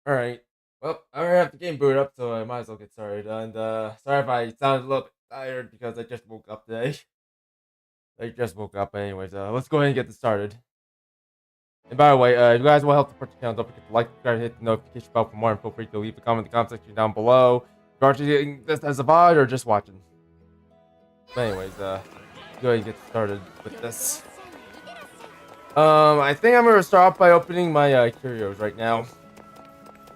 Alright. Well, I already have the game booted up, so I might as well get started. And sorry if I sound a little bit tired because I just woke up today. I just woke up anyways. Let's go ahead and get this started. And by the way, if you guys want help support the channel, don't forget to like, subscribe, and hit the notification bell for more, and feel free to leave a comment in the comment section down below. If you're actually getting this as a VOD or just watching. But anyways, let's go ahead and get started with this. I think I'm gonna start off by opening my curios right now.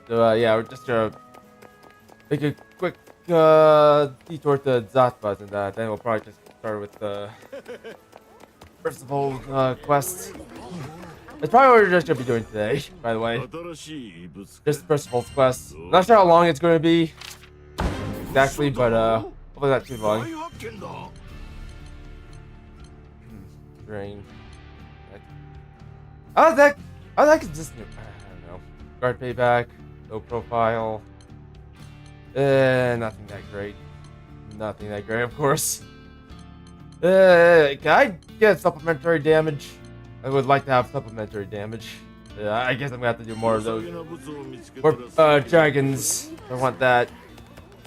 So yeah, we're just gonna make a quick detour to Zatbaz, and then we'll probably just start with the Percival quest. That's probably what we're just gonna be doing today, by the way. Just Percival's quest. Not sure how long it's gonna be exactly, but hopefully not too long. Drain. How's that consistent? I don't know. Guard payback, low profile. Nothing that great. Nothing that great, of course. Can I get supplementary damage? I would like to have supplementary damage. I guess I'm gonna have to do more of those. More dragons. I want that.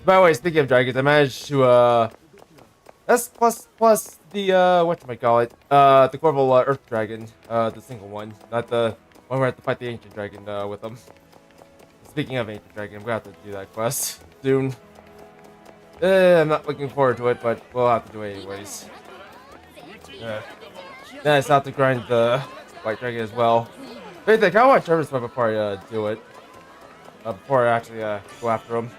By the way, speaking of dragons, I managed to that's plus the whatchamacallit, the Corval Earth Dragon, the single one, not the one where I have to fight the ancient dragon with them. Speaking of ancient dragon, I'm gonna have to do that quest soon. I'm not looking forward to it, but we'll have to do it anyways. Then I still have to grind the white dragon as well. But I think I want to try this one before I do it. Before I actually go after him.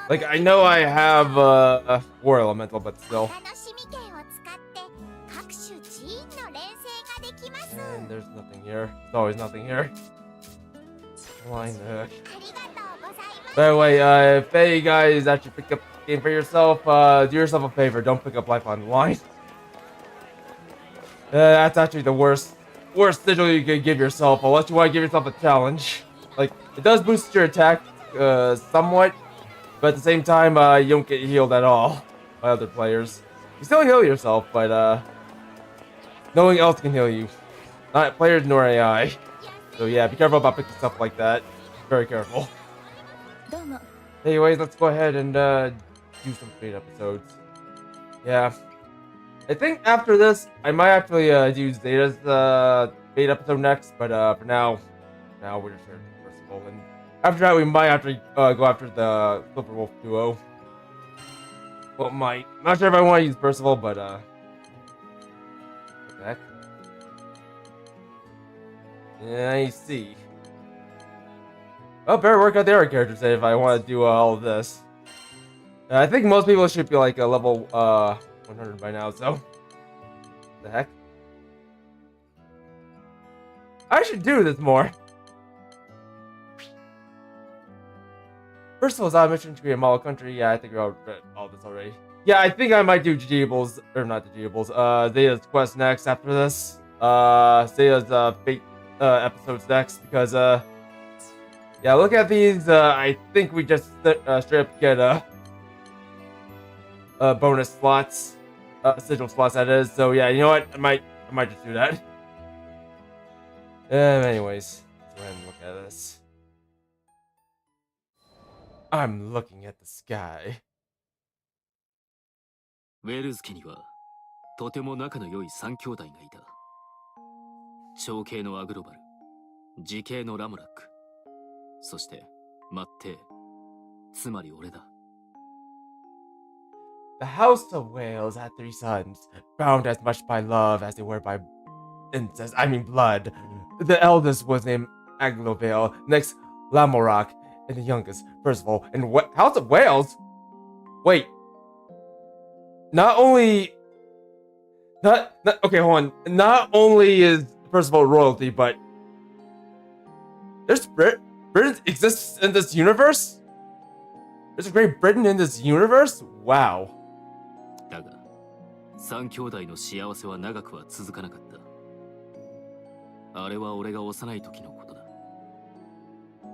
Like, I know I have War Elemental, but still. And there's nothing here. There's always nothing here. Line hook. By the way, if any guys actually pick up the game for yourself, do yourself a favor. Don't pick up Life on the Line. That's actually the worst sigil you could give yourself, unless you want to give yourself a challenge. Like, it does boost your attack somewhat, but at the same time, you don't get healed at all by other players. You still heal yourself, but no one else can heal you. Not players nor AI. So yeah, be careful about picking stuff like that. Very careful. Anyways, let's go ahead and do some fate episodes. Yeah. I think after this, I might actually do Zeta's fate episode next, but for now we're just here to Percival, and after that we might actually go after the Silver Wolf duo. Well, might. Not sure if I want to use Percival, but what the heck? Yeah, I see. Well, better work out the other characters if I want to do all of this. I think most people should be like a level 100 by now, so. What the heck? I should do this more. First of all, I mentioned to be a model country. Yeah, I think we're all this already. Yeah, I think I might do Jeebles, or not the Jeebles, Zeta's quest next after this. Zeta's fate episodes next, because yeah, look at these. I think we just straight up get bonus slots, sigil slots that is. So yeah, you know what? I might just do that. Anyways, let's go ahead and look at this. I'm looking at the sky. ウェルズ家にはとても仲の良い三兄弟がいた。長兄のアグロバル、次兄のラムラック、そしてマッテイ、つまり俺だ。The House of Wales had 3 sons, bound as much by love as they were by incest. I mean blood. The eldest was named Aglovale, next Lamorak, and the youngest Percival. And what House of Wales? Wait. Not only okay, hold on. Not only is Percival royalty, but there's Britain exists in this universe? There's a Great Britain in this universe? Wow. だが、三兄弟の幸せは長くは続かなかった。あれは俺が幼い時のことだ。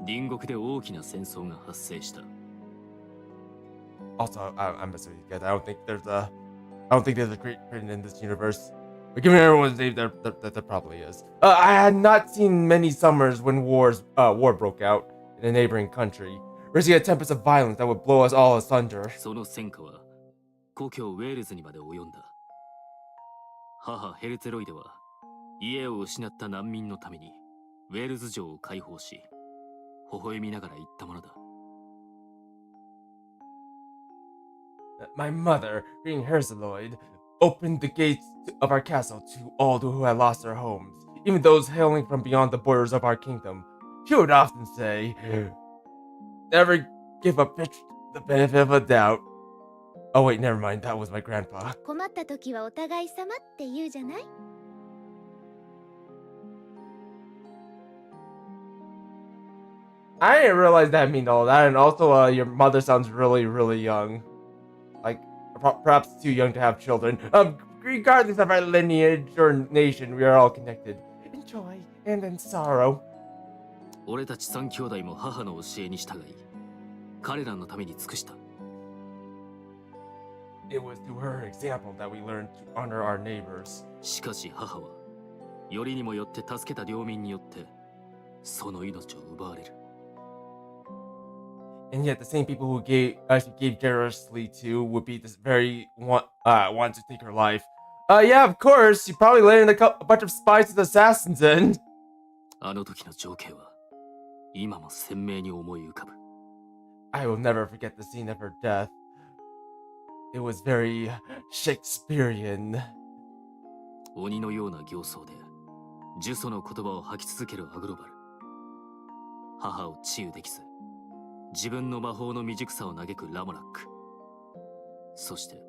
隣国で大きな戦争が発生した。Also, I'm messing with you guys. I don't think there's a Great Britain in this universe. But given everyone's name, there probably is. I had not seen many summers when war broke out in a neighboring country, risking a tempest of violence that would blow us all asunder. その戦火は故郷ウェールズにまで及んだ。母ヘルツェロイデは家を失った難民のためにウェールズ城を解放し、微笑みながら言ったものだ。My mother, being Herzeloid, opened the gates of our castle to all who had lost their homes, even those hailing from beyond the borders of our kingdom. She would often say, "Never give a bitch the benefit of a doubt." Oh wait, never mind, that was my grandpa. 困った時はお互い様って言うじゃない？ I didn't realize that meant all that, and also your mother sounds really, really young. Like, perhaps too young to have children. Regardless of our lineage or nation, we are all connected. In joy and in sorrow. 俺たち三兄弟も母の教えに従い、彼らのために尽くした。It was through her example that we learned to honor our neighbors. しかし母は、よりにもよって助けた領民によって、その命を奪われる。And yet the same people who gave generously to would be this very one to take her life. Yeah, of course. You probably landed a bunch of spies with assassins in. あの時の情景は、今も鮮明に思い浮かぶ。I will never forget the scene of her death. It was very Shakespearean. 鬼のような形相で、呪詛の言葉を吐き続けるアグロバル。母を治癒できず、自分の魔法の未熟さを嘆くラモラック。そして、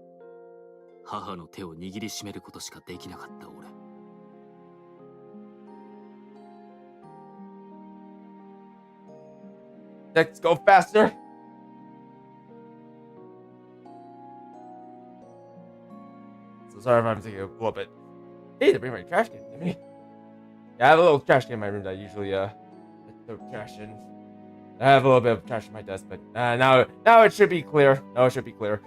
母の手を握りしめることしかできなかった俺。Let's go faster. So sorry if I'm taking a little bit. Hey, they bring my trash can to me. Yeah, I have a little trash can in my room that I usually throw trash in. I have a little bit of trash on my desk, but now it should be clear. Now it should be clear.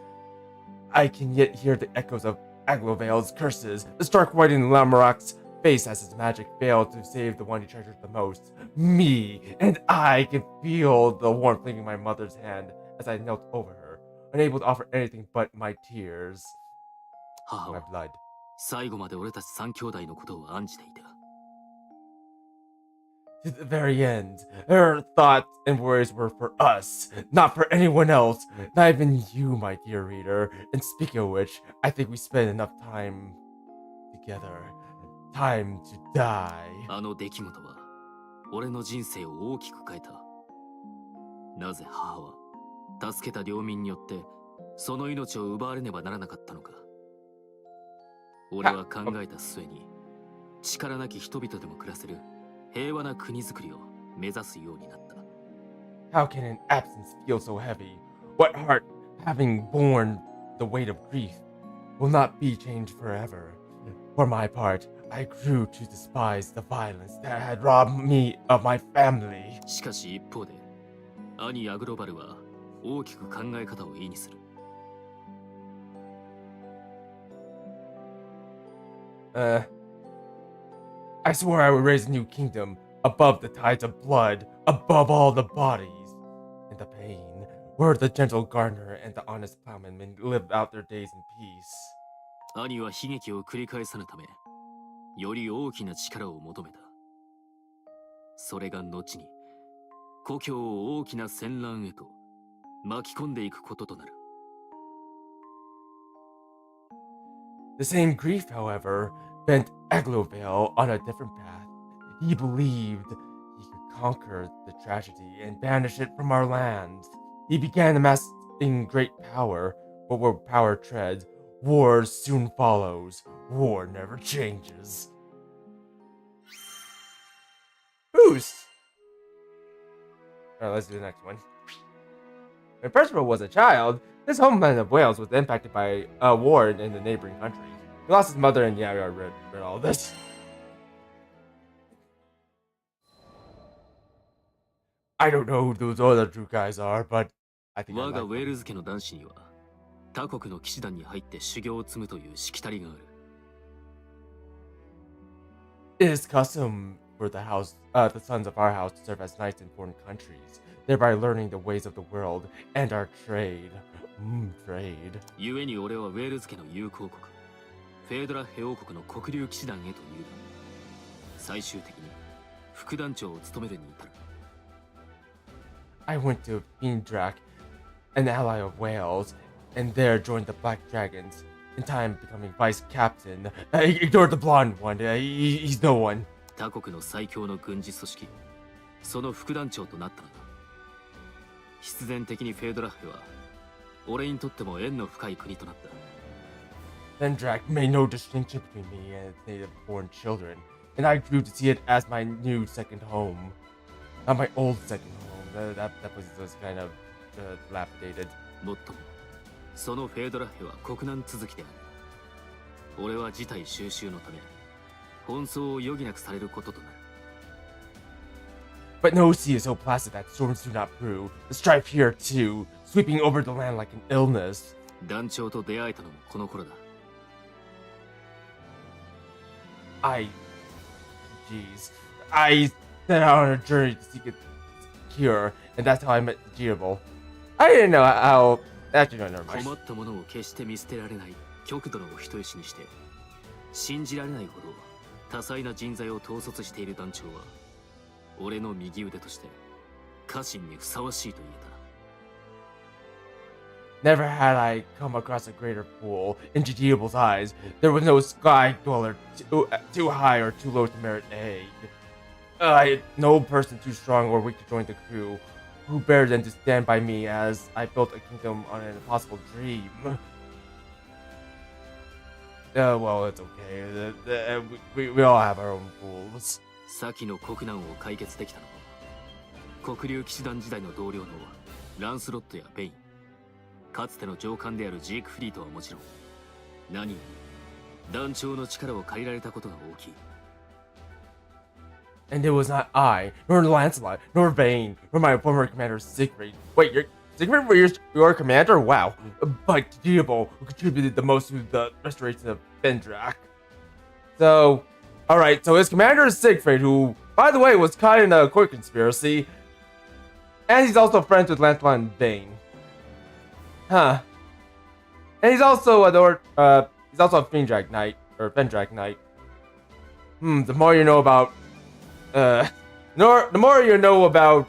I can yet hear the echoes of Aglovale's curses, the stark white in Lamarok's face as his magic failed to save the one he treasured the most. Me! And I can feel the warmth leaving my mother's hand as I knelt over her, unable to offer anything but my tears. 母 My は blood. 最後まで俺たち三兄弟のことを案じていた。To the very end, her thoughts and words were for us, not for anyone else, not even you, my dear reader. And speaking of which, I think we spent enough time together. Time to die. あの出来事は、俺の人生を大きく変えた。なぜ母は、助けた領民によって、その命を奪われねばならなかったのか。俺は考えた末に、力なき人々でも暮らせる平和な国づくりを目指すようになった。How can an absence feel so heavy? What heart, having borne the weight of grief, will not be changed forever? For my part, I grew to despise the violence that had robbed me of my family. しかし一方で、兄アグロバルは大きく考え方を意にする。I swore I would raise a new kingdom, above the tides of blood, above all the bodies and the pain, where the gentle gardener and the honest plowman may live out their days in peace. 兄は悲劇を繰り返さぬため、より大きな力を求めた。それが後に、故郷を大きな戦乱へと巻き込んでいくこととなる。The same grief, however, bent Aglovale on a different path. He believed he could conquer the tragedy and banish it from our land. He began amassing great power, but where power treads, war soon follows. War never changes. Boost! Alright, let's do the next one. When Percival was a child, his homeland of Wales was impacted by a war in the neighboring countries. He lost his mother, and yeah, I read all this. I don't know who those other two guys are, but I think I 我が like ウェー them. ルズ家の男子には、他国の騎士団に入って修行を積むというしきたりがある。It is custom for the sons of our house to serve as knights in foreign countries, thereby learning the ways of the world and our trade. Trade. 故に俺はウェールズ家の友好国フェードラッヘ王国の黒竜騎士団へと入団。最終的に副団長を務めるに至る。I went to Fiendrak, an ally of Wales, and there joined the Black Dragons. In time, becoming vice captain. Ignore the blonde one. He's no one. 他国の最強の軍事組織、その副団長となったのだ。必然的にフェードラッヘは俺にとっても縁の深い国となった。Fiendrak made no distinction between me and its native-born children, and I grew to see it as my new second home. Not my old second home. That was kind of dilapidated. もっとも、そのフェードラッヘは国難続きである。俺は事態収拾のため、奔走を余儀なくされることとなる。But no sea is so placid that storms do not brew. The strife here, too, sweeping over the land like an illness. 団長と出会えたのもこの頃だ。I set out on a journey to seek a cure, and that's how I met Jeeble. I didn't know how. Actually, no, never mind. 困ったものを決して見捨てられない極度のお人よしにして、信じられないほど多彩な人材を統率している団長は、俺の右腕として家臣にふさわしいと言えた。 Never had I come across a greater fool. In Jeeble's eyes, there was no sky dweller too high or too low to merit aid. No person too strong or weak to join the crew. Who better than to stand by me as I built a kingdom on an impossible dream? Well, it's okay. We all have our own fools. 先の国難を解決できたのは、黒竜騎士団時代の同僚のランスロットやベイン、かつての上官であるジークフリートはもちろん、何より団長の力を借りられたことが大きい。And it was not I, nor Lancelot, nor Vane, nor my former commander Siegfried. Wait, Siegfried was your commander? Wow. But Jeeble, who contributed the most to the restoration of Fiendrak. So, alright, so his commander is Siegfried, who, by the way, was caught in a court conspiracy. And he's also friends with Lancelot and Vane. Huh. And he's also a Fiendrak Knight, or Fiendrak Knight. The more you know about the more you know about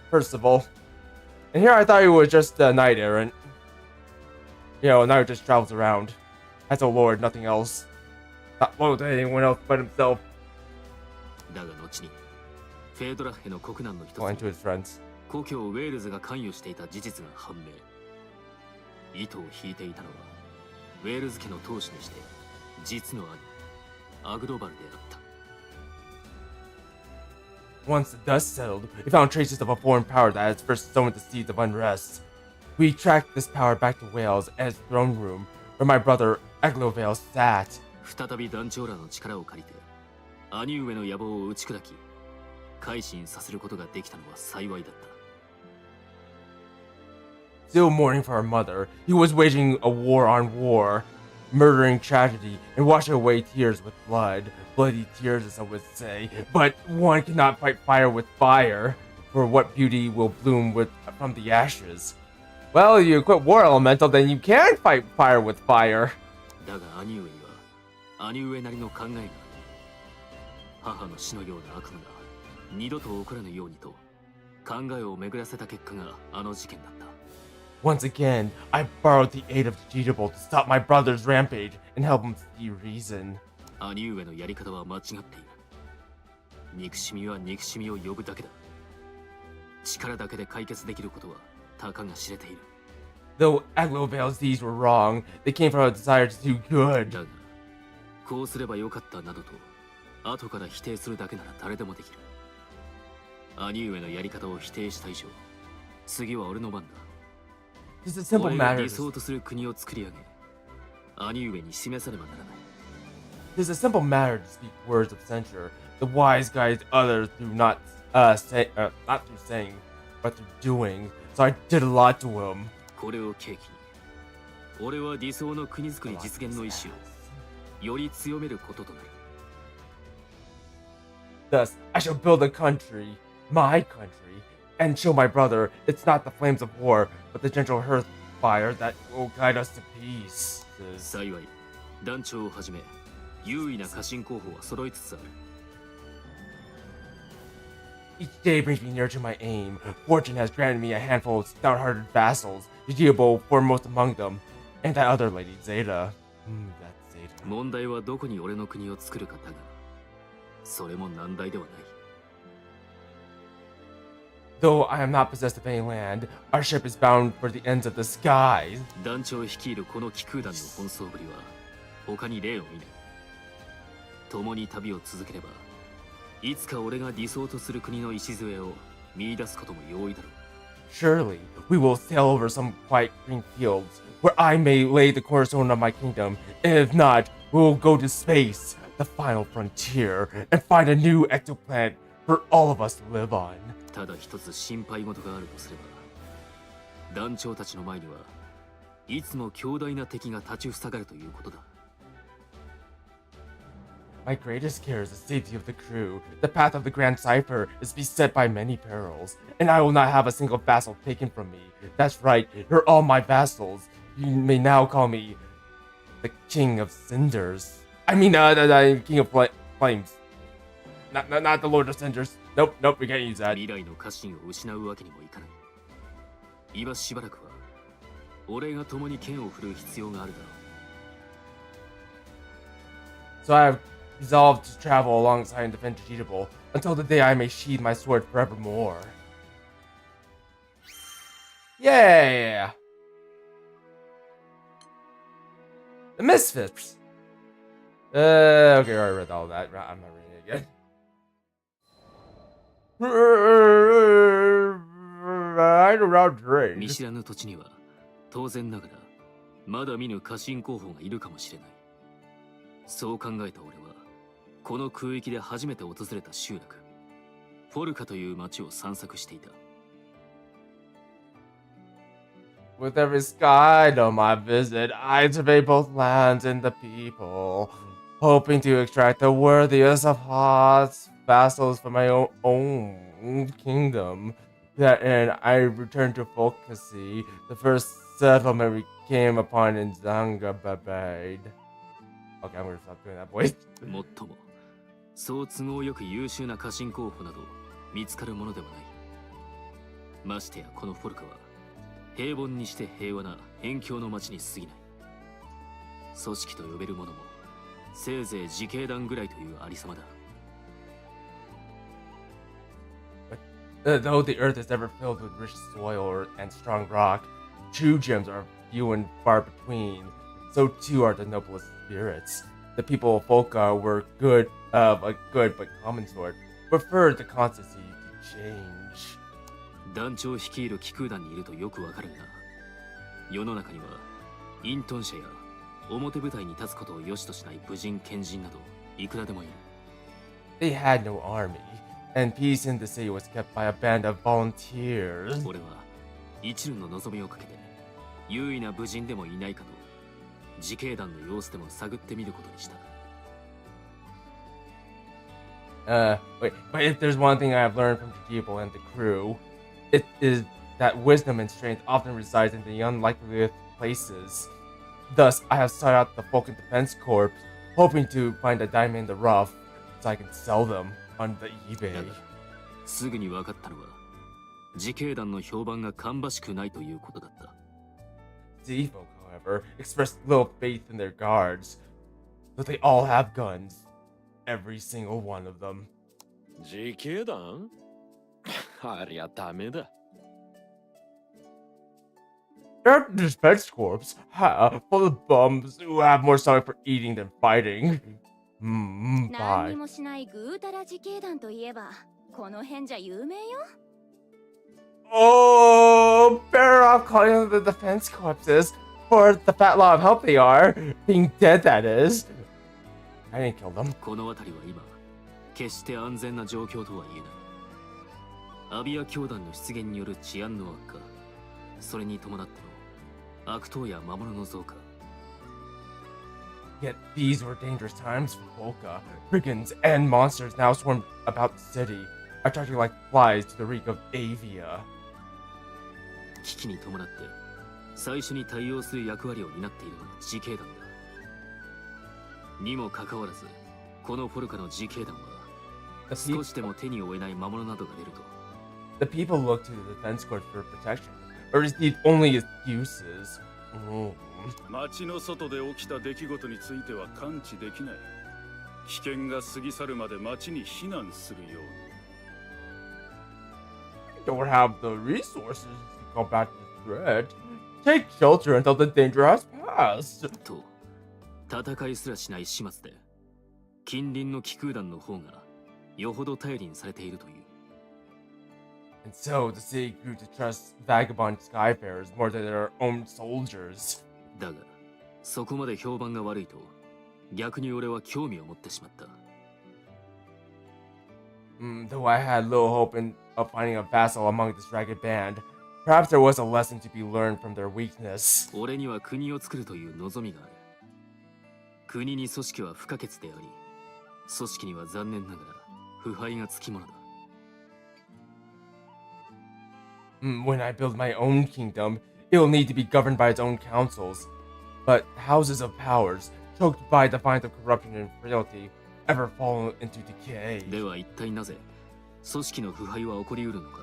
Percival. And here I thought he was just a knight errant. You know, a knight who just travels around. As a lord, nothing else. Not loyal to anyone else but himself. だが後にフェードラッヘの国難の一つ Going to his friends. 故郷ウェールズが関与していた事実が判明。糸を引いていたのはウェールズ家の当主にして実の兄アグロバルであった。 Once the dust settled, we found traces of a foreign power that had first sown the seeds of unrest. We tracked this power back to Wales and its throne room, where my brother Aglovale sat. 再び団長らの力を借りて兄上の野望を打ち砕き改心させることができたのは幸いだった。 Still mourning for our mother, he was waging a war on war, murdering tragedy and washing away tears with blood. Bloody tears, as some would say. But one cannot fight fire with fire, for what beauty will bloom from the ashes? Well, you quit war elemental, then you can fight fire with fire. だが兄上には兄上なりの考えがある。母の死のような悪夢が二度と起こらぬようにと考えを巡らせた結果があの事件だった。 Once again, I borrowed the aid of Jeetable to stop my brother's rampage and help him see reason. 兄上のやり方は間違っている。憎しみは憎しみを呼ぶだけだ。力だけで解決できることはたかが知れている。 Though Aglovale's deeds were wrong, they came from a desire to do good. だが、こうすればよかったなどと後から否定するだけなら誰でもできる。兄上のやり方を否定した以上、次は俺の番だ。 It's a simple 俺が matter. 理想とする国を作り上げ、兄上に示さねばならない。 It's a simple matter to speak words of censure. The wise guide others through not through saying, but through doing. So I did a lot to him. これを契機に、俺は理想の国づくり実現の意志をより強めることとなる。Thus, I shall build a country, my country, and show my brother it's not the flames of war, but the gentle hearth fire that will guide us to peace. 幸い団長をはじめ優位な家臣候補は揃いつつある。 Each day brings me nearer to my aim. Fortune has granted me a handful of stout-hearted vassals, Yujiobo foremost among them, and that other lady, Zeta. That's Zeta. 問題はどこに俺の国を作るかだが、それも難題ではない。 Though I am not possessed of any land, our ship is bound for the ends of the skies. 団長率いるこの気空団の奔走ぶりは他に例を見ない。共に旅を続ければ、いつか俺が理想とする国の礎を見出すことも容易だろう。 Surely, we will sail over some quiet green fields, where I may lay the cornerstone of my kingdom, and if not, we will go to space, the final frontier, and find a new exoplanet for all of us to live on. ただ一つ心配事があるとすれば、団長たちの前にはいつも強大な敵が立ちふさがるということだ。 My greatest care is the safety of the crew. The path of the Grand Cipher is beset by many perils, and I will not have a single vassal taken from me. That's right, you're all my vassals. You may now call me the King of Cinders. I mean, King of Flames. Not the Lord of Cinders. Nope, we can't use that. 未来の家臣を失うわけにもいかない。今しばらくは俺が共に剣を振るう必要があるだろう。 So I have resolved to travel alongside and defend Jitable until the day I may sheathe my sword forevermore. Yeah! The Misfits! Okay, I already read all that. I'm not reading it again. I do not drink. 見知らぬ土地には当然ながらまだ見ぬ家臣候補がいるかもしれない。そう考えた俺はこの空域で初めて訪れた集落フォルカという町を散策していた。 With every sky on my visit, I survey both lands and the people, hoping to extract the worthiest of hearts, vassals from my own kingdom. That end, I returned to Folkasi, the first settlement we came upon in Zangababade. Okay, I'm gonna stop doing that voice. もっともそう都合よく優秀な家臣候補など見つかるものではない。ましてやこのフォルカは平凡にして平和な辺境の町に過ぎない。組織と呼べるものもせいぜい自警団ぐらいというありさまだ。 Though the earth is never filled with rich soil and strong rock, true gems are few and far between. So too are the noblest spirits. The people of Folka were good of a good but common sort, preferred the constancy to change. 団長率いる気空団にいるとよくわかるが、世の中には隠遁者や表舞台に立つことを良しとしない武人賢人などいくらでもいる。 They had no army, and peace in the city was kept by a band of volunteers. 俺は一縷の望みをかけて優位な武人でもいないかと自警団の様子でも探ってみることにした。 But if there's one thing I have learned from Jitable and the crew, it is that wisdom and strength often resides in the unlikeliest places. Thus, I have sought out the Vulcan Defense Corps, hoping to find a diamond in the rough, so I can sell them on the eBay. だがすぐに分かったのは自警団の評判が芳しくないということだった。 City folk, however, expressed little faith in their guards, but they all have guns. Every single one of them. 自警団ありゃダメだ。 Their defense corps, full of bums who have more stomach for eating than fighting. 何 Bye. にもしないぐうたら自警団といえばこの辺じゃ有名よ。 Oh, better off calling them the defense corpses for the fat law of help they are. Being dead, that is. I didn't kill them. この辺りは今決して安全な状況とは言えない。アビア教団の出現による治安の悪化、それに伴っての悪党や魔物の増加。Yet these were dangerous times for Volca. Brigands and monsters now swarmed about the city, attracting like flies to the reek of Avia. 危機に伴って最初に対応する役割を担っているのが自警団だ。にもかかわらず、このフォルカの自警団は少しでも手に負えない魔物などが出ると The people look to the defense corps for protection, or receive only excuses. 町の外で起きた出来事については感知できない。危険が過ぎ去るまで町に避難するように。Don't have the resources to combat the threat. Take shelter until the danger has passed. と戦いすらしない始末で近隣の気空団の方がよほど頼りにされているという。 And so the city grew to trust vagabond skyfarers more than their own soldiers. だがそこまで評判が悪いと逆に俺は興味を持ってしまった。 Though I had little hope of finding a vassal among this ragged band, perhaps there was a lesson to be learned from their weakness. 俺には国を作るという望みがある。国に組織は不可欠であり、組織には残念ながら腐敗がつきものだ。 When I build my own kingdom, it will need to be governed by its own councils. But houses of powers, choked by the vines of corruption and frailty, ever fall into decay. では一体なぜ組織の腐敗は起こりうるのか。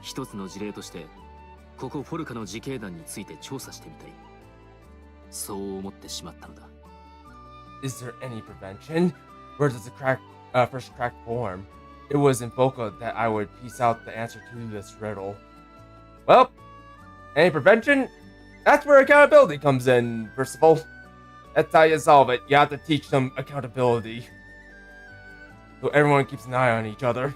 一つの事例としてここフォルカの自警団について調査してみたい。そう思ってしまったのだ。 Is there any prevention? Where does the first crack form? It was in Boca that I would piece out the answer to this riddle. Well, any prevention? That's where accountability comes in, Percival. That's how you solve it. You have to teach them accountability. So everyone keeps an eye on each other.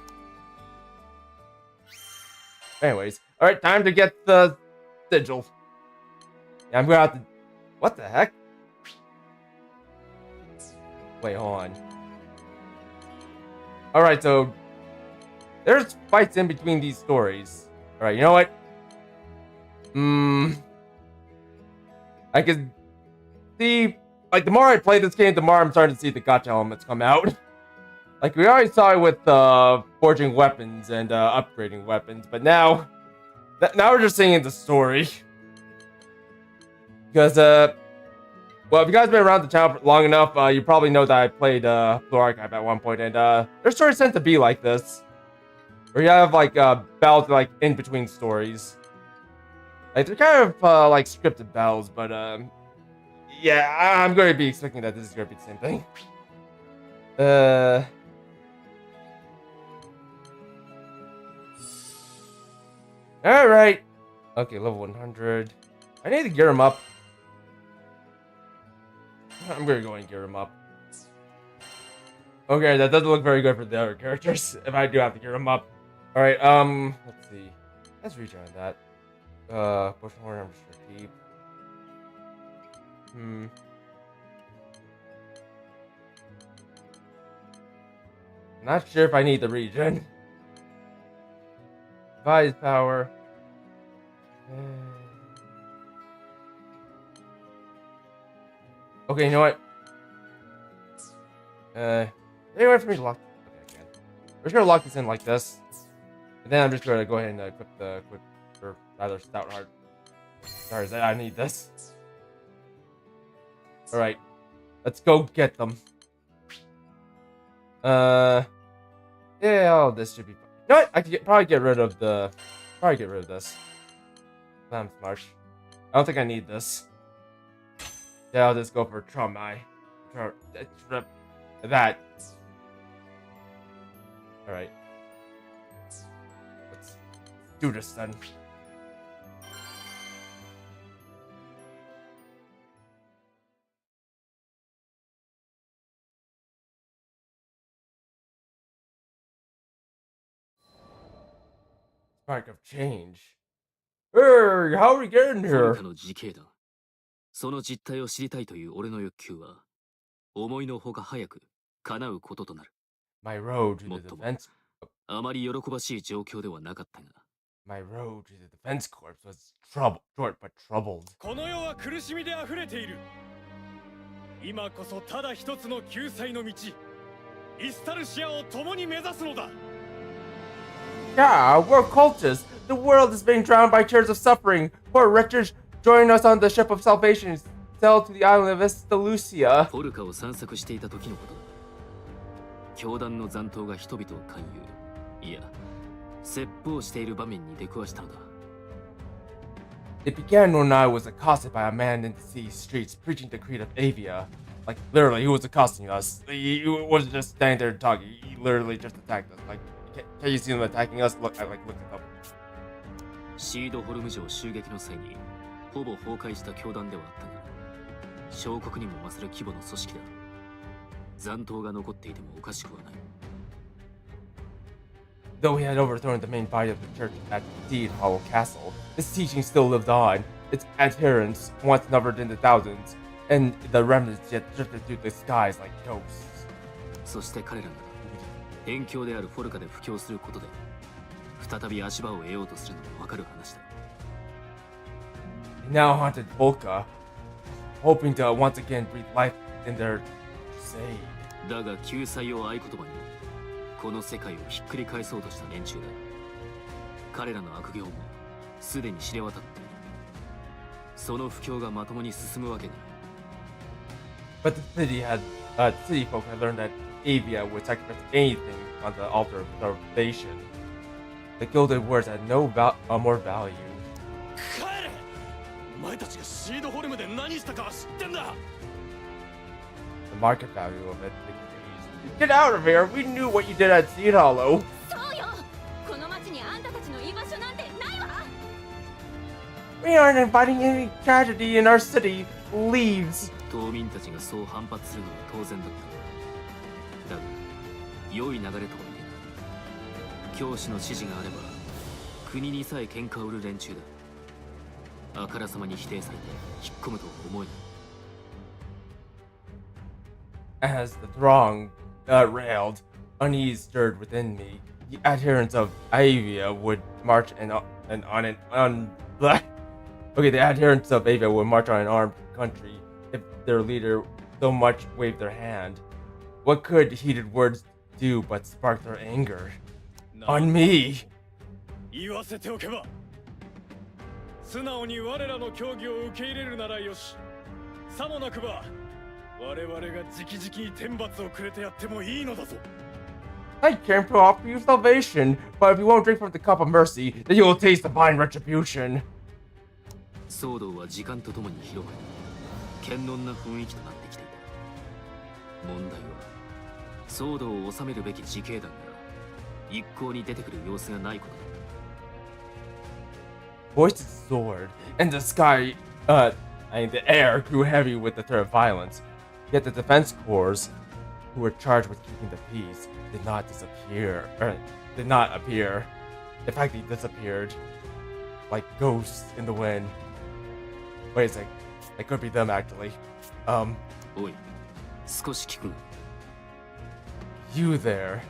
Anyways, alright, time to get the sigil. Yeah, I'm gonna have to... What the heck? Wait, hold on. Alright, so... There's fights in between these stories. Alright, you know what? I can see... Like, the more I play this game, the more I'm starting to see the gotcha elements come out. Like, we already saw it with forging weapons and upgrading weapons, but now... Now we're just seeing the story. Because, well, if you guys been around the channel for long enough, you probably know that I played Blue Archive at one point, and their stories tend to be like this. Where you have, like, battles, like, in between stories. Like, they're kind of, like, scripted battles, but, yeah, I'm going to be expecting that this is going to be the same thing. Alright. Okay, level 100. I need to gear him up. I'm going to go and gear him up. Okay, that doesn't look very good for the other characters, if I do have to gear him up. Alright, let's see. Let's reach on that. Bush horn, I'm just gonna keep. Not sure if I need the regen. Devise power. Okay, you know what? Anyway, for me to lock. Okay, again. We're just gonna lock this in like this, and then I'm just gonna go ahead and equip the quick, or rather, stout heart. Sorry, I need this. All right, let's go get them. Yeah, oh, this should be fine. You know what? I could probably get rid of this. I'm smart. I don't think I need this. Yeah, I'll just go for trauma. That. Alright. Let's do this then. Spark of change. Hey, how are we getting フォル here? カの自警団。その実態を知りたいという俺の欲求は思いのほか早く叶うこととなる。 My road to もっ the とも defense. あまり喜ばしい状況ではなかったが My road to the defense corps was short but troubled. この世は苦しみで溢れている。今こそただ一つの救済の道、イスタルシアを共に目指すのだ。 Yeah, we're cultists. The world is being drowned by tears of suffering. Poor wretches, join us on the ship of salvation. Sail to the island of Estalucia. ポルカを散策していた時のことだ。教団の残党が人々を勧誘、いや、説法している場面に出くわしたのだ。It began when I was accosted by a man in the streets preaching the creed of Avia. Like, literally, he was accosting us. He wasn't just standing there talking. He literally just attacked us. Like, can you see him attacking us? Look, I looked it up. シードホルム城襲撃の際にほぼ崩壊した教団ではあったが、小国にも勝る規模の組織だ。残党が残っていてもおかしくはない。Though he had overthrown the main body of the church at Deed Hollow Castle, his teaching still lived on. Its adherents once numbered in the thousands, and the remnants yet drifted through the skies like ghosts. そして彼らが辺境であるフォルカで布教することで再び足場を得ようとするのもわかる話だ。He now haunted Volca, hoping to once again breathe life in their crusade. だが救済を合言葉にこの世界をひっくり返そうとした連中だ。彼らの悪行もすでに知れ渡っている。その布教がまともに進むわけがない。But the city folk had learned that Avia would sacrifice anything on the altar of salvation. The gilded words had no more value. 帰れ！お前たちがシードホルムで何したかは知ってんだ。 The market value of it decreased. Get out of here! We knew what you did at Seed Hollow. そうよ。この町にあんたたちの居場所なんてないわ。 We aren't inviting any tragedy in our city. Leaves. 島民たちがそう反発するのは当然だった。だが良い流れとは言えない。教師の指示があれば国にさえ喧嘩を売る連中だ。あからさまに否定されて引っ込むとは思えない。 As the throng railed, unease stirred within me. The adherents of Avia would march the adherents of Avia would march on an armed country if their leader so much waved their hand. What could heated words do but spark their anger? On me! 言わせておけば、素直に我らの教義を受け入れるならよし、さもなくば我々が直々に天罰をくれてやってもいいのだぞ。 I came to offer you salvation, but if you won't drink from the cup of mercy, then you will taste divine retribution. 騒動は時間とともに広がり、堅穏な雰囲気となってきていた。問題は、騒動を収めるべき自警団が一向に出てくる様子がないことだ。Voices soared, and the sky, the air grew heavy with the threat of violence. Yet the defense corps, who were charged with keeping the peace, did not appear. In fact, they disappeared, like ghosts in the wind. Wait a sec, it could be them actually. おい、少し聞く。You there.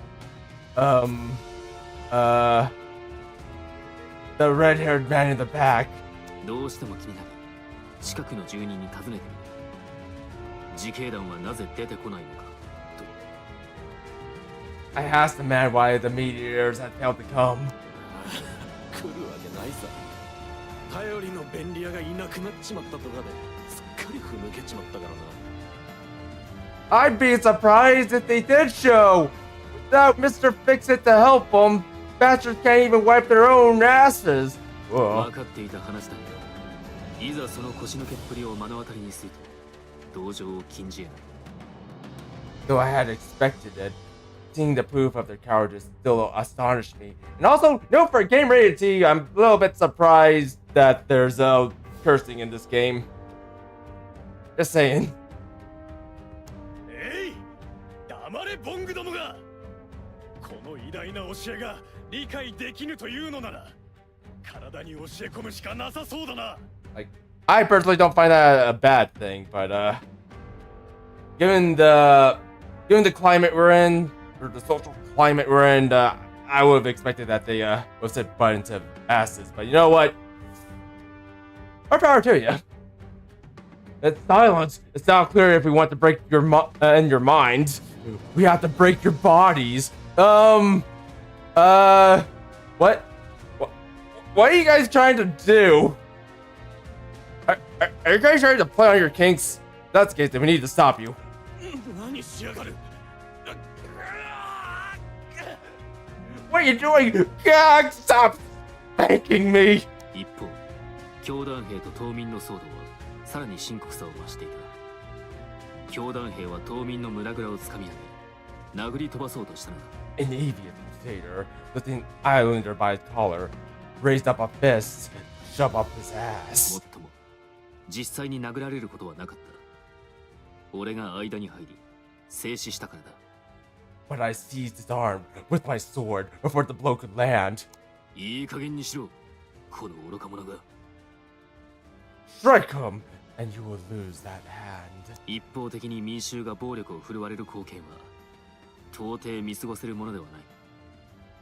The red-haired man in the back. どうしても気になり、近くの住人に尋ねてみる。自警団はなぜ出てこないのかと。I asked the man why the meteors had failed to come. 来るわけないさ。頼りの便利屋がいなくなっちまったとかですっかりふぬけちまったからな。 I'd be surprised if they did show. Without Mr. Fix-It to help them, bastards can't even wipe their own asses. 分かっていた話だが、いざその腰抜けっぷりを目の当たりにすると同情を禁じ得ない。 Though I had expected it, seeing the proof of their cowardice still astonished me. And also, note for game rated T, I'm a little bit surprised that there's cursing in this game. Just saying. えい、黙れボングどもが。この偉大な教えが理解できぬというのなら、体に教え込むしかなさそうだな。 Like, I personally don't find that a bad thing, but given the climate we're in, or the social climate we're in, I would have expected that they would have said butt into asses. But you know what? More power to you. It's silence. It's not clear if we want to break your your minds. We have to break your bodies. What? What are you guys trying to do? Are you guys trying to play on your kinks? If that's the case, then we need to stop you. 何しやがる What are you doing? God, stop spanking me! 一方教団兵と島民の騒動はさらに深刻さを増していた。教団兵は島民の胸ぐらをつかみ上げ殴り飛ばそうとしたのだ。 An avian crusader, lifting Islander by his collar, raised up a fist, shoved up his も ass. っとも実際に殴られることはなかった。俺が間に入り静止したからだ。 But I seized his arm with my sword before the blow could land. いい加減にしろこの愚か者が。 Strike him, and you will lose that hand. 一方的に民衆が暴力を振るわれる光景は到底見過ごせるものではない。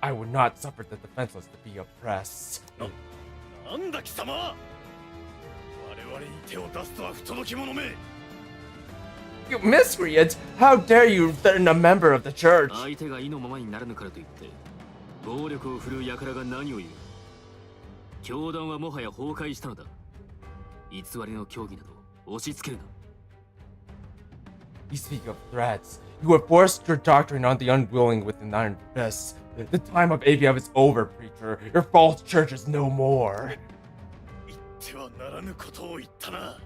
I would not suffer the defenseless to be oppressed. なんだ貴様我々に手を出すとは不届き者め You miscreant! How dare you threaten a member of the church? 相手が意のままにならぬからといって暴力を振るう輩が何を言う。教団はもはや崩壊したのだ。偽りの教義など押し付けるな。 You speak of threats. You have forced your doctrine on the unwilling with an iron fist. The time of Avia is over, preacher. Your false church is no more. 言ってはならぬことを言ったな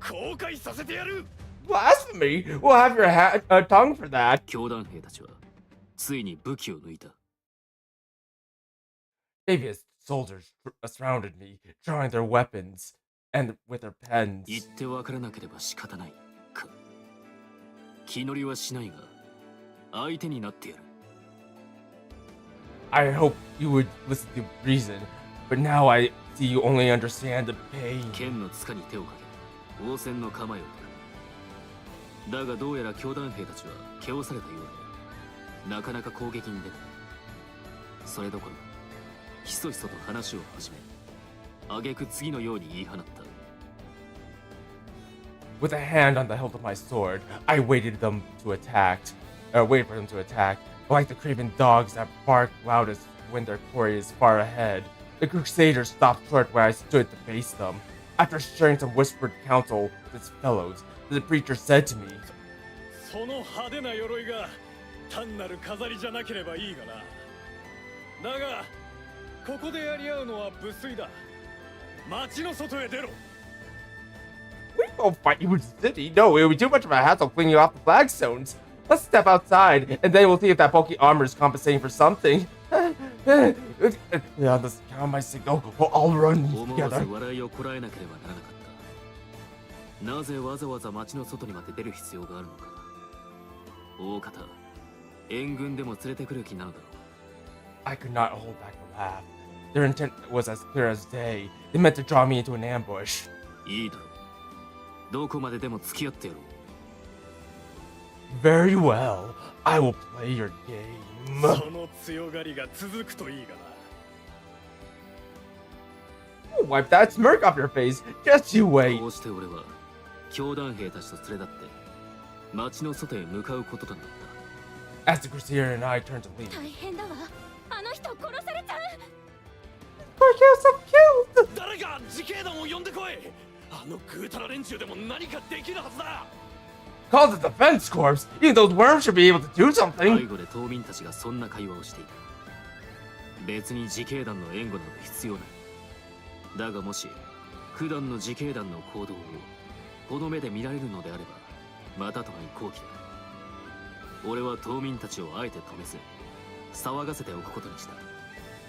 後悔させてやる Blasphemy! We'll have your tongue for that. 教団兵たちはついに武器を抜いた。 Avia's soldiers surrounded me, drawing their weapons and with their 言っ pens. てわからなければ仕方ないか。気乗りはしないが相手になってやる。 I hope you would listen to reason, but now I see you only understand the pain. 剣の塚に手をかけ応戦の構えを取る。だがどうやら教団兵たちは気をされたようでなかなか攻撃に出ない。それどころひそひそと話を始め挙句次のように言い放った。 With a hand on the hilt of my sword, I waited for them to attack, like the craven dogs that bark loudest when their quarry is far ahead. The crusaders stopped short where I stood to face them. After sharing some whispered counsel with his fellows, the preacher said to me, その派手な鎧が単なる飾りじゃなければいいがなだがここでやり合うのは無粋だ町の外へ出ろ We won't fight you in the city. No, it would be too much of a hassle cleaning off the flagstones. Let's step outside, and then we'll see if that bulky armor is compensating for something. Yeah, let's count on my signal. We'll all run 思わず together. 笑いをこらえなければならなかった。なぜわざわざ町の外にまで出る必要があるのか。大方援軍でも連れてくる気なのだろう。 I could not hold back a laugh. Their intent was as clear as day. They meant to draw me into an ambush. いいだろう。どこまででも付き合ってやろう。 Very well. I will play your game. その強がりが続くといいがな Wipe that smirk off your face. Just you wait. こうして俺は教団兵たちと連れ立って町の外へ向かうこととなった。 As the Crusader and I turned to leave. 大変だわあの人殺されちゃう We're killed. 誰か自警団を呼んでこいあのぐうたら連中でも何かできるはずだ Call the defense corps. Even those worms should be able to do 背 something. 後で島民たちがそんな会話をしていた。別に自警団の援護など必要ない。だがもし普段の自警団の行動をこの目で見られるのであればまたとない好機だ。俺は島民たちをあえて止めず騒がせておくことにした。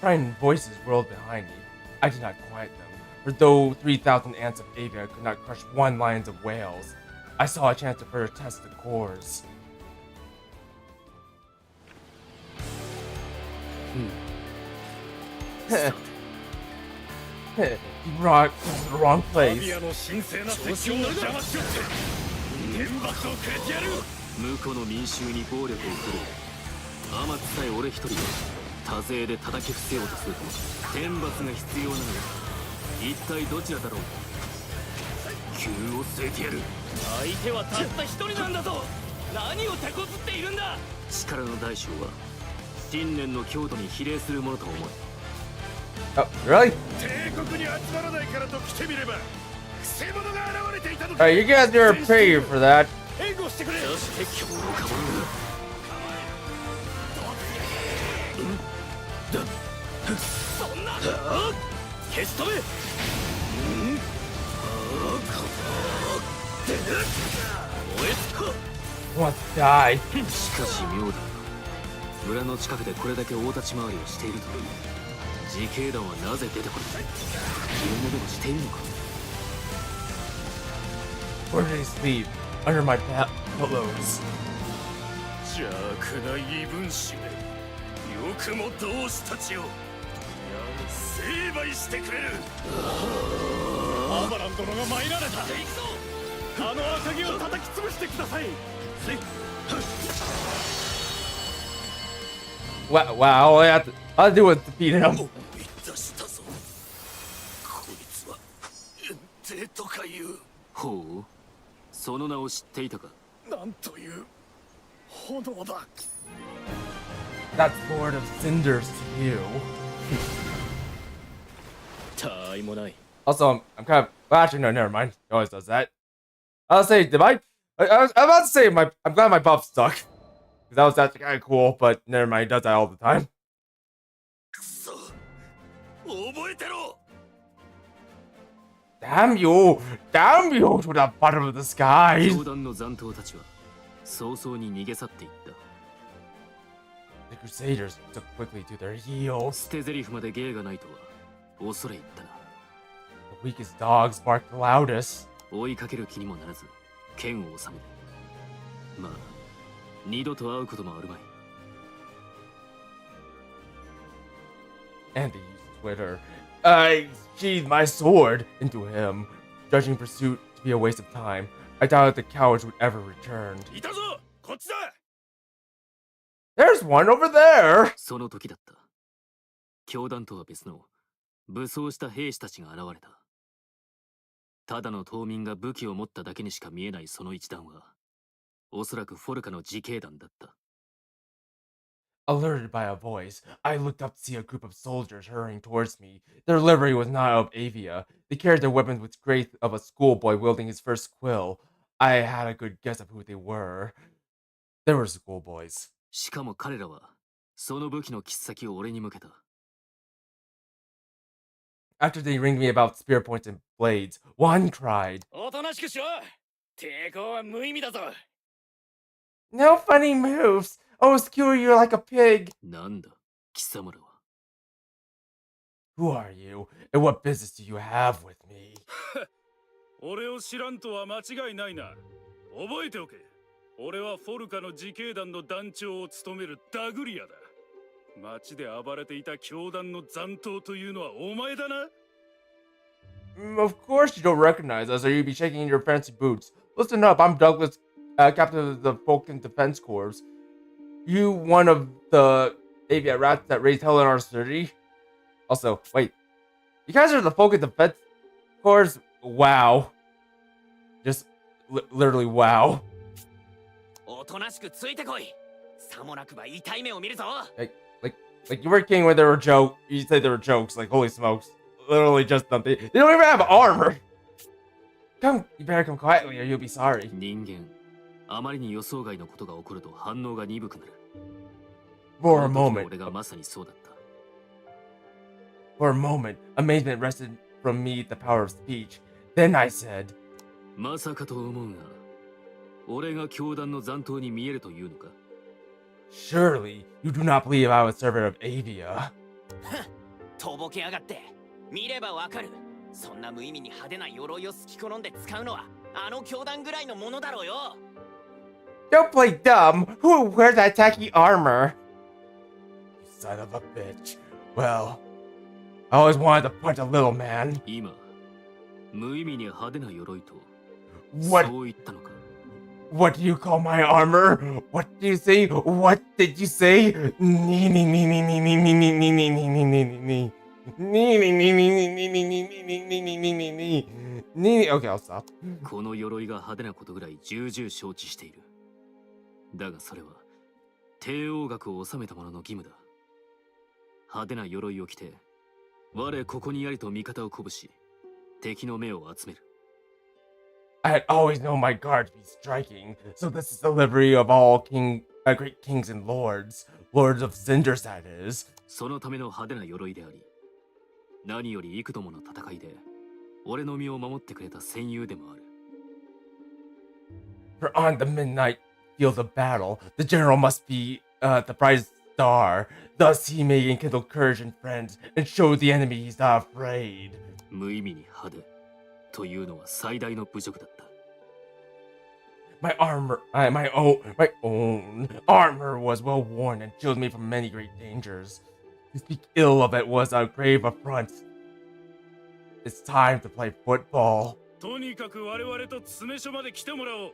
Frightened voices whirled behind me. I did not quiet them, for though 3,000 ants of Avia could not crush one lion of whales, I saw a chance to further test the cores. You brought us to the wrong ア place. ビアの神聖な説教を邪魔しよって天罰をくれてやる向こうの民衆に暴力を振るう天津さえ俺一人で多勢で叩き伏せようとすると天罰が必要なのは一体どちらだろうか。急を据えてやる。相手はたった一人なんだぞ。何を手こずっているんだ。力の大小は信念の強度に比例するものと思う。 Oh, really? 帝国に集まらないからと来てみれば、くせ者が現れていたの Alright, you guys are paid for that. 援護してくれ。そして強化者がそんな消し止め。燃えつか。 Wants to die. しかし妙だ。村の近くでこれだけ大立ち回りをしていると自警団はなぜ出てこない。気を戻しているのか。 Where did he sleep? Under my pillows. 邪悪な異分子め。よくも同志たちを成敗してくれる。アバラン殿が参られた。あの赤城を叩き潰してください。Wow, all I have to do is defeat him. 思い出したぞ。こいつは炎帝とかいう。ほう、その名を知っていたか。なんという炎だ。 That's Lord of Cinders to you. たわいもない。 Also, I'm kind of. Well, actually, no, never mind. He always does that. I'll say, did I was about to say, I'm glad my buff stuck. Because that was actually kind of cool, but never mind, he does that all the time. くそ。覚えてろ。 Damn you! Damn you to the bottom of the sky! 教団の残党たちは早々に逃げ去っていった。 The Crusaders took quickly to their heels. 捨て台詞まで芸がないとは恐れ入ったな。 The weakest dogs barked the loudest. 追いかける気にもならず剣を収める。まあ二度と会うこともあるまい。 And they used Twitter. I sheathed my sword into him, judging pursuit to be a waste of time. I doubted the cowards would ever return. いたぞ。こっちだ。 There's one over there! その時だった。教団とは別の武装した兵士たちが現れた。ただの島民が武器を持っただけにしか見えないその一団は、おそらくフォルカの自警団だった。 Alerted by a voice, I looked up to see a group of soldiers hurrying towards me. Their livery was not of Avia. They carried their weapons with grace of a schoolboy wielding his first quill. I had a good guess of who they were. They were schoolboys. しかも彼らはその武器の切っ先を俺に向けた。 After they ringed me about spear points and blades, one cried, おとなしくしろ。抵抗は無意味だぞ。 No funny moves! I'll skewer you like a pig! なんだ貴様らは。 Who are you, and what business do you have with me? 俺を知らんとは間違いないな。覚えておけ。俺はフォルカの自警団の団長を務めるダグリアだ。町で暴れていた教団の残党というのはお前だな。 Of course you don't recognize us, or you'd be shaking in your fancy boots. Listen up, I'm Douglas, captain of the Vulcan Defense Corps. You one of the Avia rats that raised hell in our city? Also, wait. You guys are the Vulcan Defense Corps? Wow. Just literally wow. おとなしくついてこい。さもなくば痛い目を見るぞ。 Like you were king when there were jokes. You said there were jokes. Like holy smokes, literally just something. They don't even have armor. Come, you better come quietly, or you'll be sorry. 人間、あまりに予想外のことが起こると反応が鈍くなる。 For a この時 moment, 俺がまさにそうだった。 for a moment, amazement rested from me the power of speech. Then I said, まさかと思うが、俺が教団の残党に見えるというのか。 "Surely you do not believe I was servant of Avia." とぼけやがって。見ればわかる。そんな無意味に派手な鎧をすき好んで使うのはあの教団ぐらいのものだろうよ。 Don't play dumb. Who would wear that tacky armor? You son of a bitch. Well, I always wanted to punch a little man. 今、無意味に派手な鎧と、 What? そう言ったのか。 What do you call my armor? What do you say? What did you say? Nee, nee, nee, nee, nee, nee, nee, nee, nee, nee, nee, nee, nee, nee. Okay, I'll stop. この鎧が派手なことぐらい重々承知している。だがそれは帝王学を治めた者の義務だ。派手な鎧を着て我ここにありと味方を鼓舞し敵の目を集める。 I had always known my guard to be striking, so this is the livery of all great kings and lords. Lords of Cinders, that is. そのための派手な鎧であり、何より幾度もの戦いで俺の身を守ってくれた戦友でもある。 For on the midnight field of battle, the general must be the bright star. Thus he may enkindle courage in friends and show the enemy he's not afraid. 無意味に派手というのは最大の侮辱だった。 My own armor was well worn and shielded me from many great dangers. To speak ill of it was a grave affront. It's time to play football. とにかく我々と詰め所まで来てもらおう。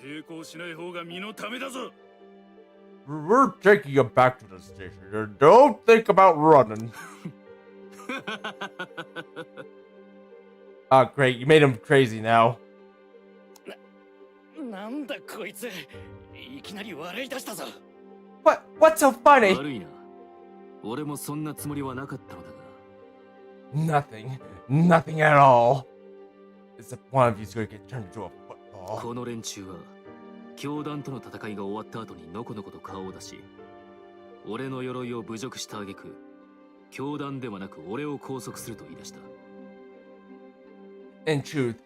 抵抗しない方が身のためだぞ。 We're taking you back to the station. Don't think about running. Oh, great. You made him crazy now. なんだこいつ、いきなり笑い出したぞ。What's so funny? 悪いな。俺もそんなつもりはなかったのだが。 Nothing at all. Except one of you's gonna get turned into a football. この連中は教団との戦いが終わった後にのこのこと顔を出し、俺の鎧を侮辱した挙句、教団ではなく俺を拘束すると言い出した。 In truth,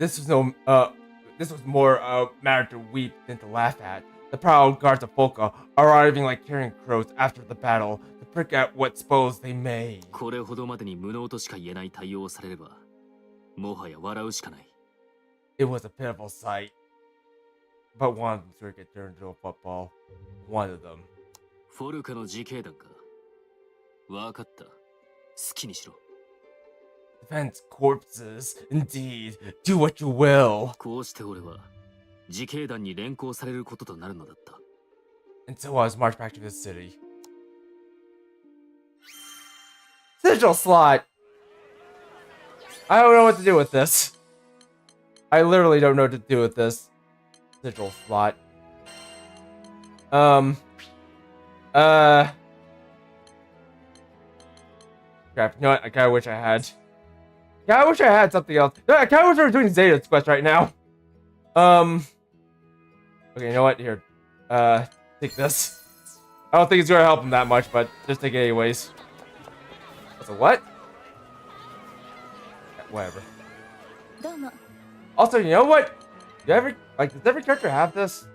this was more a matter to weep than to laugh at. The proud guards of Folka arriving like carrion crows after the battle to prick at what spoils they made. これほどまでに無能としか言えない対応をされれば、もはや笑うしかない。 It was a pitiful sight. But one of them's gonna get turned into a football. One of them. フォルカの自警団か。わかった。好きにしろ。 Defense corpses, indeed. Do what you will. こうして俺は自警団に連行されることとなるのだった。 And so I was marched back to the city. Sigil slot! I don't know what to do with this. I literally don't know what to do with this. Sigil slot. Crap, you know what? I kinda wish I had. Yeah, I wish I had something else. No, I kinda wish I was doing Zeta's quest right now. Okay, you know what? Here. Take this. I don't think it's gonna help him that much, but just take it anyways. That's a what? Whatever. どうも。 Also, you know what? Does every character have this?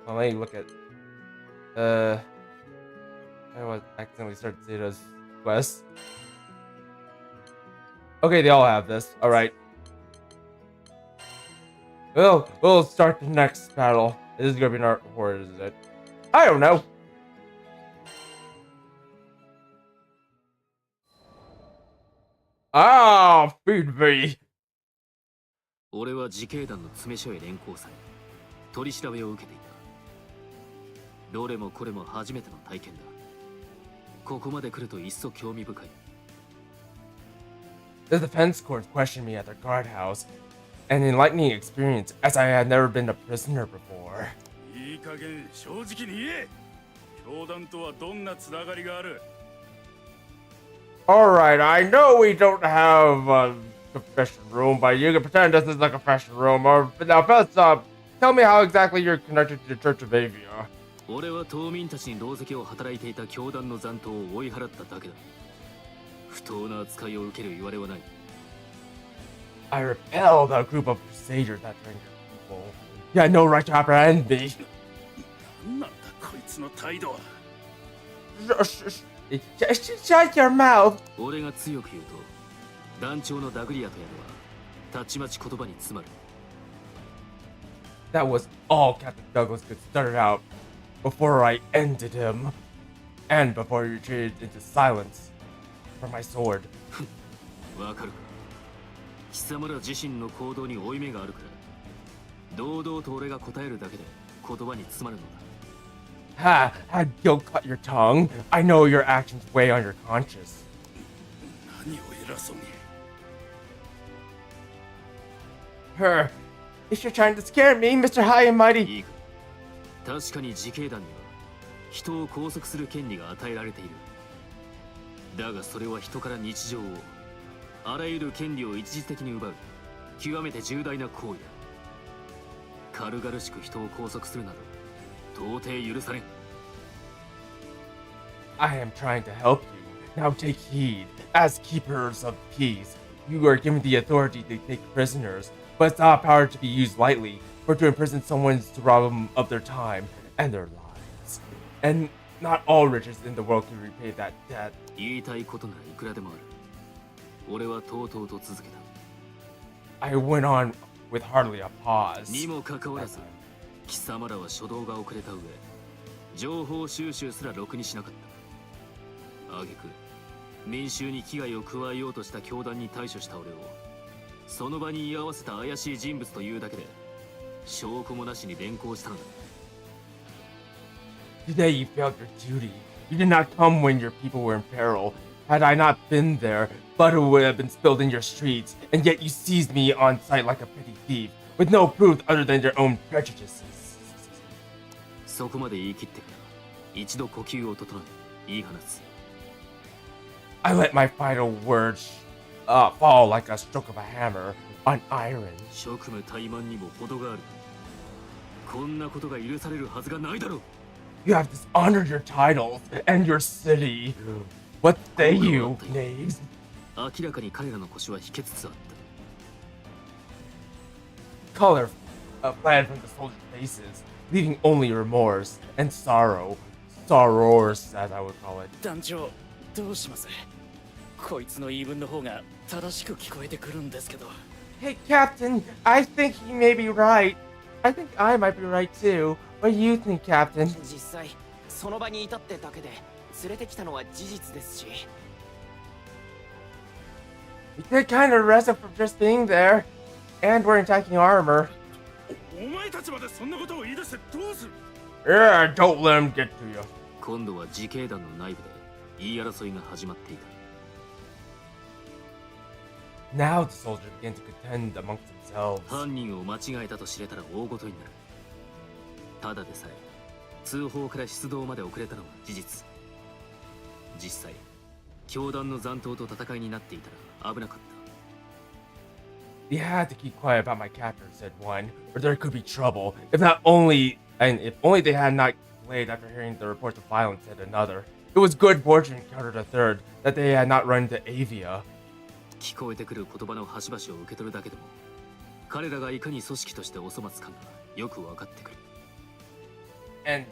Well, let me look at. I accidentally started Zeta's quest. Okay, they all have this. All right. We'll start the next battle. This is gonna be an art horde, is it? I don't know. Ah, feed me. 俺は自警団の詰め所へ連行され、取り調べを受けていた。どれもこれも初めての体験だ。ここまで来ると一層興味深い。 The defense court questioned me at their guardhouse, an enlightening experience as I had never been a prisoner before. いい加減正直に言え。教団とはどんなつながりがある？ Alright, I know we don't have a confession room, but you can pretend this is a confession room. Now, first up, tell me how exactly you're connected to the Church of Avia. 俺は島民たちに同席を働いていた教団の残党を追い払っただけだ。不当な扱いを受ける言われはない。 I repelled a group of crusaders that drank your people. You had no right to apprehend me. なんだこいつの態度は。 Shut your mouth. 俺が強く言うと、団長のダグリアとやるはたちまち言葉に詰まる。 That was all Captain Douglas could stutter out before I ended him, and before he retreated into silence for my sword. わかるか。貴様ら自身の行動に負い目があるから、堂々と俺が答えるだけで言葉に詰まるのだ。 Ha! Had guilt cut your tongue? I know your actions weigh on your conscience. 何を偉そうに。 Her. If you're trying to scare me, Mr. High and Mighty. いいか、確かに自警団には人を拘束する権利が与えられている。だがそれは人から日常を、あらゆる権利を一時的に奪う極めて重大な行為だ。軽々しく人を拘束するなど到底許されん。 I am trying to help you. Now take heed. As keepers of peace, you are given the authority to take prisoners, but it's not a power to be used lightly, for to imprison someone is to rob them of their time and their lives. And not all riches in the world can repay that debt. 言いたいことならいくらでもある。俺はとうとうと続けた。 I went on with hardly a pause. にもかかわらず、貴様らは初動が遅れた上、情報収集すらろくにしなかった。挙句、民衆に危害を加えようとした教団に対処した俺を、その場に居合わせた怪しい人物というだけで、証拠もなしに連行したのだ。 Today you failed your duty. You did not come when your people were in peril. Had I not been there, blood would have been spilled in your streets, and yet you seized me on sight like a petty thief, with no proof other than your own prejudices. そこまで言い切ってから、一度呼吸を整え、言い放つ。 I let my final words fall like a stroke of a hammer on iron. 職務怠慢にも程がある。こんなことが許されるはずがないだろう。 You have dishonored your titles and your city. What say you, knaves? 明らかに彼らの腰は引けつつあった。 Color fled from the soldiers' faces, leaving only remorse and sorrow. Sorrows, as I would call it. 団長、どうします？こいつの言い分の方が正しく聞こえてくるんですけど。 Hey, Captain, I think he may be right. I think I might be right too. What do you think, Captain? 実際その場にいたってだけで連れてきたのは事実ですし。 They're kind of arrested for just being there, and we're attacking armor. お前たちまでそんなことを言い出してどうする。 Yeah, don't let him get to you. 今度は自警団の内部で言い争いが始まっていた。 Now the soldiers begin to contend amongst themselves. 犯人を間違えたと知れたら大事になる。ただでさえ通報から出動まで遅れたのは事実。実際教団の残党と戦いになっていたら危なかった。 You had to keep quiet about my captor, said one, or there could be trouble. If only they had not delayed after hearing the reports of violence, said another. It was good fortune, countered a third, that they had not run into Avia. 聞こえてくる言葉の端々を受け取るだけでも彼らがいかに組織としてお粗末かがよく分かってくる。 And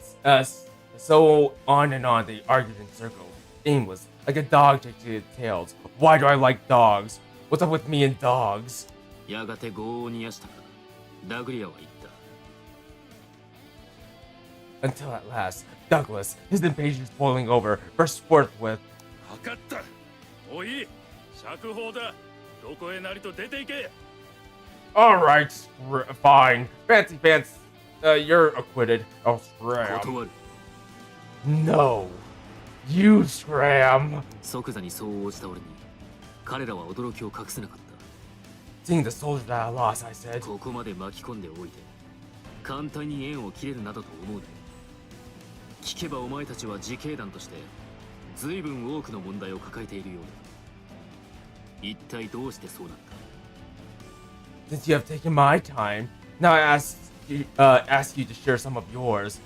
so on and on they argued in circles, aimless, like a dog chasing its tails. Why do I like dogs? What's up with me and dogs? やがて業を煮やしたかダグリアは言った。 Until at last, Douglas, his impatience boiling over, burst forth with, 分かった。おい、釈放だ。どこへなりと出ていけ。 Alright, fine. Fancy pants, you're acquitted. Oh, scram. 断る。 No. You scram. 即座にそう応じた俺に彼らは驚きを隠せなかった。 Seeing the soldiers at a loss, I said, ここまで巻き込んでおいて簡単に縁を切れるなどと思うなよ。聞けばお前たちは自警団として随分多くの問題を抱えているようだ。一体どうしてそうなった？ since you have taken my time, now I ask you to share some of yours.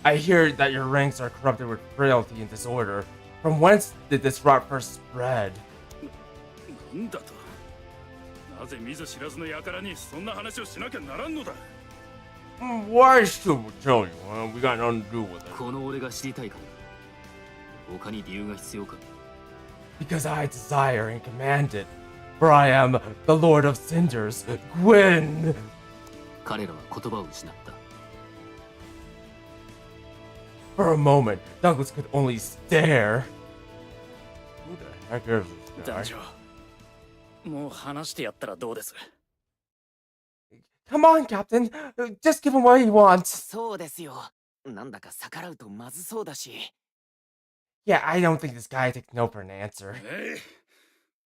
I hear that your ranks are corrupted with frailty and disorder. From whence did this rot first spread? なんだと。なぜ見ず知らずの輩にそんな話をしなきゃならんのだ。 Why should we tell you? We got nothing to do with it. この俺が知りたいから。他に理由が必要か？ Because I desire and command it. For I am the Lord of Cinders, Gwyn! 彼らは言葉を失った。 For a moment, Douglas could only stare. Who the heck is this 団 guy? 長、もう話してやったらどうです？ Come on, Captain. Just give him what he wants. そうですよ。なんだか逆らうとまずそうだし。 Yeah, I don't think this guy takes no for an answer. えい、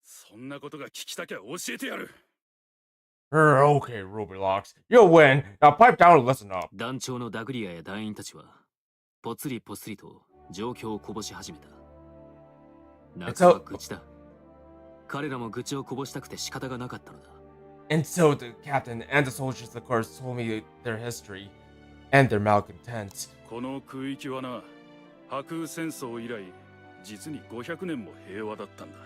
そんなことが聞きたきゃ教えてやる。 Okay, Ruby You'll win. Now pipe down and listen up. 団長のダグリアや団員たちはぽつりぽつりと状況をこぼし始めた。半ば愚痴だ。彼らも愚痴をこぼしたくて仕方がなかったのだ。And so the captain and the soldiers, of course, told me their history and their malcontents. この空域はな、白空戦争以来実に500年も平和だったんだ。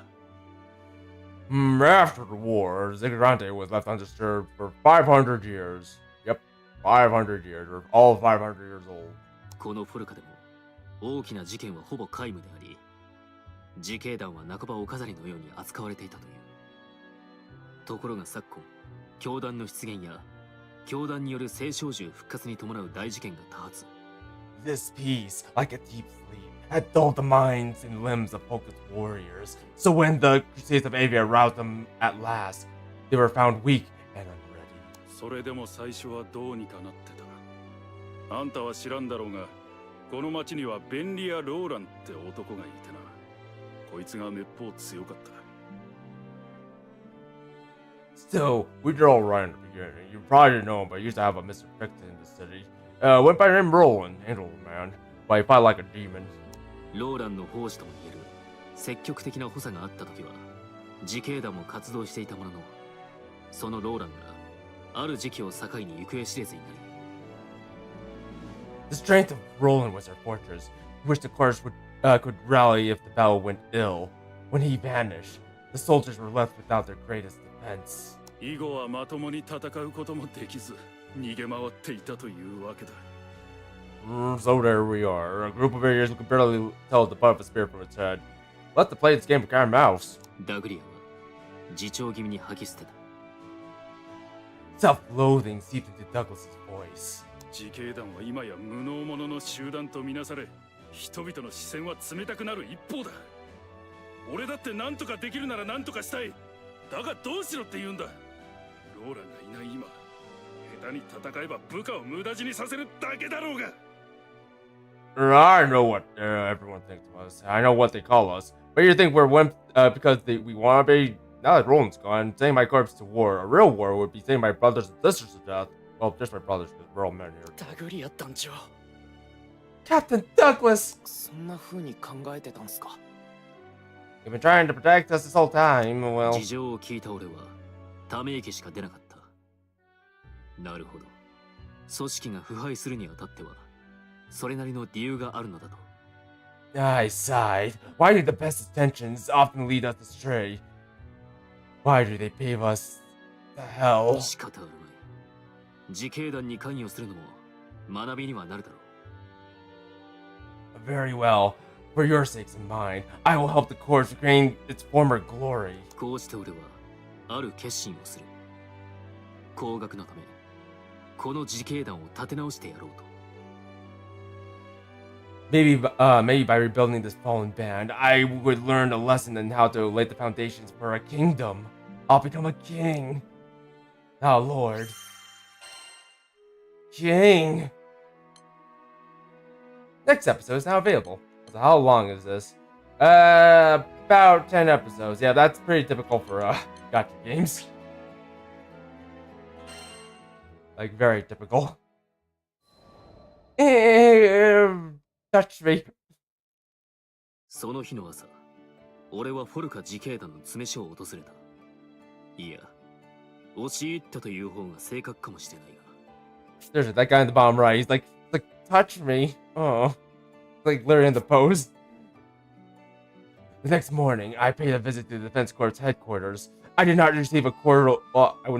After the war, Zigrante was left undisturbed for 500 years. Yep, 500 years. We're all 500 years old. このフォルカでも大きな事件はほぼ皆無であり、自警団は半ばお飾りのように扱われていたという。ところが昨今、教団の出現や教団による聖少獣復活に伴う大事件が多発。This peace, like a deep sleep, had dulled the minds and limbs of Polka's warriors. So when the Crusades of Avia roused them at last, they were found weak and unready. それでも最初はどうにかなってた。あんたは知らんだろうが、この町にはベンリア・ローランって男がいてな。こいつがめっぽう強かった。So, we did all right in the beginning. You probably didn't know him, but he used to have a Mr. Picton in the city. Went by the name Roland, handled man, but he fought like a demon. ローランの奉仕とも言える積極的な補佐があった時は自警団も活動していたものの、そのローランがある時期を境に行方知れずになり、 The strength of Roland was their fortress, which the course could rally if the battle went ill. When he vanished, the soldiers were left without their greatest defense. 以後はまともに戦うこともできず、逃げ回っていたというわけだ。So there we are, a group of idiots who could barely tell the butt of a spear from its head. Let's play this game of cat and mouse. ダグリアは自重気味に吐き捨てた。 Self-loathing seeped into Douglas's voice. 自警団は今や無能者の集団とみなされ、人々の視線は冷たくなる一方だ。俺だって何とかできるなら何とかしたい。だがどうしろって言うんだ。ローランがいない今、下手に戦えば部下を無駄死にさせるだけだろうが。I know what everyone thinks of us. I know what they call us. But you think we're wimp because we want to be? Now that Roland's gone, sending my corpse to war. A real war would be sending my brothers and sisters to death. Well, just my brothers, because we're all men here. ダグリア団長、 Captain Douglas! そんな風に考えてたんすか。 You've been trying to protect us this whole time. Well, 事情を聞いた俺はため息しか出なかった。なるほど。組織が腐敗するにあたってはそれなりの理由があるのだと。 I sighed. Why do the best intentions often lead us astray? Why do they pave us the hell? 仕方あるまい。自警団に関与するのも学びにはなるだろう。 Very well. For your sakes and mine, I will help the course regain its former glory. こうして俺はある決心をする。高額のためこの自警団を立て直してやろうと。 Maybe by rebuilding this fallen band, I would learn a lesson in how to lay the foundations for a kingdom. I'll become a king. Now, Lord. King. Next episode is now available. So how long is this? About 10 episodes. Yeah, that's pretty typical for gacha games. Like, very typical. Touch me. その日の朝、俺はフォルカ自警団の詰め所を訪れた。いや、押し入ったという方が正確かもしれないが。 There's that guy in the bottom right. He's like, touch me. Oh. Like, literally in the pose. The next morning, I paid a visit to the Defense Corps headquarters. I did not receive a cordial... Well, I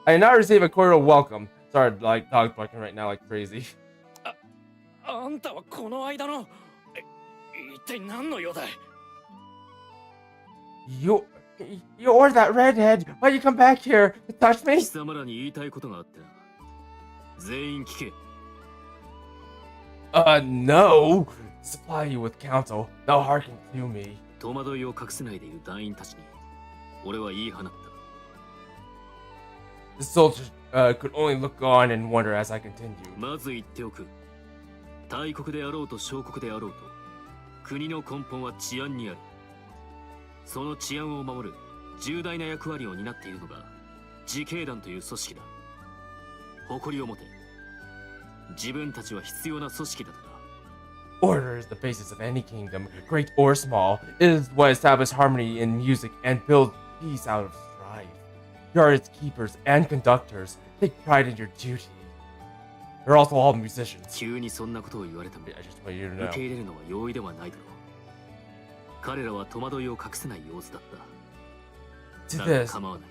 did not receive a cordial welcome. Sorry, like, dog barking right now like crazy. あんたはこの間の一体何の用だい。 You're that redhead. Why'd you come back here to touch me? 貴様らに言いたいことがあってな。全員聞け。 No. Supply you with counsel. Now hearken to me. 戸惑いを隠せないでいる団員たちに、俺は言い放った。 The soldiers could only look on and wonder as I continued. まず言っておく。大国であろうと小国であろうと、国の根本は治安にある。その治安を守る重大な役割を担っているのが自警団という組織だ。誇りを持て。自分たちは必要な組織だとな。Order is the basis of any kingdom, great or small. It is what establishes harmony in music and builds peace out of strife. You are its keepers and conductors. Take pride in your duty. They're also all musicians. 急にそんなことを言われても I just want you to 受け know. 入れるのは容易ではないだろう。彼らは戸惑いを隠せない様子だった。 To だが this, 構わない。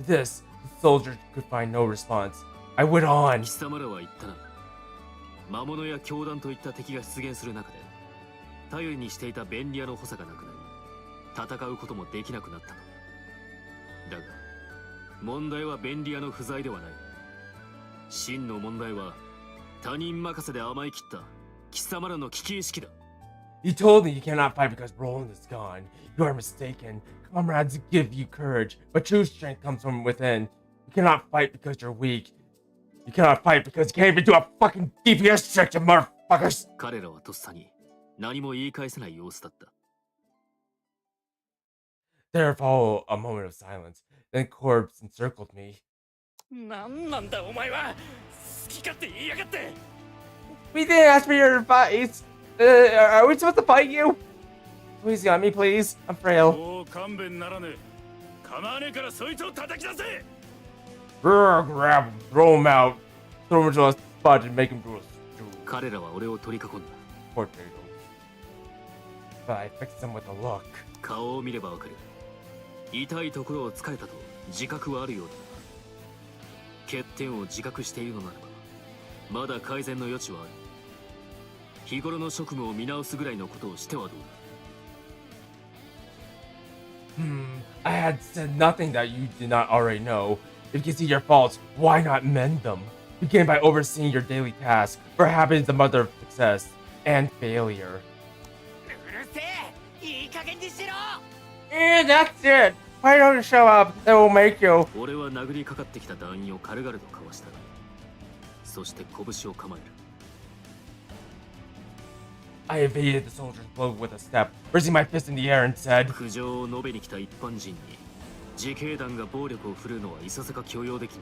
to this, the soldiers could find no response. I went on. 貴様らは言ったな。魔物や強弾といった敵が出現する中で、頼りにしていた便利屋の補佐がなくなり、戦うこともできなくなったと。だが、問題は便利屋の不在ではない。真の問題は、他人任せで甘えきった貴様らの危機意識だ。You told me you cannot fight because Roland is gone. You are mistaken. Comrades give you courage, but true strength comes from within. You cannot fight because you're weak. You cannot fight because you can't even do a fucking DPS check, you motherfuckers! 彼らはとっさに何も言い返せない様子だった。 There followed a moment of silence. Then Corbs encircled me. なんなんだお前は。好き勝手言いやがって。 We didn't ask for your advice. Are we supposed to fight you? Please got me, please. I'm frail. もう勘弁ならねえ。構わねえからそいつを叩き出せ。 Grab him, throw him out, throw him into a spot and make him do a stew. 彼らは俺を取り囲んだ。 Poor Potatoes. But I fixed him with a look. 顔を見ればわかる。痛いところを突かれたと自覚はあるようだな。欠点を自覚しているのならば、まだ改善の余地はある。日頃の職務を見直すぐらいのことをしてはどうだ。I had said nothing that you did not already know. If you can see your faults, why not mend them? Begin by overseeing your daily tasks, for habit is the mother of success and failure. うるせえ。いい加減にしろ。 That's it. Why don't you show up? That will make you. 俺は殴りかかってきた団員を軽々とかわした。そして拳を構える。 I evaded the soldier's blow with a step, raising my fist in the air and said, 苦情を述べに来た一般人に自警団が暴力を振るうのはいささか許容できん。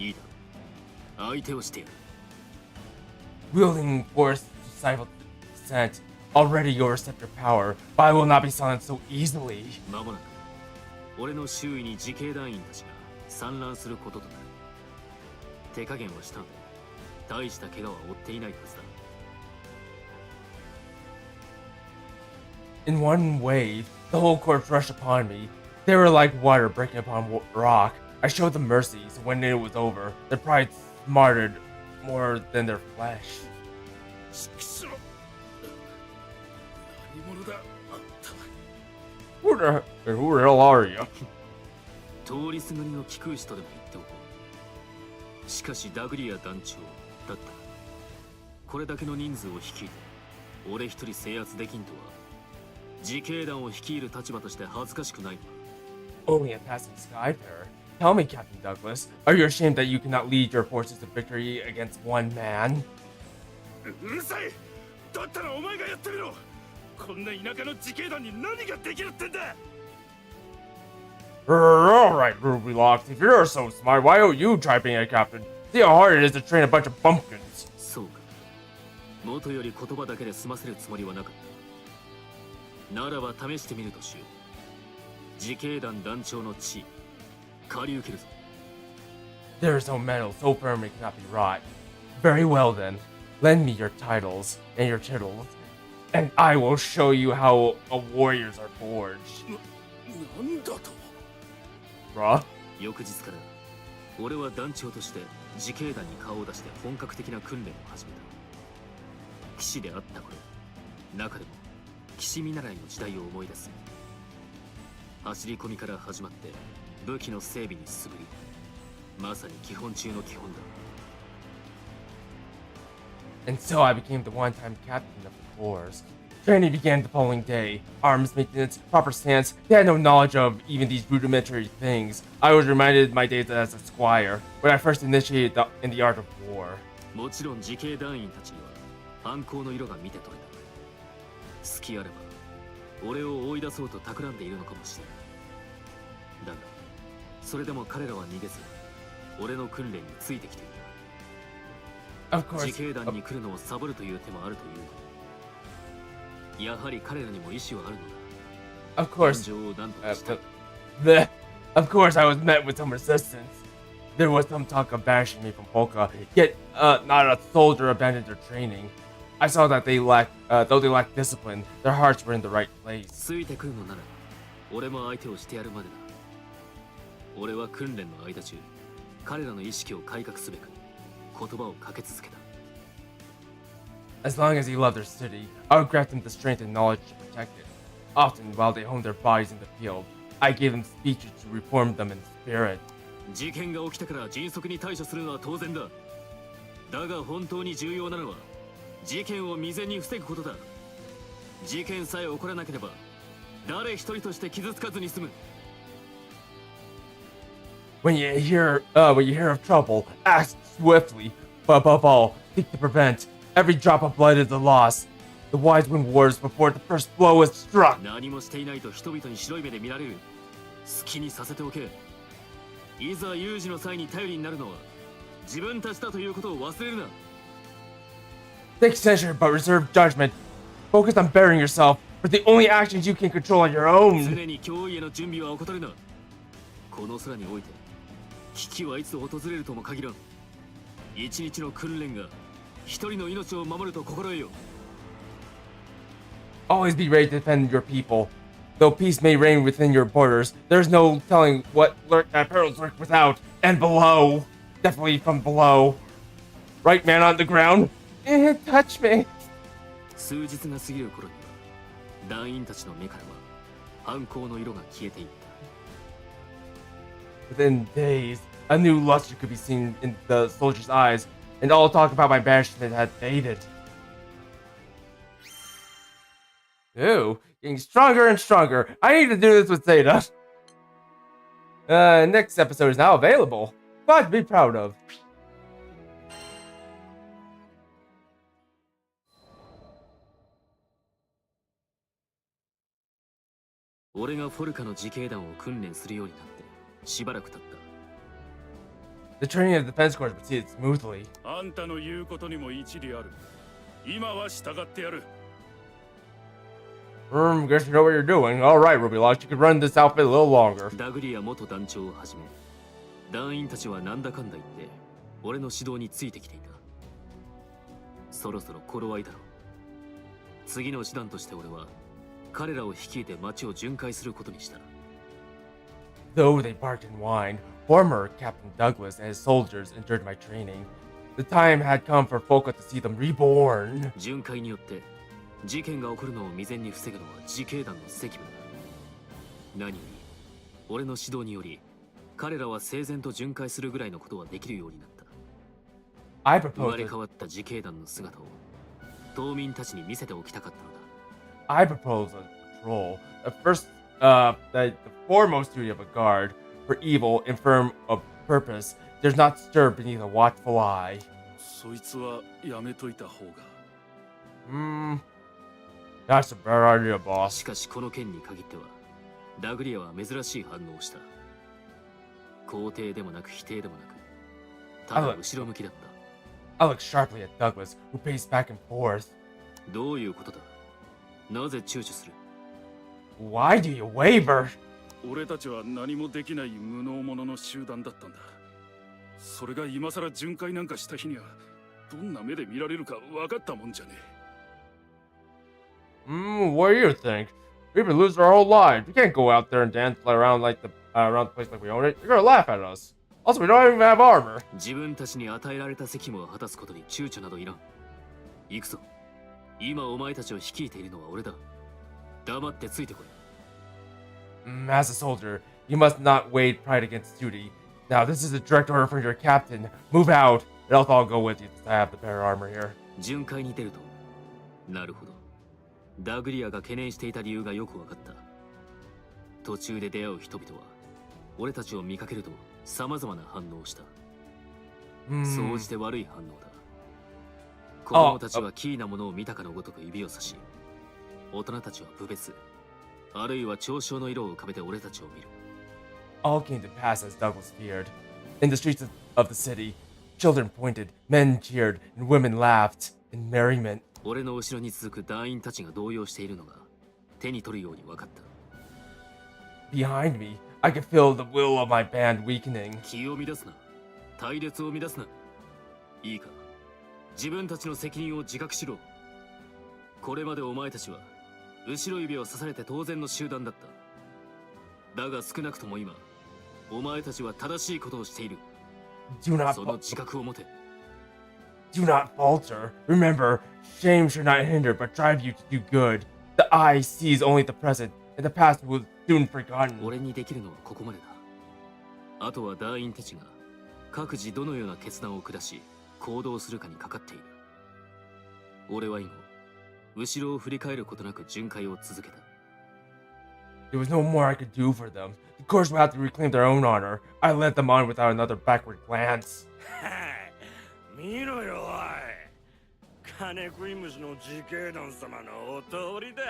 いいだろう。相手をしてやる。 wielding force to stifle dissent. Already you overstepped your power, but I will not be silenced so easily. まもなく俺の周囲に自警団員たちが散乱することとなる。手加減はしたので大した怪我は負っていないはずだ。 In one wave, the whole corpse rushed upon me. They were like water breaking upon rock. I showed them mercy, so when it was over, their pride smarted more than their flesh. ちくしょう。何者だあんた。 Who the hell are you? 通りすがりの貴空使とでも言っておこう。しかしダグリア団長だった。これだけの人数を率いて俺一人制圧できんとは自警団を率いる立場として恥ずかしくない。 Only a passing skyfarer. Tell me, Captain Douglas, are you ashamed that you cannot lead your forces to victory against one man? うるさい。だったらお前がやってみろ。こんな田舎の自警団に何ができるってんだ。 Alright, Ruby Locks, if you're so smart, why don't you try being a captain? See how hard it is to train a bunch of bumpkins. そうか。元より言葉だけで済ませるつもりはなかった。ならば試してみるとしよう。自警団団長の地位、借り受けるぞ。 There is no metal so firm it cannot be wrought. Very well then, lend me your titles and your tittles, and I will show you how warriors are forged. なんだと。 Bruh? 翌日から俺は団長として自警団に顔を出して本格的な訓練を始めた。騎士であった頃、中でも騎士見習いの時代を思い出す。走り込みから始まって武器の整備に素振り、まさに基本中の基本だ。 And so I became the one-time captain of the force. Training began the following day. Arms maintenance, proper stance. They had no knowledge of even these rudimentary things. I was reminded of my days as a squire, when I first initiated in the art of war. もちろん自警団員たちには反抗の色が見て取れた。隙あれば俺を追い出そうと企んでいるのかもしれない。だがそれでも彼らは逃げず俺の訓練についてきていた。 Of course. 自警団に来るのをサボるという手もあるという。やはり彼らにも意志はあるのだ。 Of course. 現状を何とかしたい。 Of course, I was met with some resistance. There was some talk of banishing me from Polka, yet not a soldier abandoned their training. I saw that though they lacked discipline, their hearts were in the right place. ついてくるのなら俺も相手をしてやるまでだ。俺は訓練の間中彼らの意識を改革すべく言葉をかけ続けた。 As long as he loved their city, I would grant them the strength and knowledge to protect it. Often, while they honed their bodies in the field, I gave them speeches to reform them in spirit. 事件が起きたから迅速に対処するのは当然だ。だが本当に重要なのは事件を未然に防ぐことだ。事件さえ起こらなければ誰一人として傷つかずに済む。 When you hear of trouble, act swiftly, but above all, seek to prevent. Every drop of blood is a loss. The wise win wars before the first blow is struck. 何もしていないと人々に白い目で見られる。好きにさせておけ。いざ有事の際に頼りになるのは自分たちだということを忘れるな。 Take censure, but reserve judgment. Focus on bettering yourself, for the only actions you can control are your own. 常に脅威への準備は怠るな。この空において危機はいつ訪れるとも限らん。一日の訓練が一人の命を守ると心得よ。 Always be ready to defend your people. Though peace may reign within your borders, there's no telling what perils lurk without and below. Definitely from below. Right, man on the ground? Touch me. 数日が過ぎる頃には団員たちの目からは反抗の色が消えていった。 Within days, a new luster could be seen in the soldiers' eyes, and all talk about my banishment had faded. Ooh, getting stronger and stronger. I need to do this with Zeta. Next episode is now available. Glad to be proud of. 俺がフォルカの自警団を訓練するようになってしばらく経った。 The training of the defense corps proceeded smoothly. あんたの言うことにも一理ある。今は従ってやる。Guess you know what you're doing. Alright, Rubylock, you can run this outfit a little longer. ダグリア元団長をはじめ団員たちはなんだかんだ言って俺の指導についてきていた。そろそろ頃合いだろう。次の手段として俺は彼らを率いて町を巡回することにした。 Though they barked and whined, former Captain Douglas and his soldiers endured my training. The time had come for Folka to see them reborn. 巡回によって事件が起こるのを未然に防ぐのは自警団の責務だ。何より俺の指導により彼らは整然と巡回するぐらいのことはできるようになった。 I 生 propose まれ変わった自警団の姿を島民たちに見せておきたかったのだ。 I propose a patrol. The foremost duty of a guard, for evil, infirm of purpose, does not stir beneath a watchful eye. そいつはやめといた方が。That's a bad idea, boss. しかしこの件に限ってはダグリアは珍しい反応をした。肯定でもなく否定でもなくただ後ろ向きだった。 I looked sharply at Douglas, who paced back and forth. どういうことだ。なぜ躊躇する。 Why do you waver? 俺たちは何もできない無能者の集団だったんだ。それが今さら巡回なんかした日にはどんな目で見られるか分かったもんじゃねえ。What do you think? We've been losing our whole lives. We can't go out there and dance around around the place like we own it. You're gonna laugh at us. Also, we don't even have armor. 自分たちに与えられた責務を果たすことに躊躇などいらん。行くぞ。今お前たちを率いているのは俺だ。黙ってついてこい。As a soldier, you must not weigh pride against duty. Now, this is a direct order from your captain. Move out, and else I'll go with you since I have the better armor here. 巡回に出ると。なるほど。ダグリアが懸念していた理由がよく分かった。途中で出会う人々は俺たちを見かけると様々な反応をした。総じて悪い反応だ。子供たちはキーなものを見たかのごとく指をさし、大人たちは侮蔑、あるいは嘲笑の色を浮かべて俺たちを見る。 All came to pass as Douglas feared. In the streets of the city, children pointed, men cheered, and women laughed in merriment. 俺の後ろに続く団員たちが動揺しているのが手に取るように分かった。 Behind me, I could feel the will of my band weakening. 気を乱すな。隊列を乱すな。いいか、自分たちの責任を自覚しろ。これまでお前たちは後ろ指を刺されて当然の集団だった。だが少なくとも今、お前たちは正しいことをしている。 Do not その自覚を持て。 Do not falter. Remember, shame should not hinder but drive you to do good. The eye sees only the present, and the past will soon forgotten. 俺にできるのはここまでだ。あとは団員たちが各自どのような決断を下し行動するかにかかっている。俺は今後ろを振り返ることなく巡回を続けた。 There was no more I could do for them. The course would have to reclaim their own honor. I led them on without another backward glance. 見ろよおい、金食い虫の自警団様のお通りだ。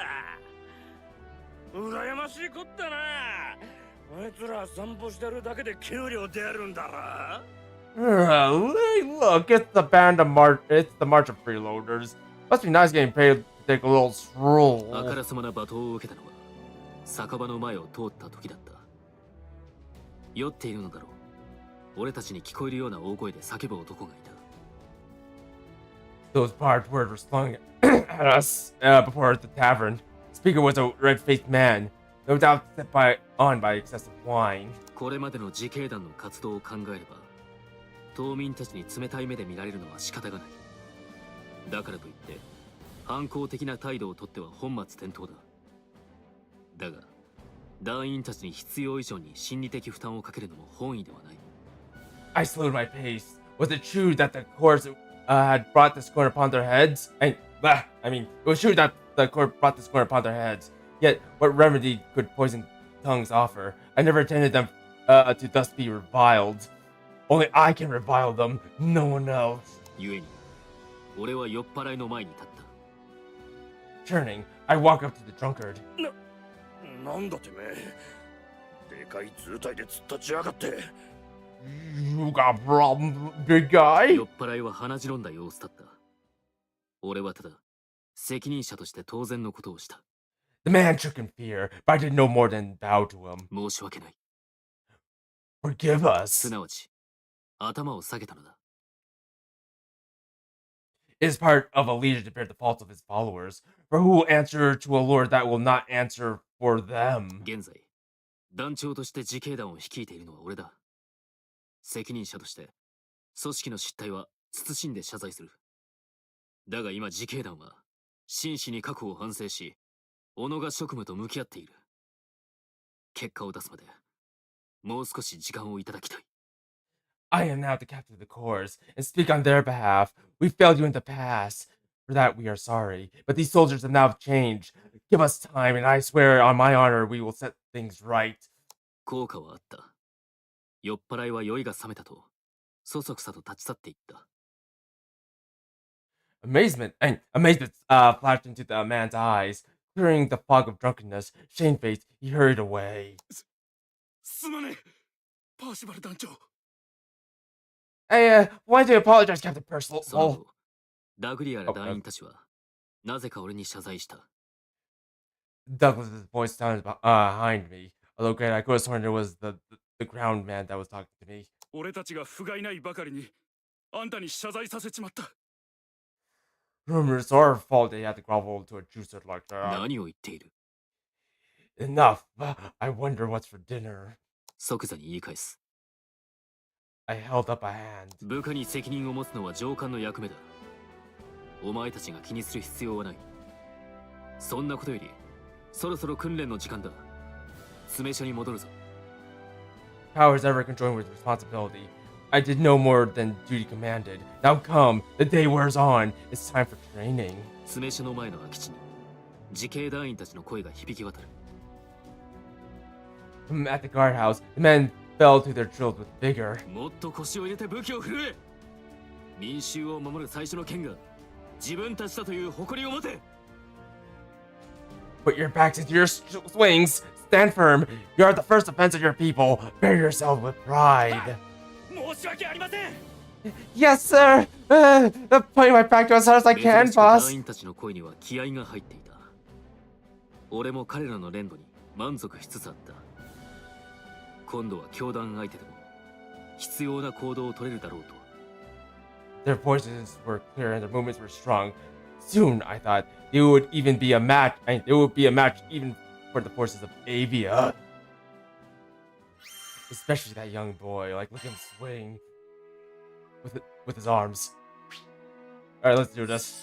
羨ましいこったな。あいつら散歩してるだけで給料出るんだろ。 Hey, look, it's the band of march. It's the march of freeloaders. Must be nice getting paid to take a little あ stroll. からさまな罵倒を受けたのは酒場の前を通った時だった。酔っているのだろう。俺たちに聞こえるような大声で叫ぶ男がいた。 Those barbed words were slung at us before the tavern. Speaker was a red-faced man, no doubt set on by excessive wine. これまでの自警団の活動を考えれば島民たちに冷たい目で見られるのは仕方がない。だからといって反抗的な態度をとっては本末転倒だ。だが団員たちに必要以上に心理的負担をかけるのも本意ではない。 I slowed my pace. Was it true that the course had brought the scorn upon their heads? It was true that the court brought the scorn upon their heads. Yet, what remedy could poisoned tongues offer? I never intended them to thus be reviled. Only I can revile them, no one else. 故に俺は酔っ払いの前に立った。 Turning, I walk up to the drunkard. なんだてめえ、でかい図体で突っ立ちやがって。 You got a problem, big guy? 酔っ払いは鼻白んだ様子だった。俺はただ責任者として当然のことをした。 The man shook in fear, but I did no more than bow to him. 申し訳ない。 Forgive す us. なわち頭を下げたのだ。 It is part of a leader to bear the faults of his followers. For who will answer to a lord that will not answer for them? 現在団長として自警団を率いているのは俺だ。責任者として組織の失態は慎んで謝罪する。だが今自警団は真摯に過去を反省し己が職務と向き合っている。結果を出すまでもう少し時間をいただきたい。 I am now the captain of the corps, and speak on their behalf. We failed you in the past. For that we are sorry. But these soldiers have now changed. Give us time, and I swear on my honor we will set things right. 効果はあった。酔っ払いは酔いが覚めたとそそくさと立ち去っていった。 Amazement flashed into the man's eyes. Clearing the fog of drunkenness, shamefaced, he hurried away. すまねえ、パーシバル団長。 Hey, why do you apologize, Captain Percival? その後ダグリアら団員たちはなぜか俺に謝罪した。 Douglas's voice sounded behind me. Although granted, I could have sworn it was the ground man that was talking to me. 俺たちが不甲斐ないばかりにあんたに謝罪させちまった。 Rumors it's our fault they had to grovel to a juicer like that. 何を言っている。 Enough. I wonder what's for dinner. 即座に言い返す。 I held up a hand. 部下に責任を持つのは上官の役目だ。お前たちが気にする必要はない。そんなことよりそろそろ訓練の時間だ。詰め所に戻るぞ。 Power is ever conjoined with responsibility. I did no more than duty commanded. Now come, the day wears on. It's time for training. 詰め所の前の空き地に自警団員たちの声が響き渡る。 At the guardhouse, the men fell to their drills with vigor. もっと腰を入れて武器を振るえ。民衆を守る最初の剣が自分たちだという誇りを持て。Put your backs into your swings. Stand firm. You are the first defense of your people. Bear yourself with pride. 申し訳ありません Yes, sir. Putting my back to as hard as I 珍 can, しく boss. 団員たちの声には気合が入っていた。俺も彼らの連動に満足しつつあった。今度は教団相手でも必要な行動を取れるだろうと。Their voices were clear and their movements were strong. Soon, I thought, it would even be a match. It would be a match even for the forces of Avia. Especially that young boy. Like, look at him swing with his arms. All right, let's do this.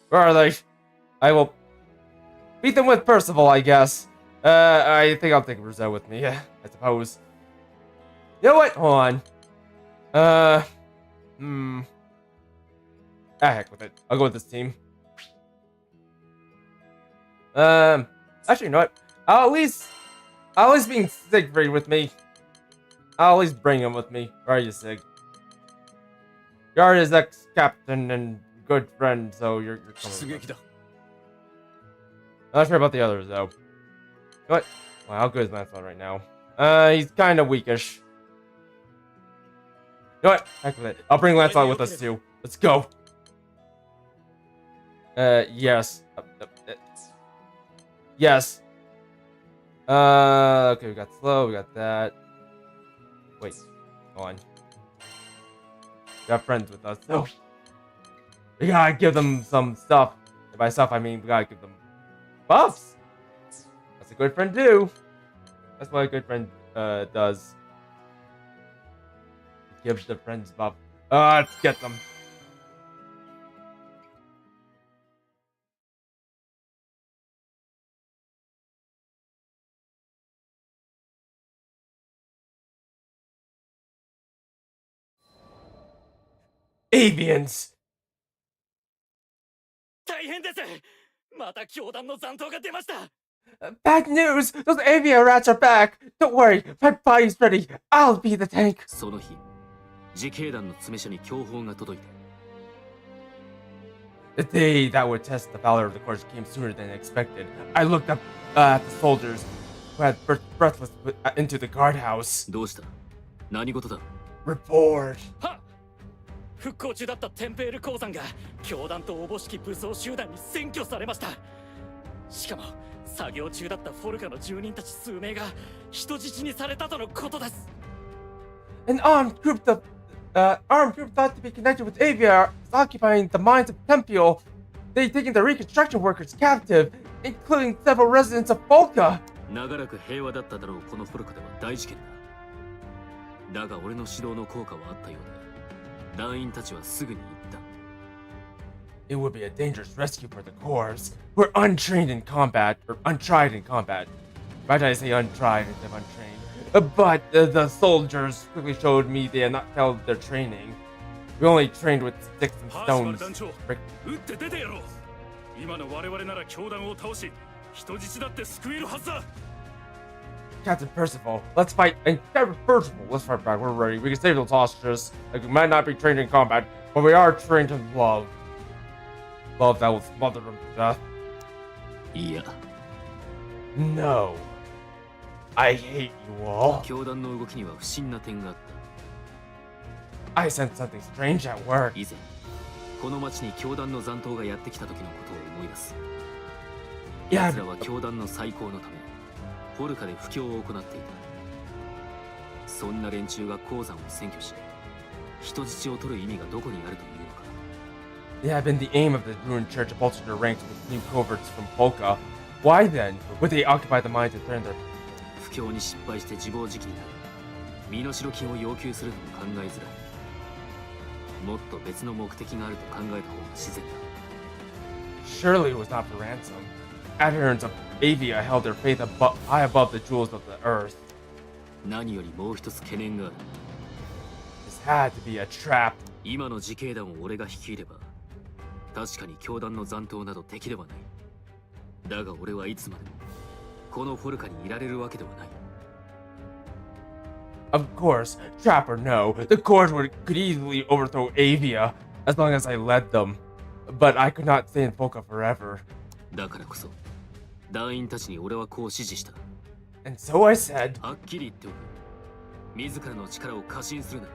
Where are they? I will beat them with Percival, I guess. I think I'll take Rizzo with me. I suppose. You know what? Hold on. Heck with it. I'll go with this team. Actually, you know what? I'll at least bring Siegfried with me. I'll at least bring him with me. Where are you, Sig? You're his ex-captain and good friend, so you're coming with us. I'm not sure about the others, though. What? Wow, how good is Lancelot right now? He's kind of weakish. You know what? Heck with it. I'll bring Lancelot with us, too. Let's go. Yes. Yes. Okay, we got slow, we got that. Wait, go on. We got friends with us, so we gotta give them some stuff. And by stuff, I mean we gotta give them buffs. That's a good friend do. That's what a good friend does. Gives the friends buff. Let's get them. Avians! 大変ですまた教団の残党が出ました Bad news! Those Avia rats are back! Don't worry, my body's ready. I'll be the tank. その日、自警団の詰め所に強報が届いた。 The day that would test the valor of the course came sooner than expected. I looked up at the soldiers who had breathless into the guardhouse. どうした？何事だ？ Report. は復興中だったテンペール鉱山が教団とおぼしき武装集団に占拠されましたしかも作業中だったフォルカの住人たち数名が人質にされたとのことです An armed group thought to be connected with Avia is occupying the mines of Tempiel. They've taken the reconstruction workers captive, including several residents of Polka. 長らく平和だっただろうこのフォルカでは大事件だ。だが俺の指導の効果はあったようで、団員たちはすぐに行った。It would be a dangerous rescue for the corps. We're untrained in combat, or untried in combat. Why did I say untried instead of untrained? But the soldiers quickly showed me they had not held their training. We only trained with sticks and stones. 撃って出てやろう今の我々なら教団を倒し人質だって救えるはずだ Captain Percival, let's fight. And Captain Percival, let's fight back. We're ready. We can save those hostages. Like, we might not be trained in combat, but we are trained in love. Love that will smother them to death. いや、 No. I hate you all. 教団の動きには不審な点があった。 I sense something strange at work. 以前、この町に教団の残党がやってきた時のことを思い出す。 Yeah. 奴らは教団の再興のため、フォルカで布教を行っていた。そんな連中が鉱山を占拠し、人質を取る意味がどこにあるというのか。 It had been the aim of the ruined church to bolster their ranks with new coverts from Polka. Why then would they occupy the mines and threaten their... 布教に失敗して自暴自棄になり、身代金を要求するのも考えづらい。もっと別の目的があると考えた方が自然だ。 Surely it was not for ransom. Adherents of Avia held their faith high above the jewels of the earth. 何よりもう一つ懸念がある。 This had to be a trap. 今の自警団を俺が率いれば、確かに教団の残党など敵ではない。だが俺はいつまでもこのフォルカにいられるわけではない。 Of course, trap or no, the corps could easily overthrow Avia as long as I led them. But I could not stay in Polka forever. だからこそ、団員たちに俺はこう指示した。 And so I said, はっきり言っておく。自らの力を過信するな。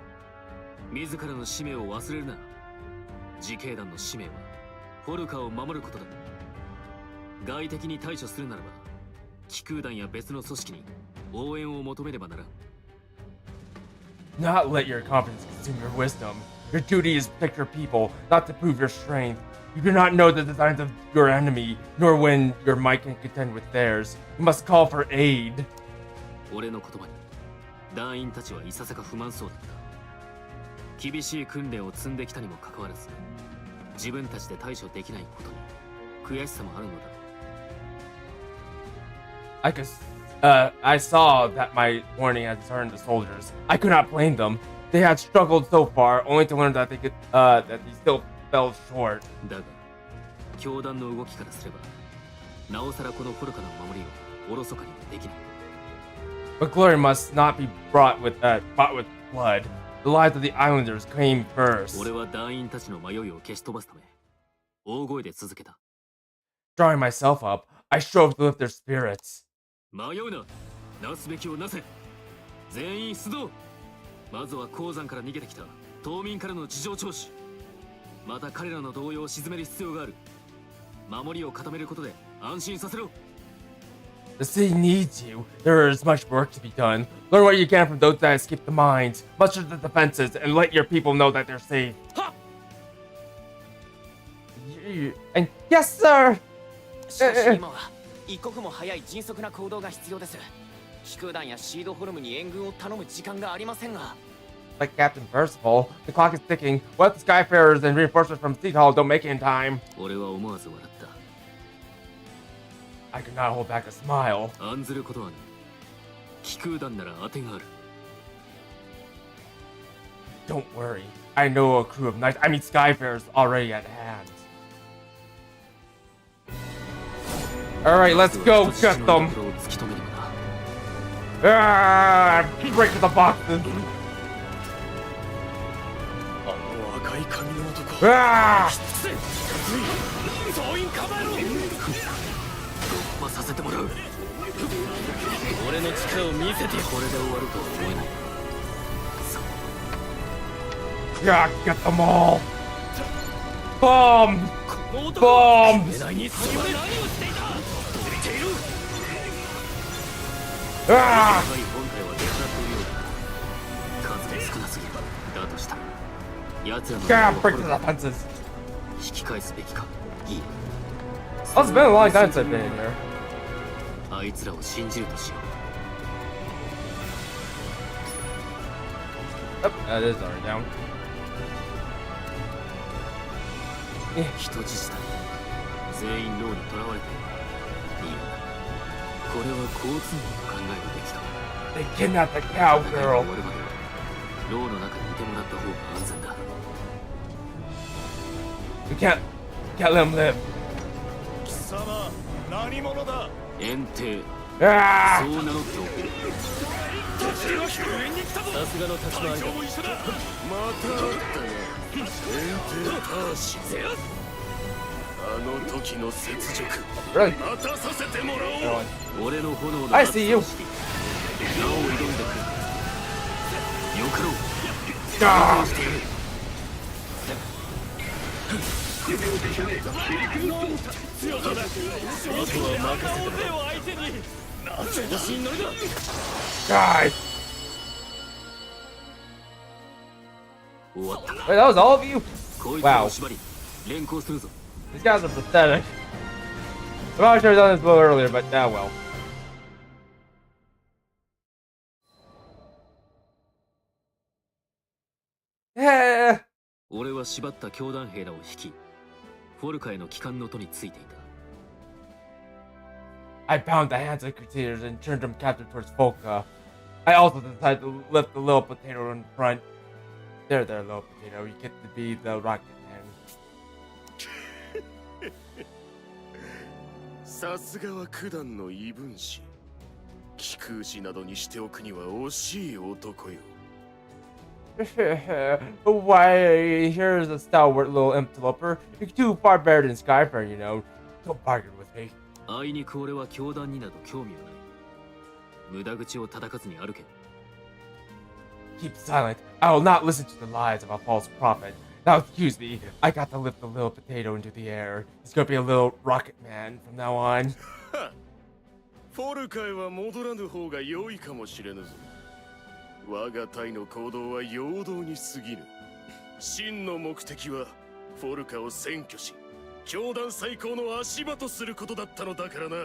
自らの使命を忘れるな。自警団の使命はフォルカを守ることだ。外敵に対処するならば気空団や別の組織に応援を求めねばならん。 not let your confidence consume your wisdom. Your duty is to protect your people, not to prove your strength. You do not know the designs of your enemy, nor when your might can contend with theirs. You must call for aid. 俺の言葉に団員たちはいささか不満そうだった。厳しい訓練を積んできたにもかかわらず自分たちで対処できないことに悔しさもあるのだ。 I saw that my warning had turned the soldiers. I could not blame them. They had struggled so far, only to learn that they still fell short. だが教団の動きからすればなおさらこのフォルカの守りをおろそかにはできない。 But glory must not be bought with blood. The lives of the islanders came first. 俺は団員たちの迷いを消し飛ばすため大声で続けた。 Drawing myself up, I strove to lift their spirits. 迷うな。なすべきをなせ。全員出動。まずは鉱山から逃げてきた島民からの事情聴取。また彼らの動揺を鎮める必要がある。守りを固めることで安心させろ。 The city needs you. There is much work to be done. Learn what you can from those that escape the mines. Muster the defenses and let your people know that they're safe. And yes, sir. しかし今は一刻も早い迅速な行動が必要です。気空団やシードホルムに援軍を頼む時間がありませんが。 Like Captain Percival, the clock is ticking. What if the Skyfarers and reinforcements from Seed Hall don't make it in time? 俺は思わず笑った。 I could not hold back a smile. 案ずることはない。気空団なら当てがある。 Don't worry. I know a crew of knights, Skyfarers already at hand. Alright, let's go get them. Break the boxes. Yeah, get them all. Bomb. Bombs. Ah! God, break the defenses. It's been a long time since I've been in here. あいつらを信じるとしよう。 Oh, that is already down. 人質だ。全員牢に囚われている。いい。これは好都合と考えるべきだ。 They kidnapped the cowgirl. 終わるまでは牢の中にいてもらった方が安全だ。 We can't let them live. 貴様何者だ。遠征。 Ah! そう名乗っておく。さすがの立ち回りだ。また会ったな。遠征ターシ。あの時の雪辱。 Really? またさせてもらおう。俺の炎の I see you. 名を挑んでくれ。よかろう。 Ah! してやる。 God. 終わったか。 Wait, that was all of you? こいつらを縛り連行するぞ。 These guys are pathetic. I probably should have done this a little earlier, but well. Yeah. 俺は縛った教団兵らを引き、フォルカへの帰還の途についていた。 I bound the hands of the Crusaders and turned them captive towards Volca. I also decided to lift the little potato in front. There, little potato. You get to be the rocket man. さすがは九段の異分子。気空士などにしておくには惜しい男よ。Why, here's a stalwart little interloper. You're too far better than Skyfarer, you know. Don't bargain with me. あいにく俺は教団になど興味はない。無駄口を叩かずに歩け。 Keep silent. I will not listen to the lies of a false prophet. Now excuse me, I got to lift the little potato into the air. He's gonna be a little rocket man from now on. フォルカへは戻らぬ方が良いかもしれぬぞ。我が隊の行動は陽動に過ぎぬ。真の目的はフォルカを占拠し、教団最高の足場とすることだったのだからな。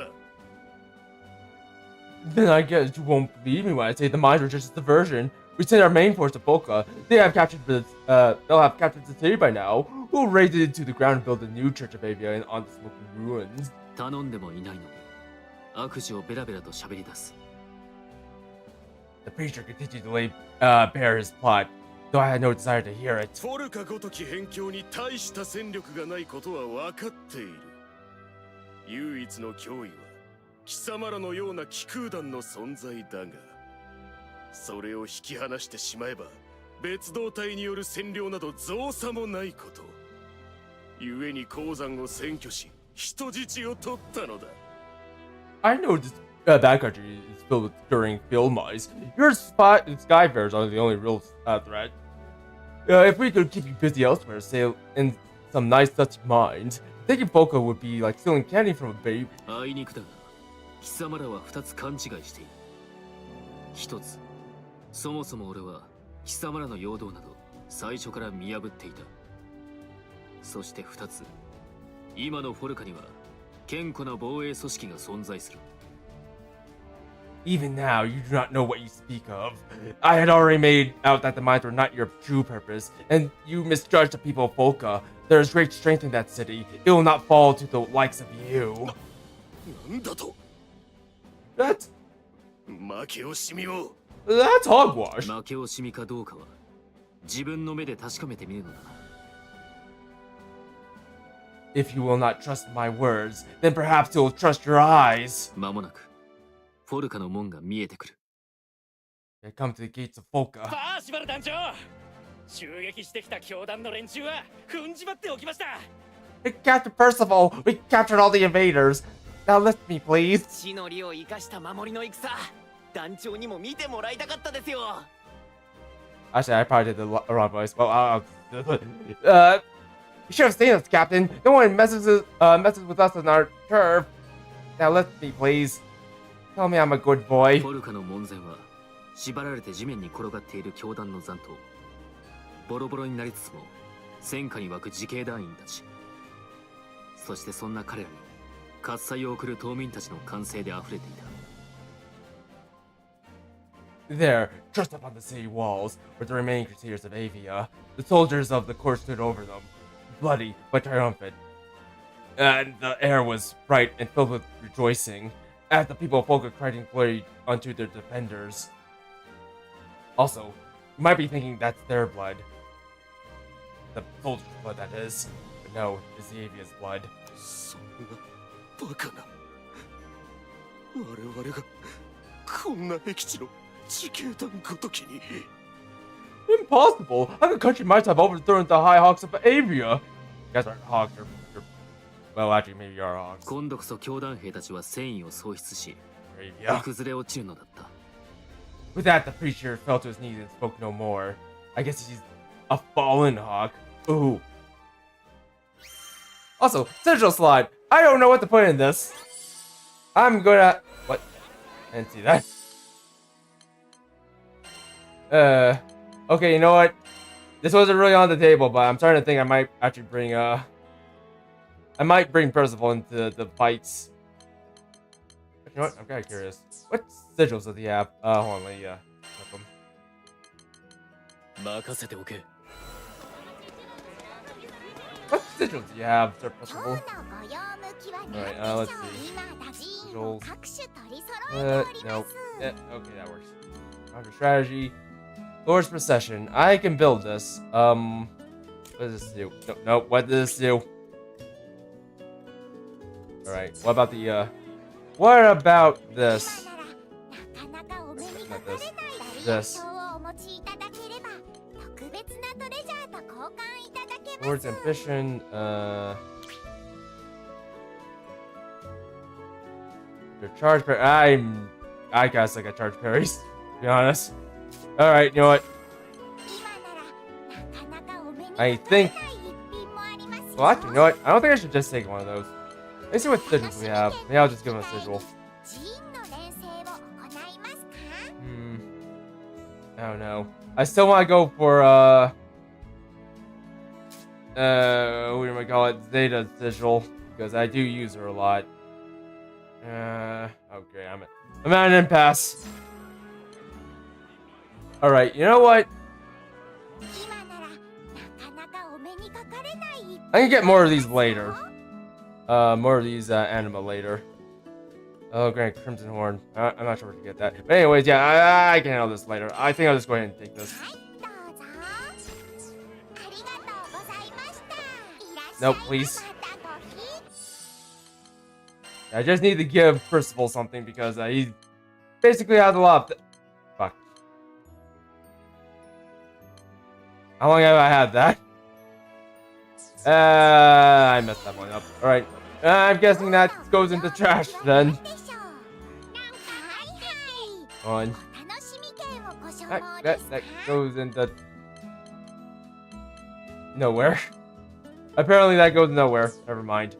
Then I guess you won't believe me when I say the mines were just a diversion. We sent our main force to Boca. They'll have captured the city by now. We'll raise it into the ground and build a new Church of Avia on the smoking ruins. 頼んでもいないのに悪事をベラベラと喋り出す。 The preacher continued to lay bare his plot, though I had no desire to hear it. フォルカごとき辺境に大した戦力がないことは分かっている。唯一の脅威は貴様らのような気空団の存在だが、それを引き離してしまえば別動隊による占領など造作もないこと。故に鉱山を占拠し人質を取ったのだ。 I know this that country is filled with stirring field mice. Your sky bears are the only real threat. If we could keep you busy elsewhere, say in some nice dusty mines, taking Boca would be like stealing candy from a baby. あいにくだが貴様らは2つ勘違いしている。1つ、そもそも俺は貴様らの陽動など最初から見破っていた。そして2つ、今のフォルカには堅固な防衛組織が存在する。 Even now, you do not know what you speak of. I had already made out that the mines were not your true purpose, and you misjudged the people of Boca. There is great strength in that city. It will not fall to the likes of you. なんだと。 That's 負け惜しみを。 that's hogwash. 負け惜しみかどうかは自分の目で確かめてみるのだ。 If you will not trust my words, then perhaps you'll trust your eyes. 間もなくフォルカの門が見えてくる。 They come to the gates of Boca. パーシバル団長、襲撃してきた教団の連中は踏んじまっておきました。 Captain Percival, we captured all the invaders. Now lift me, please. 地の利を生かした守りの戦、団長にも見てもらいたかったですよ。 Actually, I probably did the wrong voice. Well, you should have seen us, Captain. No one messes with us on our turf. Now lift me, please. Tell me I'm a good boy. フォルカの門前は縛られて地面に転がっている教団の残党。ボロボロになりつつも戦火に沸く自警団員たち。そしてそんな彼らに喝采を送る島民たちの歓声で溢れていた。 There, trussed up on the city walls, were the remaining crusaders of Avia. The soldiers of the court stood over them, bloody but triumphant. And the air was bright and filled with rejoicing, as the people of Boca cried in glory unto their defenders. Also, you might be thinking that's their blood. The soldiers' blood, that is. But no, it's the Avia's blood. そんなバカな。我々がこんな僻地の自警団ごときに。 Impossible! How the country might have overthrown the high hawks of Avia? You guys aren't hawks, you're well, actually, maybe you are hawks. 今度こそ教団兵たちは戦意を喪失し、 Avia. 崩れ落ちるのだった。 With that, the preacher fell to his knees and spoke no more. I guess he's a fallen hawk. Ooh. Also, Central Slide. I don't know what to put in this. I'm gonna... What? I didn't see that. Okay, you know what? This wasn't really on the table, but I'm starting to think I might actually bring, I might bring Percival into the fights. You know what? I'm kind of curious. What sigils does he have? Hold on, let me, check them. 任せておけ。 What sigils do you have, Sir Percival? Alright, let's see. Sigils. No. Okay, that works. Counter strategy. Lord's Procession. I can build this. What does this do? No, what does this do? Alright, what about the, what about this? Not this. This. Lord's Ambition, Your charge parry. I guess I got charge parries, to be honest. Alright, you know what? I think. Well, actually, you know what? I don't think I should just take one of those. Let's see what sigils we have. Maybe I'll just give him a sigil. I don't know. I still want to go for, what do we call it? Zeta sigil. Because I do use her a lot. Okay, I'm at an impasse. Alright, you know what? I can get more of these later. More of these anima later. Oh, Grand Crimson Horn. I'm not sure where to get that. But anyways, yeah, I can handle this later. I think I'll just go ahead and take this. Nope, please. I just need to give Percival something because he basically has a lot of... Fuck. How long have I had that? I messed that one up. Alright. I'm guessing that goes into trash then. On. That goes into... nowhere. Apparently that goes nowhere. Never mind.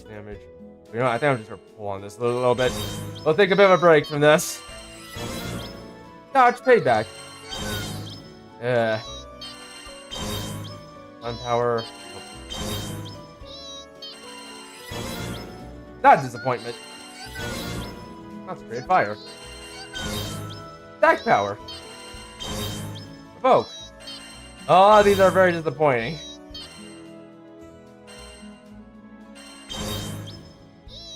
Damage. You know, I think I'm just gonna pull on this a little bit. We'll take a bit of a break from this. Dodge payback. One power. Not disappointment. That's great fire. Stack power. Evoke. Oh, these are very disappointing.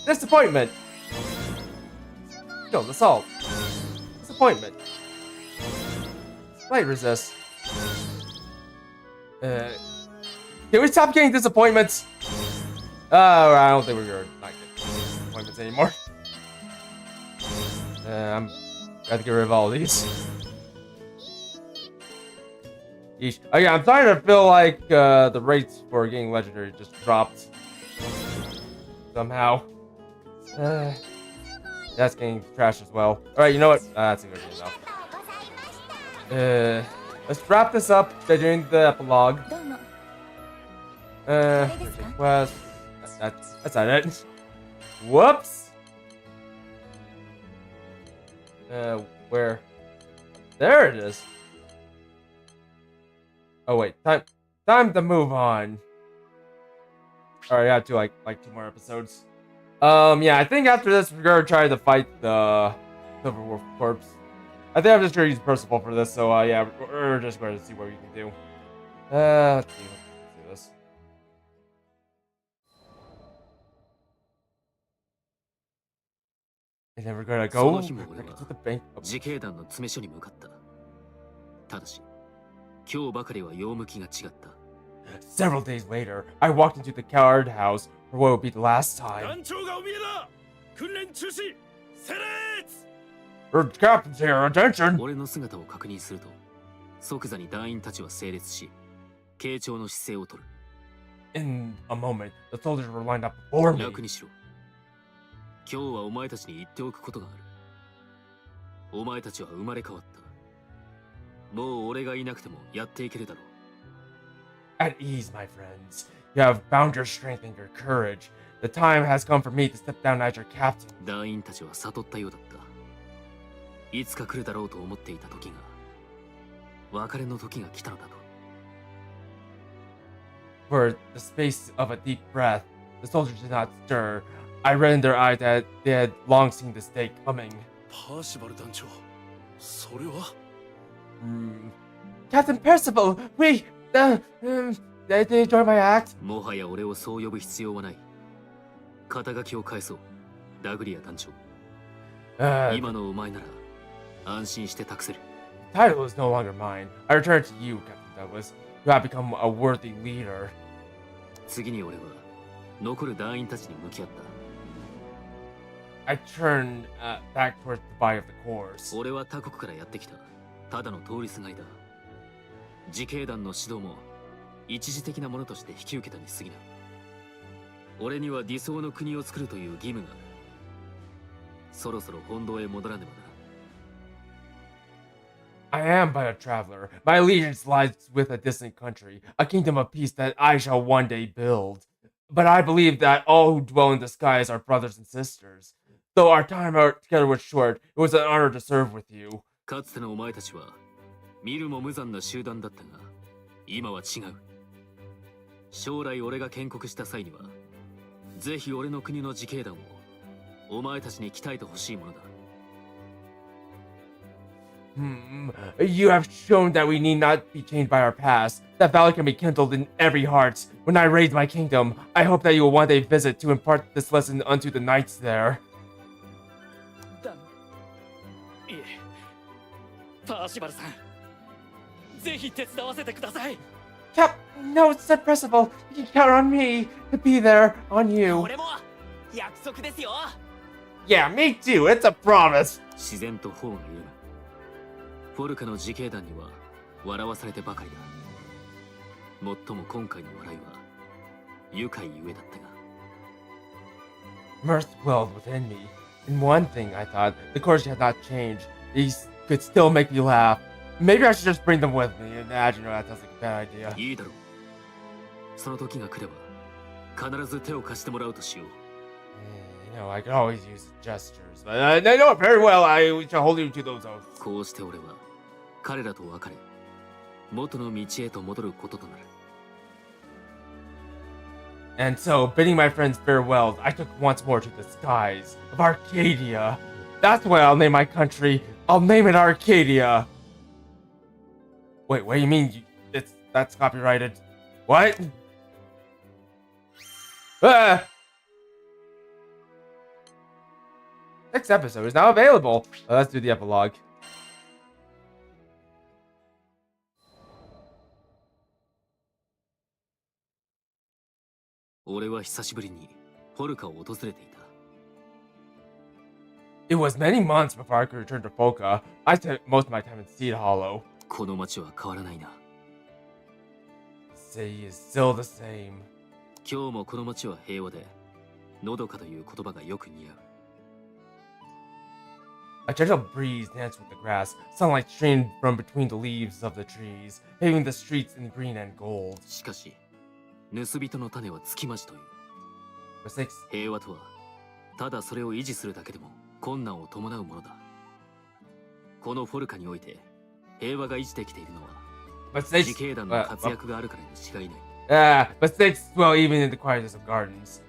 Disappointment. Kill assault. Disappointment. Light resist. Can we stop getting disappointments? Oh, I don't think we're not getting disappointments anymore. I'm got to get rid of all of these. Yeesh. Oh yeah, I'm starting to feel like the rates for getting legendary just dropped somehow. That's getting trash as well. Alright, you know what? That's a good enough. Let's wrap this up by doing the epilogue. Request. That's not it. Whoops! Where? There it is. Oh wait, time to move on. Alright, I have to like 2 more episodes. Yeah, I think after this we're gonna try to fight the Silver Wolf Corpse. I think I'm just gonna use Percival for this, so yeah, we're just going to see what we can do. Let's see this. And then we're gonna go to the bank. 自警団の詰め所に向かった。ただし、今日ばかりは用向きが違った。 Several days later, I walked into the card house for what would be the last time. 団長がお見えだ。訓練中止。セレーツ。 Captain's here, attention! 俺の姿を確認すると、即座に団員たちは整列し、傾聴の姿勢を取る。In a moment, the soldiers were lined up before me. 楽にしろ。今日はお前たちに言っておくことがある。お前たちは生まれ変わった。もう俺がいなくてもやっていけるだろう。 At ease, my friends. You have found your strength and your courage. The time has come for me to step down as your captain. 団員たちは悟ったようだった。いつか来るだろうと思っていた時が、別れの時が来たのだと。 For the space of a deep breath, the soldiers did not stir. I read in their eyes that they had long seen this day coming. パーシバル団長、それは。Captain Percival, did you enjoy my act? もはや俺をそう呼ぶ必要はない。肩書きを返そう、ダグリア団長。今のお前なら安心して託せる。 Title is no longer mine. I return to you, Captain Douglas. You have become a worthy leader. 次に俺は残る団員たちに向き合った。 I turned back towards the body of the corpse. 俺は他国からやってきた。ただの通りすがりだ。自警団の指導も一時的なものとして引き受けたに過ぎない。俺には理想の国を作るという義務がある。そろそろ本堂へ戻らねばな。I am but a traveler. My allegiance lies with a distant country, a kingdom of peace that I shall one day build. But I believe that all who dwell in the skies are brothers and sisters. Though our time together was short, it was an honor to serve with you. かつてのお前たちは見るも無残な集団だったが、今は違う。将来俺が建国した際には、ぜひ俺の国の自警団をお前たちに鍛えてほしいものだ。You have shown that we need not be chained by our past, that valor can be kindled in every heart. When I raise my kingdom, I hope that you will one day visit to impart this lesson unto the knights there. いえ、パーシバルさん、ぜひ手伝わせてください。No, Sir Percival, you can count on me to be there on you. 俺も約束ですよ。 Yeah, me too, it's a promise. 自然と頬が緩む。フォルカの自警団には笑わされてばかりだ。最も今回の笑いは愉快ゆえだったが。 Mirth welled within me. In one thing, I thought, the course had not changed. These could still make me laugh. Maybe I should just bring them with me. Imagine that sounds like a bad idea. いいだろう。その時が来れば必ず手を貸してもらうとしよう。I could always use gestures, but I know it very well. I shall hold you to those oaths. こうして俺は彼らと別れ、元の道へと戻ることとなる。 And so, bidding my friends farewell, I took once more to the skies of Arcadia. That's what I'll name my country. I'll name it Arcadia. Wait, what do you mean? That's copyrighted. What? Ah! Next episode is now available. Let's do the epilogue. 俺は久しぶりにフォルカを訪れていた。It was many months before I could return to Folka. I spent most of my time in Seed Hollow. この町は変わらないな。 The city is still the same. 今日もこの町は平和で、のどかという言葉がよく似合う。 A gentle breeze danced with the grass. Sunlight streamed from between the leaves of the trees, paving the streets in green and gold. しかし、盗人の種はつきまじという。 Mistakes. 平和とは、ただそれを維持するだけでも困難を伴うものだ。このフォルカにおいて、平和が維持できているのは、自警団の活躍があるからに違いない。Mistakes dwell even in the quietest of gardens.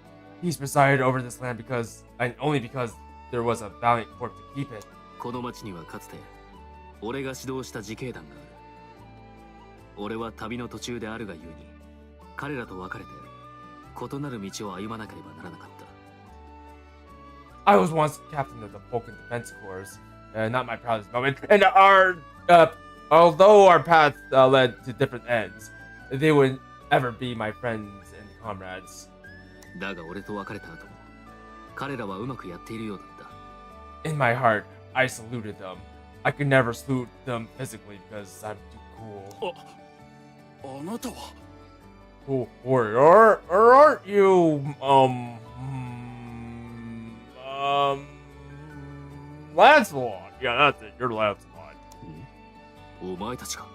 Peace presided over this land only because there was a valiant court to keep it. この町にはかつて、俺が指導した自警団がある。俺は旅の途中であるがゆえに、彼らと別れて、異なる道を歩まなければならなかった。I was once captain of the Vulcan Defense Corps, not my proudest moment, and although our paths led to different ends, they would ever be my friends and comrades. だが俺と別れた後も、彼らはうまくやっているようだった。In my heart, I saluted them. I could never salute them physically because I'm too cool. あなたは Cool warrior, or aren't you, Lancelot? Yeah, that's it. You're Lancelot. お前たちか。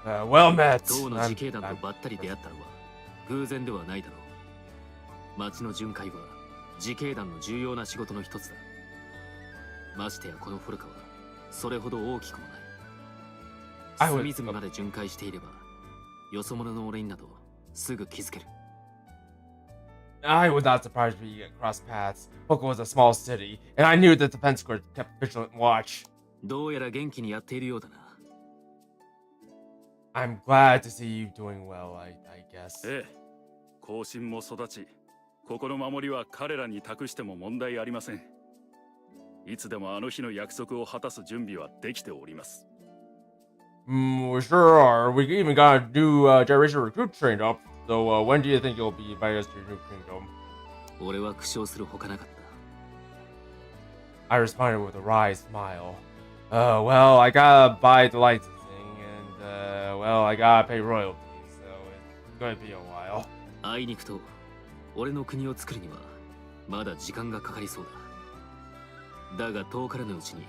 Well met. 当の自警団とばったり出会ったのは偶然ではないだろう。町の巡回は自警団の重要な仕事の一つだ。ましてやこのフォルカはそれほど大きくもない。隅々まで巡回していれば、よそ者の俺になどすぐ気づける。I was not surprised we crossed paths. Folka was a small city, and I knew that the defense corps kept vigilant watch. どうやら元気にやっているようだな。I'm glad to see you doing well, I guess. ええ、後進も育ち、ここの守りは彼らに託しても問題ありません。いつでもあの日の約束を果たす準備はできております。We sure are. We even got a new generation recruit trained up. So when do you think you'll be invited us to your new kingdom? 俺は苦笑するほかなかった。I responded with a wry smile. Well, I gotta buy the licensing, and, well, I gotta pay royalties, so it's gonna be a while. あいにくと俺の国を作るにはまだ時間がかかりそうだ。だが遠からぬうちに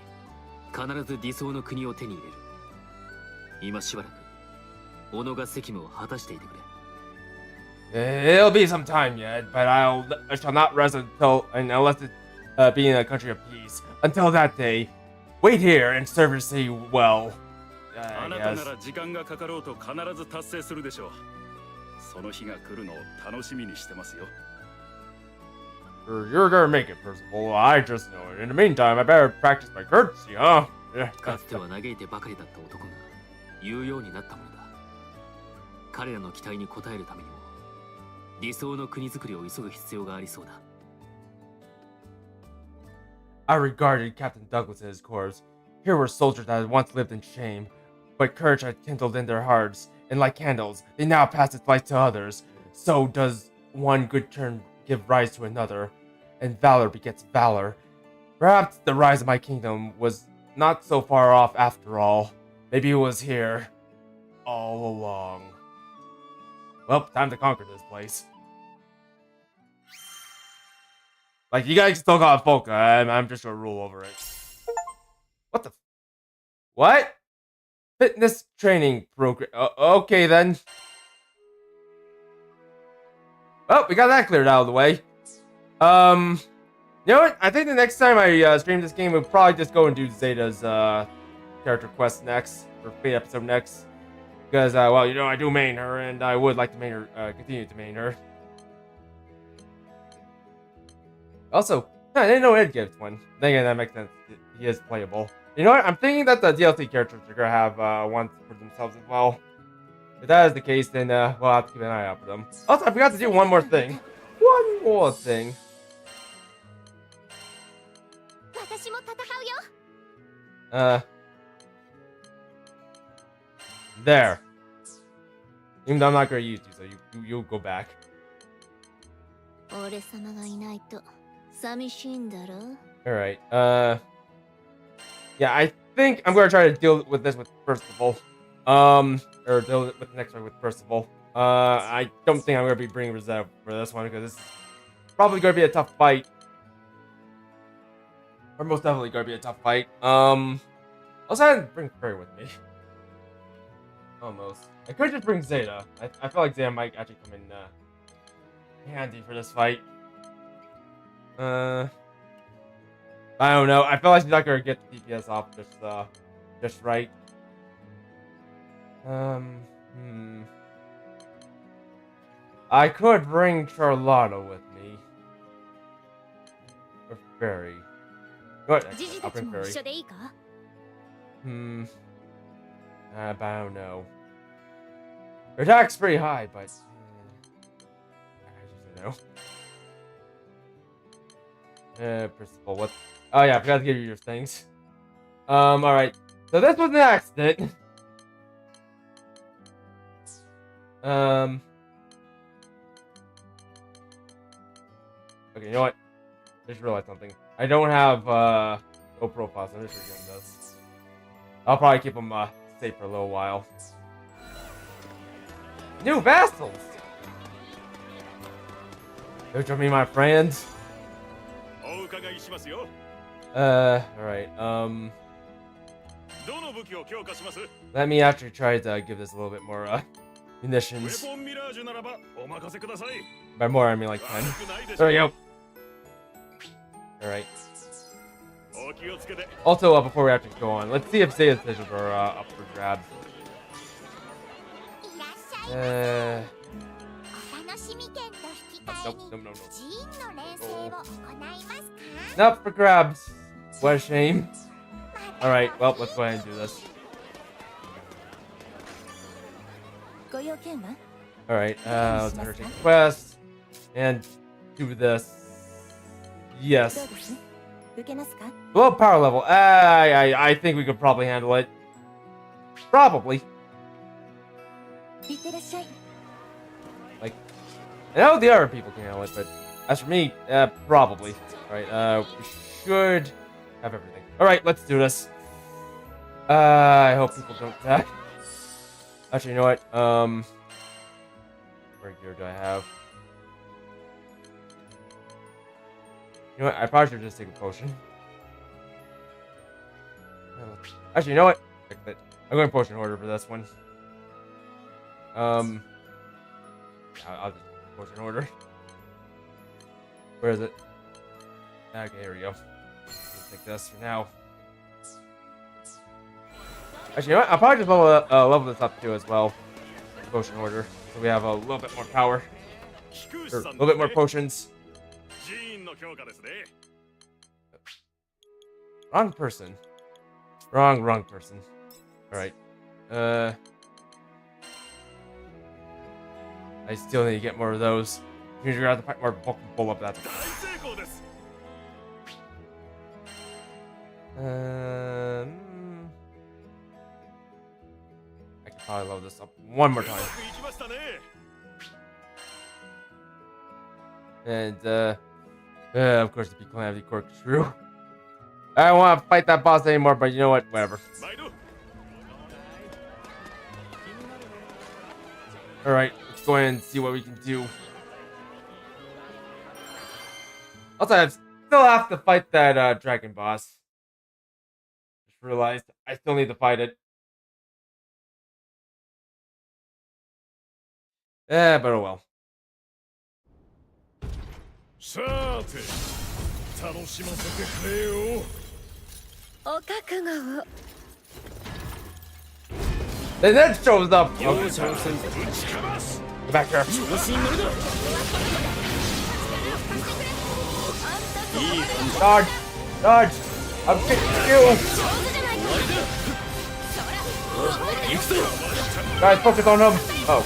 必ず理想の国を手に入れる。今しばらく己が責務を果たしていてくれ。 It'll be some time yet, but I shall not rest unless it be in a country of peace. Until that day, wait here and serve your city well. あ I なた guess. なら時間がかかろうと必ず達成するでしょう。その日が来るのを楽しみにしてますよ。 You're gonna make it, Percival. I just know it. In the meantime, I better practice my courtesy, huh? Yeah. かつては嘆いてばかりだった男が言うようになったものだ。彼らの期待に応えるためにも理想の国づくりを急ぐ必要がありそうだ。 I regarded Captain Douglas and his corps. Here were soldiers that had once lived in shame, but courage had kindled in their hearts, and like candles, they now pass its light to others. So does one good turn give rise to another, and valor begets valor. Perhaps the rise of my kingdom was not so far off after all. Maybe it was here all along. Well, time to conquer this place. Like, you guys still got Folka, I'm just gonna rule over it. What the what? Fitness training program. Okay then. Well, we got that cleared out of the way. You know what? I think the next time I stream this game, we'll probably just go and do Zeta's character quest next, or Fate episode next. Because, well, you know, I do main her, and I would like to main her, continue to main her. Also, I didn't know Ed gives one. Then again, that makes sense. He is playable. You know what? I'm thinking that the DLC characters are gonna have one for themselves as well. If that is the case, then we'll have to keep an eye out for them. Also, I forgot to do one more thing. One more thing. 私も戦うよ。 There. Even though I'm not gonna use you, so you'll go back. 俺様がいないと寂しいんだろ。 Alright, yeah, I think I'm gonna try to deal with this with Percival. Or deal with the next one with Percival. I don't think I'm gonna be bringing Rosetta for this one, because this is probably gonna be a tough fight. Or most definitely gonna be a tough fight. Also, I didn't bring Fairy with me. Almost. I could just bring Zeta. I feel like Zeta might actually come in handy for this fight. I don't know. I feel like she's not gonna get the DPS off just right. I could bring Charlotta with me. Or Fairy. What? ジジ I'll たち bring も Fairy. 一緒でいいか？ But I don't know. Her attack's pretty high, but I just don't know. Percival, what? Oh yeah, I forgot to give you your things. Alright. So this was an accident. Okay, you know what? I just realized something. I don't have no profile, so I'm just redoing this. I'll probably keep them safe for a little while. New vassals! Don't you mean my friends? Alright, let me actually try to give this a little bit more munitions. By more, I mean like 10. There we go. Alright. Also, before we actually go on, let's see if Zeta's decisions are up for grabs. いらっしゃい。お楽しみ券と引き換え Nope, に no. ジーンの連成を行いますか？ Not for grabs. What a shame. Alright, well, let's go ahead and do this. ご用件は？ Alright, let's undertake the quest. And do this. どう Yes. です？受けますか？ Low power level. I think we could probably handle it. Probably. いってらっしゃい。 Like, I know the other people can handle it, but as for me, probably. Alright, we should have everything. Alright, let's do this. I hope people don't die. Actually, you know what? What gear do I have? You know what? I probably should just take a potion. Actually, you know what? I'm going potion order for this one. I'll just potion order. Where is it? Okay, here we go. Let's take this for now. Actually, you know what? I'll probably just level this up too as well. Potion order, so we have a little bit more power, or a little bit more potions. Wrong person. Wrong person. All right. I still need to get more of those. You're gonna have to fight more bulk and pull up that. I can probably load this up one more time. And of course the calamity corkscrew. I don't want to fight that boss anymore, but you know what? Whatever. Alright, let's go ahead and see what we can do. Also, I still have to fight that dragon boss. Just realized I still need to fight it. But oh well. さて楽しませてくれよお覚悟を Then that shows up. Oh. Get back here. Dodge! Dodge! I'm kicking you! Guys, focus on him! Oh.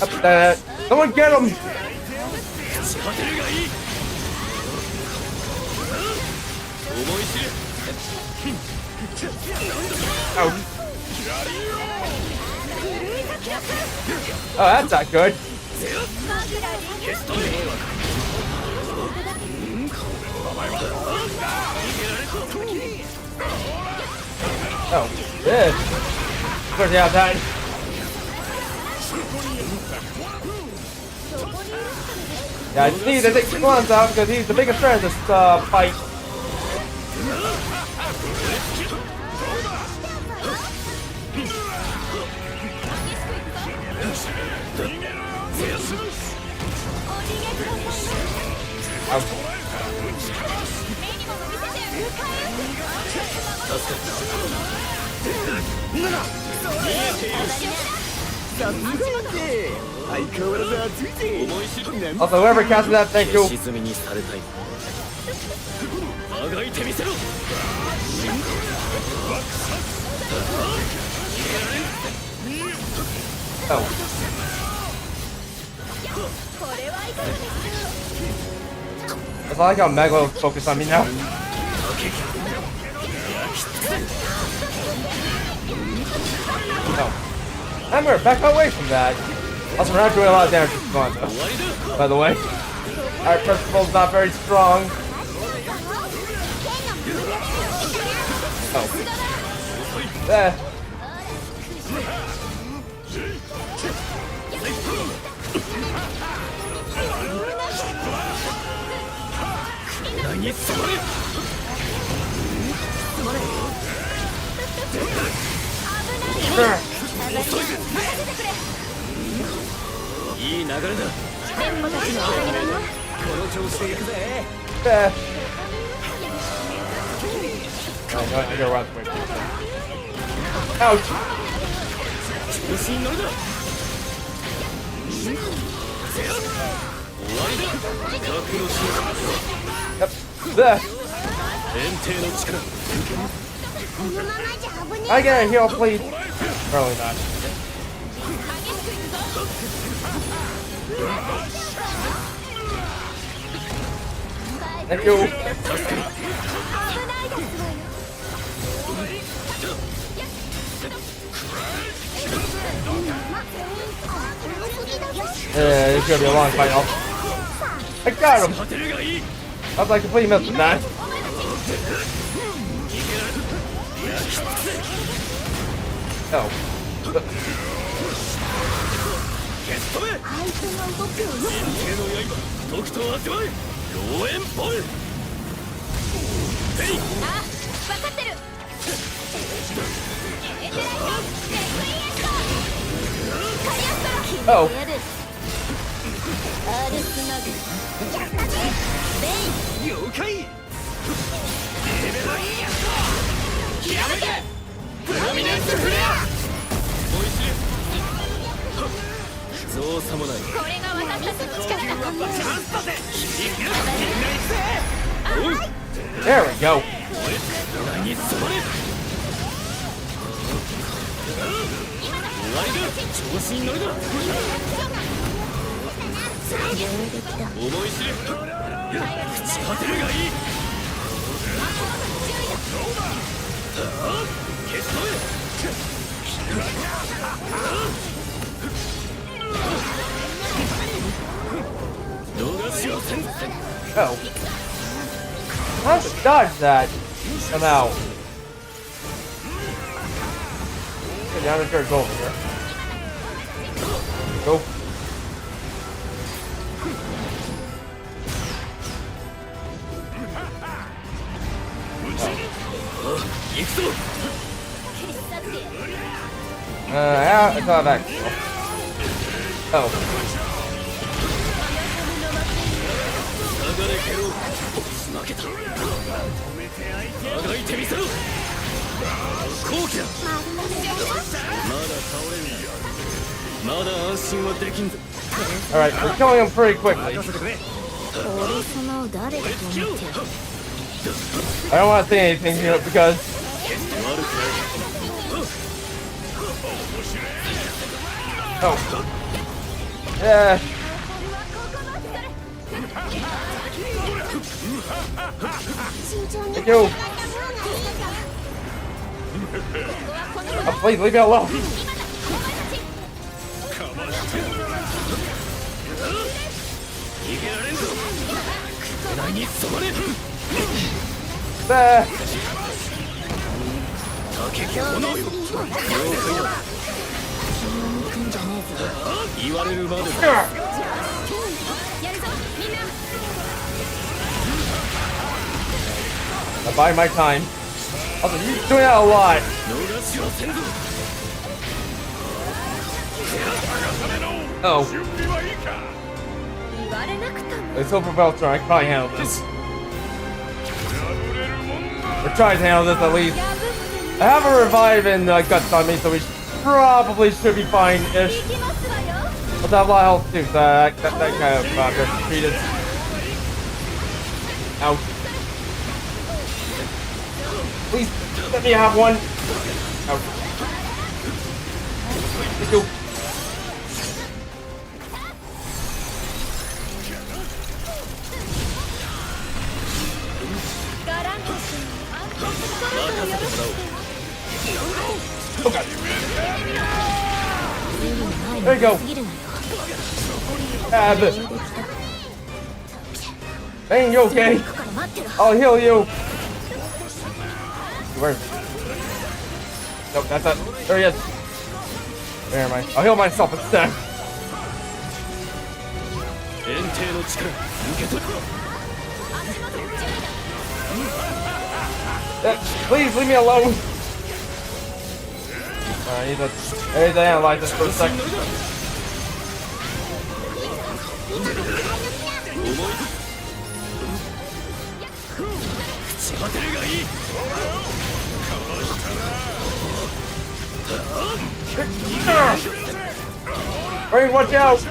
Up that! Someone get him! Ouch. Oh, that's not good. Oh, yeah. Of course, yeah, that. Yeah, I just need to take the gloves out because he's the biggest threat in this fight. Also, whoever casted that, thank you. Oh. I like how Megalo is focused on me now. Oh. I'm gonna back away from that. Also, we're not doing a lot of damage to Gonzo, by the way. Our Percival's not very strong. Oh. There.いい流れだ。この調子で行くぜ。I gotta run quick. Ouch! Yep. There. I get a heal, please. Probably not. Thank you. This is gonna be a long fight. I got him. I was like completely missing that. Oh. 造作もない。これが私たちの力だ。 There we go. 何それ。終わりだ。調子に乗るな。思い知れ。朽ち果てるがいい。消し止め。 Oh. I have to dodge that somehow. Okay, now I'm gonna go over here. Go. Yeah, it's not back. Oh. 負けた。あがいてみせろ。後期だ。まだ倒れん。まだ安心はできんぞ。Alright, we're killing him pretty quickly. I don't want to say anything here because oh. Yeah. Thank you. Oh, please leave me alone. There. I'm buying my time. Also, you're doing that a lot. Oh. It's over Belcher. I can probably handle this. We're trying to handle this at least. I have a revive and guts on me, so we probably should be fine-ish. But I have a lot of health too, so that kind of gets treated. Ouch. Please let me have one. Ouch. Let's go. Oh god. There you go. Bane, you okay? I'll heal you. Where? Nope, that's not. There he is. Where am I? I'll heal myself instead. Please leave me alone. I need to analyze this for a second. Rain, watch out!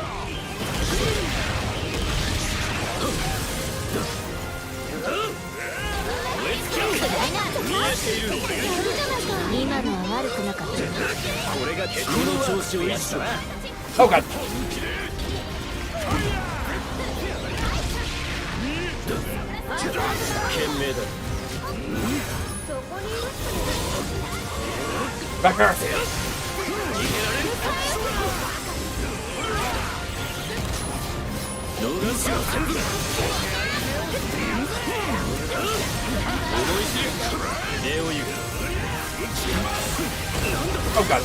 Oh god! Back here! Oh god.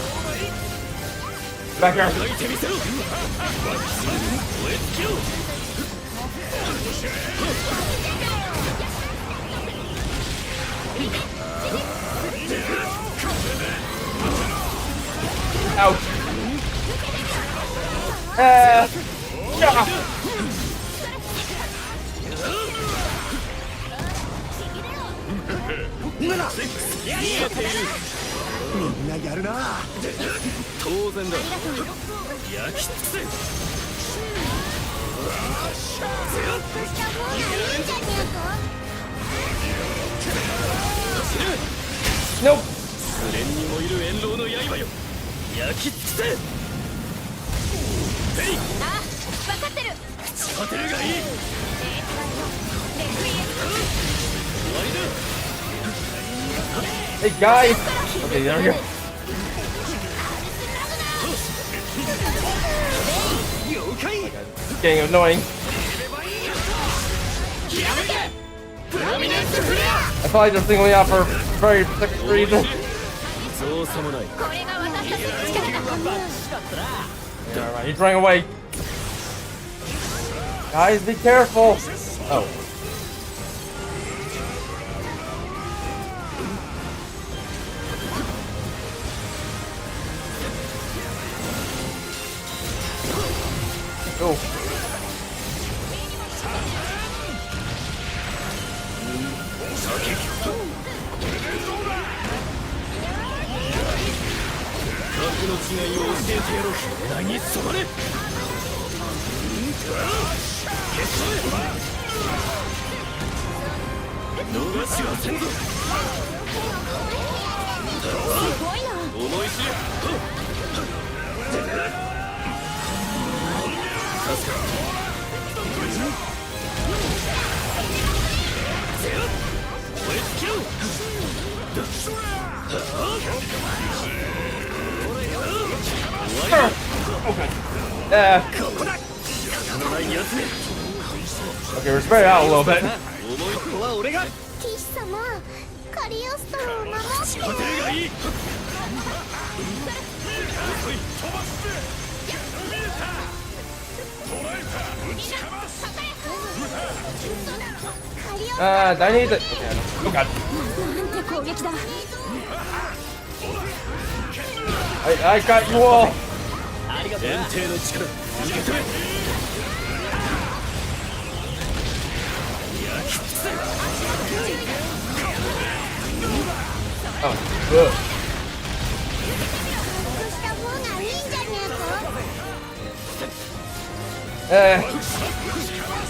Back here. Ouch. Yeah. みんなやるな。当然だ。焼き尽くせ。Nope. 無念に燃える炎狼の刃よ。焼き尽くせ。あ、分かってる。当てるがいい。終わりだ。 Hey guys. Okay, there we go. It's getting annoying. I feel like they're singling me out for a very specific reason. そうさもない。これが私たちの力だ。 Yeah, right. He's running away. Guys, be careful. Oh. Oh. Okay, we're spread out a little bit. 騎士様、カリオストロを守って。 I need to. Okay, oh god. なんて攻撃だ。 I got you all. 限定の力受け止め。 Oh, good. した方がいいんじゃねえか。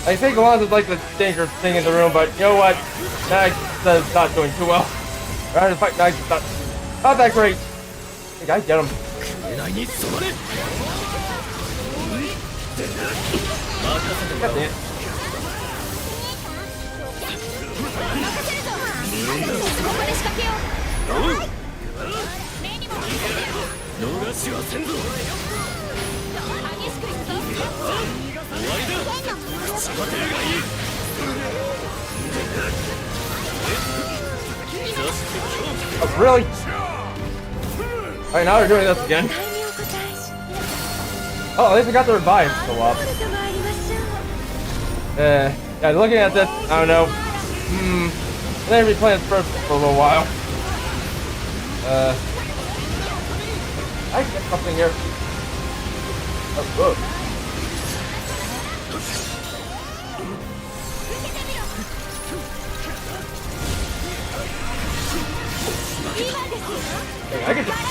I think Alonzo's like the dangerous thing in the room, but you know what? Nag says it's not doing too well. Trying to fight Nag is not that great. Hey guys, get him. God damn it. ここで仕掛けよう。逃しはせんぞ。激しくいくぞ。終わりだ。口当てるがいい。Oh, really? Alright, now they're doing this again. Oh, at least we got the revive to go up. Yeah, looking at this, I don't know. I'm gonna be playing this first for a little while. I get something here. Oh, whoa. Hey, I can just...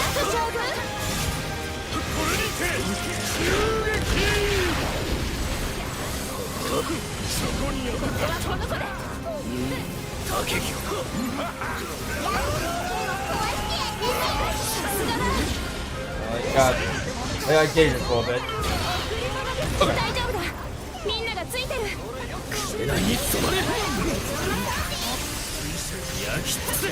God. I got gauge it a little bit. Okay. 大丈夫だ。みんながついてる。に染まれ。焼き尽くせ。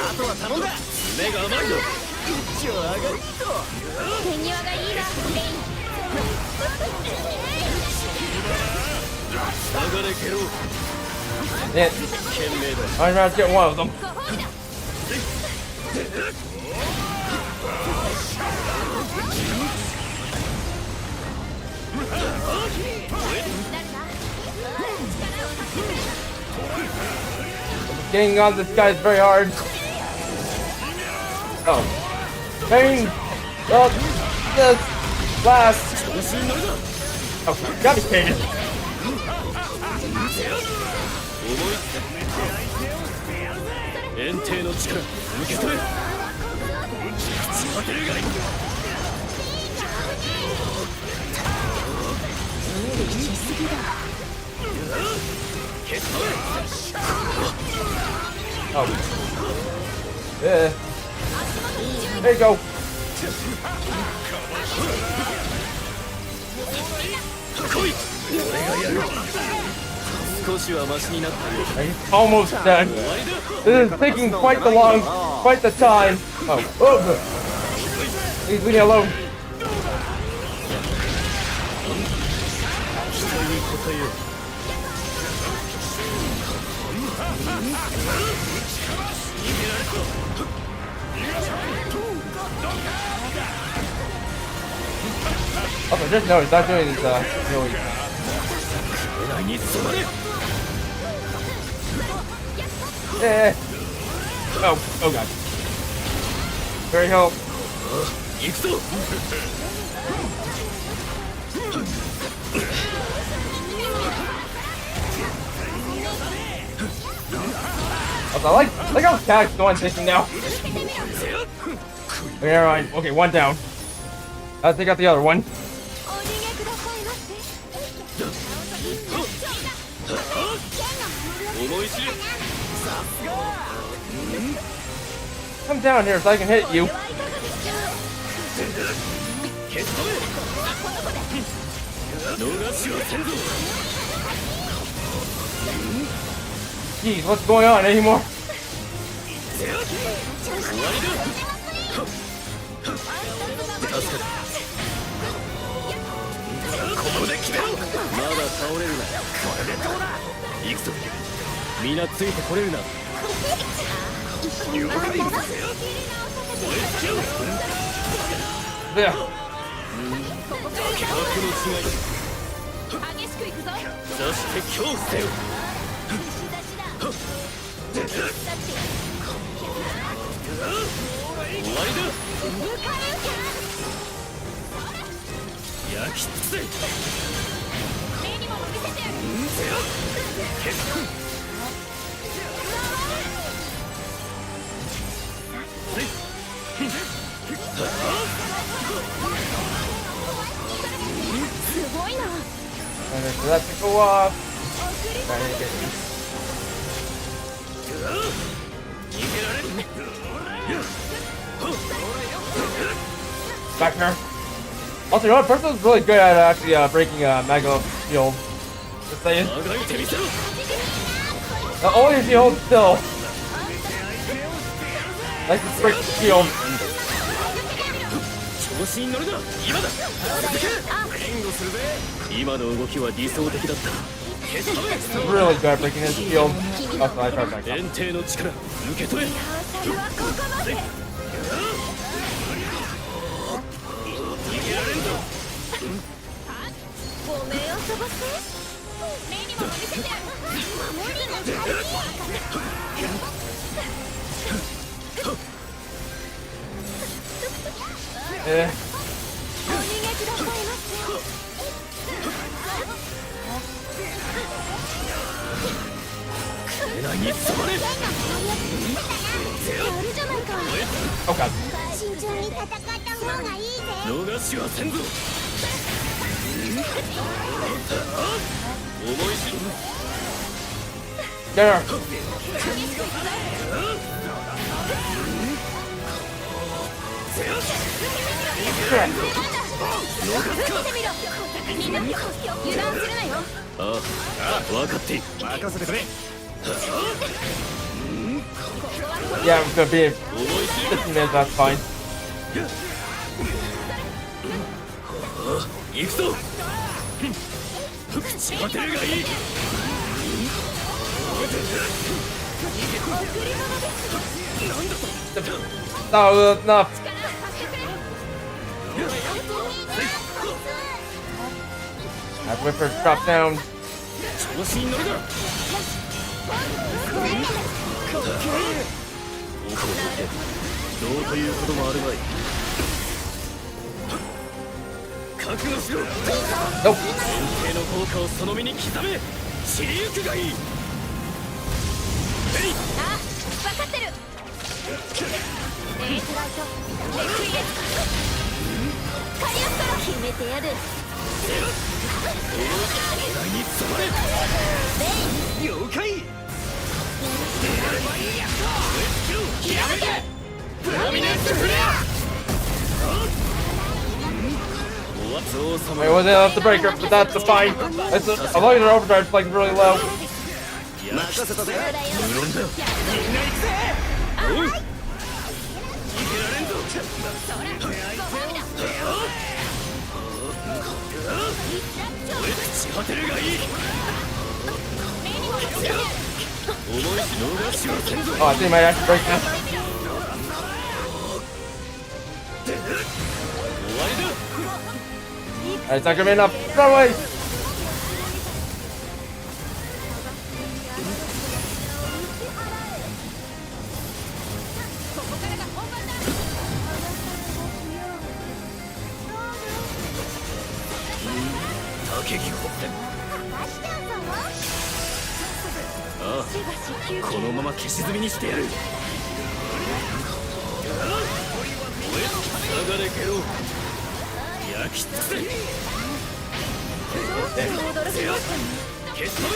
あとは頼んだ。目が甘いぞ。手際がいいなレイン。Yeah. I'm trying to get one of them. Getting on this guy is very hard. Oh. Pain! Oh, this last. Oh, gotta be kidding. 炎帝の力受け取れ。Oh. Yeah. There you go. 来い。俺がやる。少しはマシになったよ。 He's almost done. This is taking quite the time. Oh. Please leave me alone. 期待に応えよう。 Also, just noticed not doing this really. Yeah. Oh god. Very help. Also, I like how Cat's going fishing now. Okay, never mind. Okay, one down. I'll take out the other one. Come down here so I can hit you. Jeez, what's going on anymore? Yeah. すごいな。 And then for that to go off. Trying to get back here. Also, you know what? Percival's really good at actually breaking Mega Shield. Just saying. Only if you hold still. Like to break the shield. Really good at breaking his shield. Also, I tried back up. ごめんを飛ばせ。目にも見せてやる。守りの大事。お逃げくださいませ。やるじゃないか。 Oh god. 慎重に戦った方がいいぜ。逃しはせんぞ。 Get her. Yeah, I'm gonna be 15 minutes, that's fine. 行くぞ。朽ち果てるがいい。 That was enough. That whipper drop down. 調子に乗るな。どうということもあるまい。覚悟しろ。 Nope. 恩恵の効果をその身に刻め。散りゆくがいい。あ、分かってる。エイスライト、レクイエスカリオストロ決めてやる。来に染まれ。了解。ひらめけ。プロミネンスフレア。 Wait, wasn't enough to break her, but that's fine. It's as long as her overdrive's like really low. 任せたぜ。無論だ。みんな行くぜ。おい。逃げられんぞ。俺朽ち果てるがいい。重いし逃しはせんぞ。 Oh, I think I might actually break now. 終わりだ。 Alright, it's not gonna be enough. Run away! 竹木を。ああ、このまま消し済みにしてやる。下がれゲロ。焼き尽くせ。消し止め。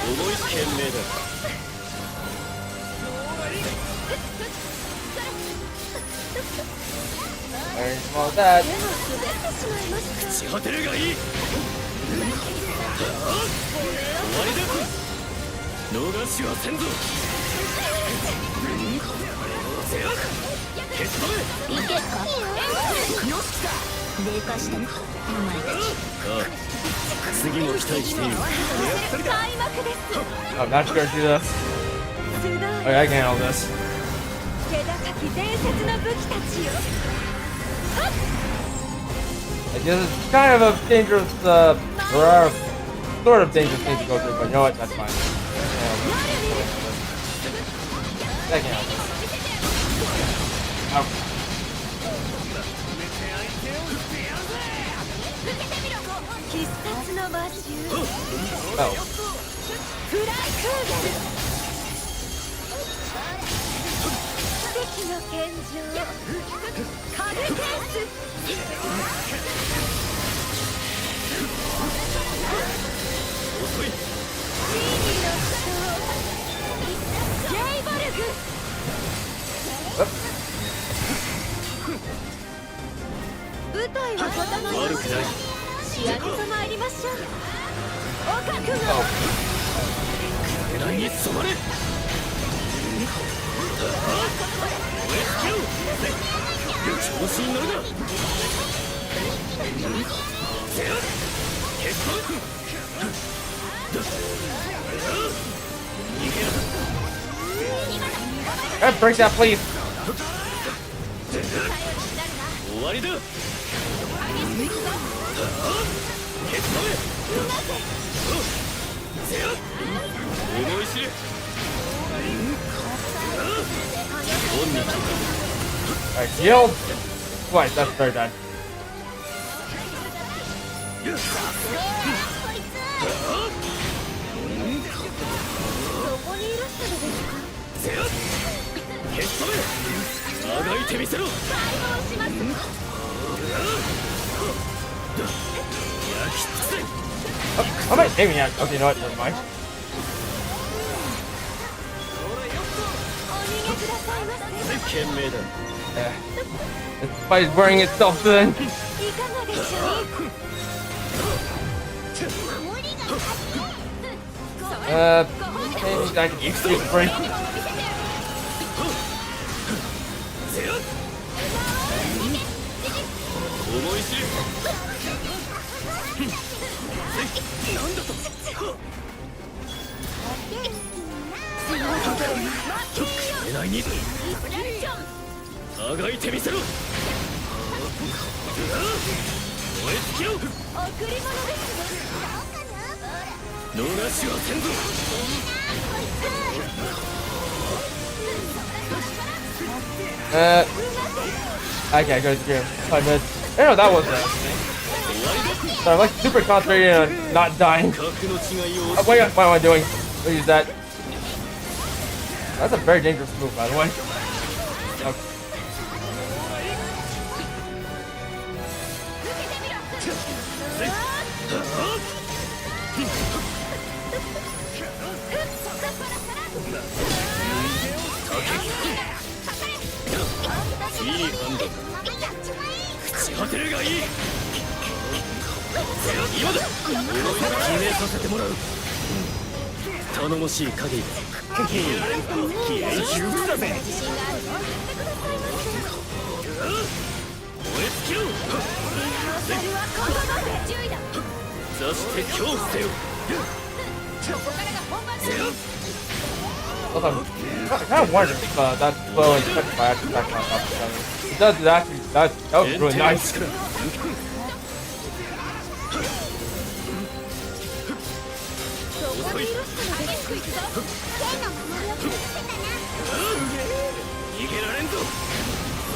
重いし賢明だ。 There's all that. 朽ち果てるがいい。終わりだ。逃しはせんぞ。消し止め。いけっか。よし来た。霊化したね。お前たち。ああ、次も期待している。開幕です。 I'm not sure to do this. Okay, I can handle this. 気高き伝説の武器たちよ。 Like, this is kind of a dangerous, sort of dangerous thing to go through, but you know what? That's fine. I can handle this. Ow. Oh. 奇跡の献上カルテンス。 遅い。ゲイボルグ。舞台は整いました。仕上げと参りましょう。お覚悟。狙いに染まれ。調子に乗るな。Break that, please. 終わりだ。思い知れ。 Alright, shield. Twice, that's very bad. どこにいらっしゃるですか。消し止め。あがいてみせろ。解放します。I might aim at. Okay, you know what? Never mind. 賢明だ。 This fight is wearing itself thin. いかがでしょう。守りが勝ち。 Maybe I can use the break. 思い知る。えないにあがいてみせろ。燃え尽きろ。贈り物です逃しはせんぞ。I can't go to the game. 5 minutes. I know that wasn't happening. So I'm like super concentrated on not dying. What am I doing? I'll use that. That's a very dangerous move, by the way. Okay. I kind of wondered if that flow and touch by actually back on top of each other. It does actually. That was really nice.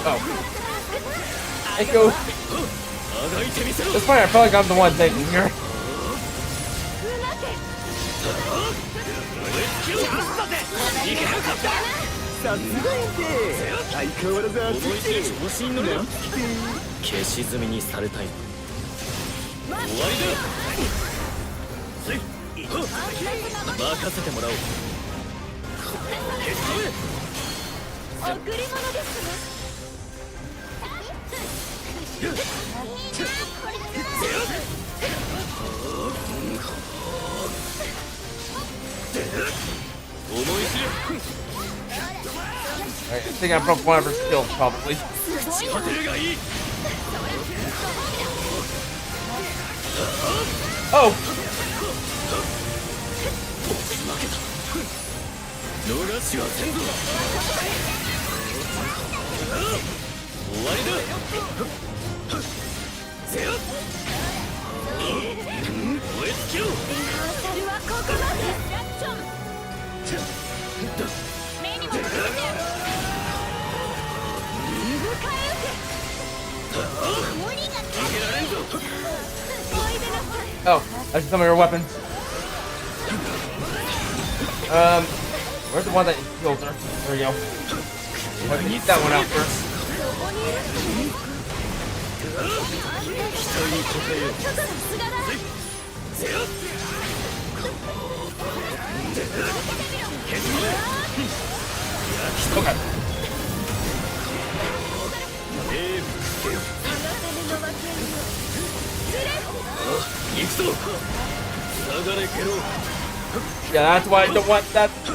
Oh. Thank you. This point, I feel like I'm the one taking here. I think I broke one of her skills, probably. Oh! Oh, that's some of your weapons. Where's the one that heals her? There we go. Let me get that one out first. Okay. Yeah, that's why I don't want that to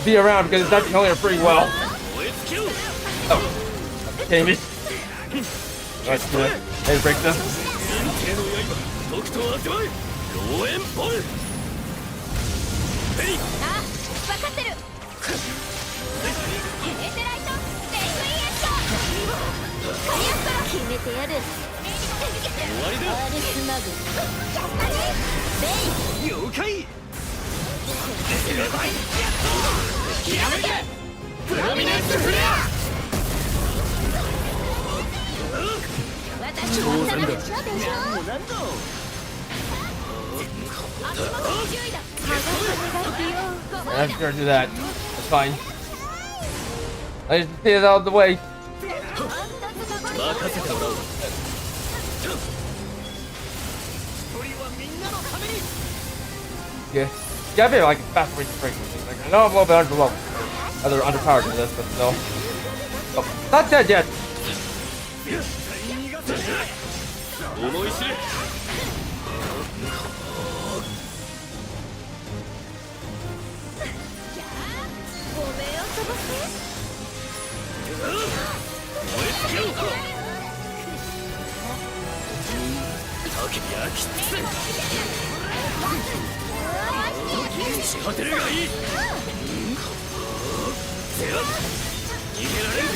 be around, because it's actually killing her pretty well. Oh, kidding me? Let's do it. Hey, break this. I'm just gonna do that. That's fine. I just get it out of the way. Yeah. Yeah, I feel like a fast rate to break things. Like, I know I'm a little bit under level. They're underpowered for this, but still. Oh, not dead yet. 思い知れ。ごめんを飛ばせ。燃え尽きろ。焚き火はきつい。朽ち果てるがいい。せや、逃げられる。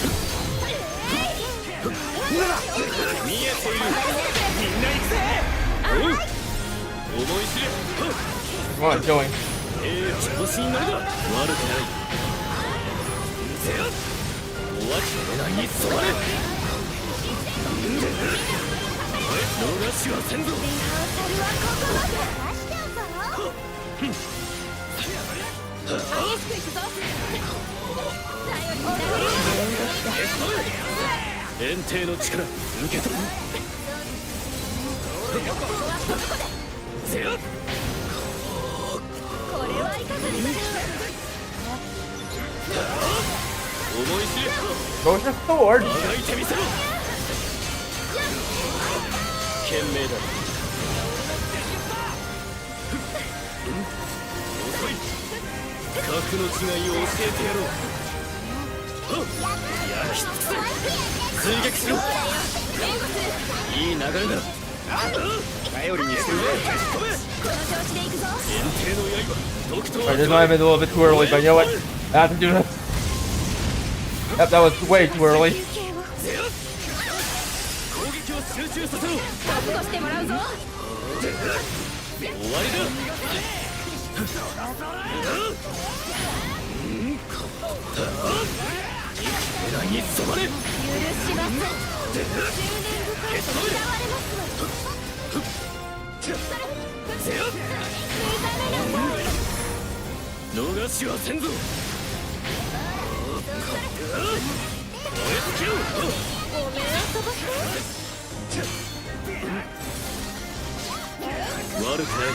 見えている。みんな行くぜ。思い知れ。 Come on, going. 調子に乗るな。悪くない。せや、おわちの狙いに染まれ。逃しはせんぞ。リハーサルはここまで。出しちゃうぞ。激しくいくぞ。遠征の力受け取る。せや、これはいかがでしょ思い知れ。 Go with your sword. あがいてみせろ。賢明だ。遅い。格の違いを教えてやろう。焼き尽くせ。追撃しろ。いい流れだ。頼りにしてるね。この調子でいくぞ。遠征の刃、毒と Alright, this might have been a little bit too early, but you know what? I have to do this. Yep, that was way too early. 攻撃を集中させろ。覚悟してもらうぞ。終わりだ。狙いに染まれ。許します。執念深いと嫌われますわ。せや、逃しはせんぞ。燃え尽きろ。ごめんを飛ばせ。悪くない。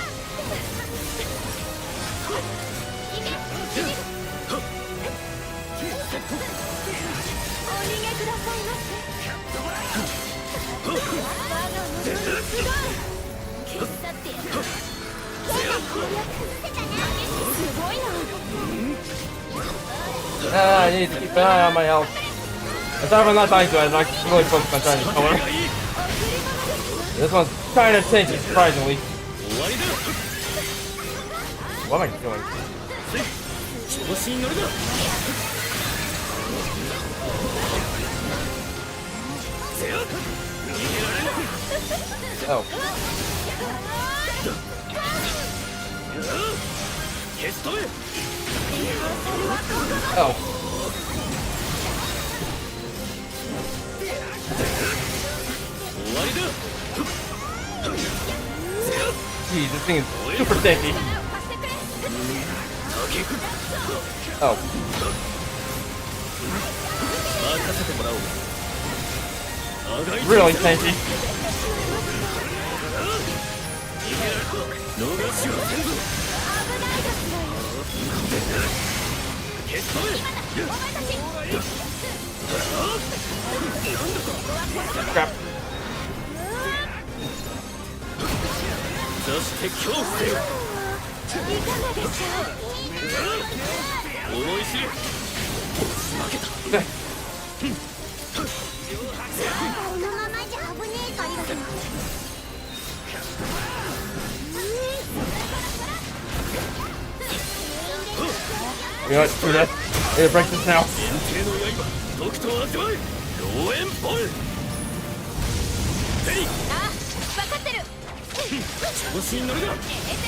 お逃げくださいませ。我が物にすごい。消し去ってやる。すごいな。 I need to keep an eye on my health. I thought I'm not dying to it, I'm not really focused on trying to kill her. This one's kind of tanky, surprisingly. 終わりだ。 What am I doing? 調子に乗るな。せや、逃げられる。 Oh. 消し止め。 Oh. Jeez, this thing is super tanky. Oh. 任せてもらおう。 Really tanky. 逃しはせんぞ。消し止め。 Crap. そして恐怖せよ。いかがでしょう。思い知れ。負けた。このままじゃ危ねえからだ。 You know what? Screw that. I need to break this now. 遠征の刃、毒と味わえ。ローエンポル。ペリー、あ、分かってる。調子に乗るな。エテ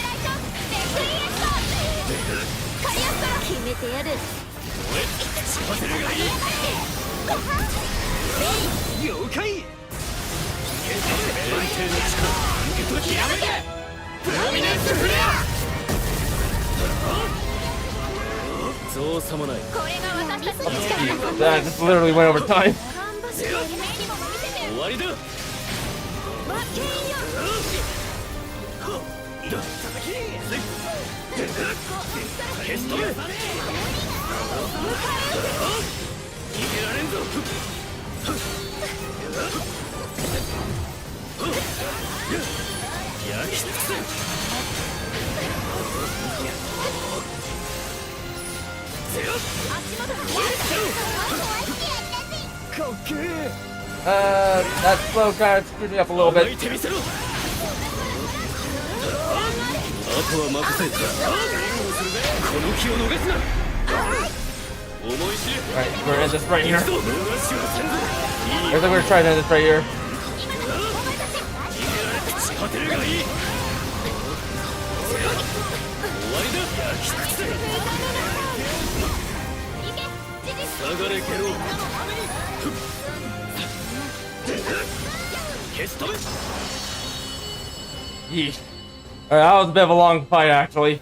ライト、レクリエット。カリアストロ決めてやる。幸せるがいい。了解。遠征の力、受け取りやめて。プロミネンスフレア。造作もない。これが私たちの力だ。 That just literally went over time. 頑張って目にも見せて。終わりだ。マッケインよ。That slow kind of screwed me up a little bit. Alright, we're gonna end this right here. I think we're gonna try to end this right here. Yeesh. Alright, that was a bit of a long fight actually.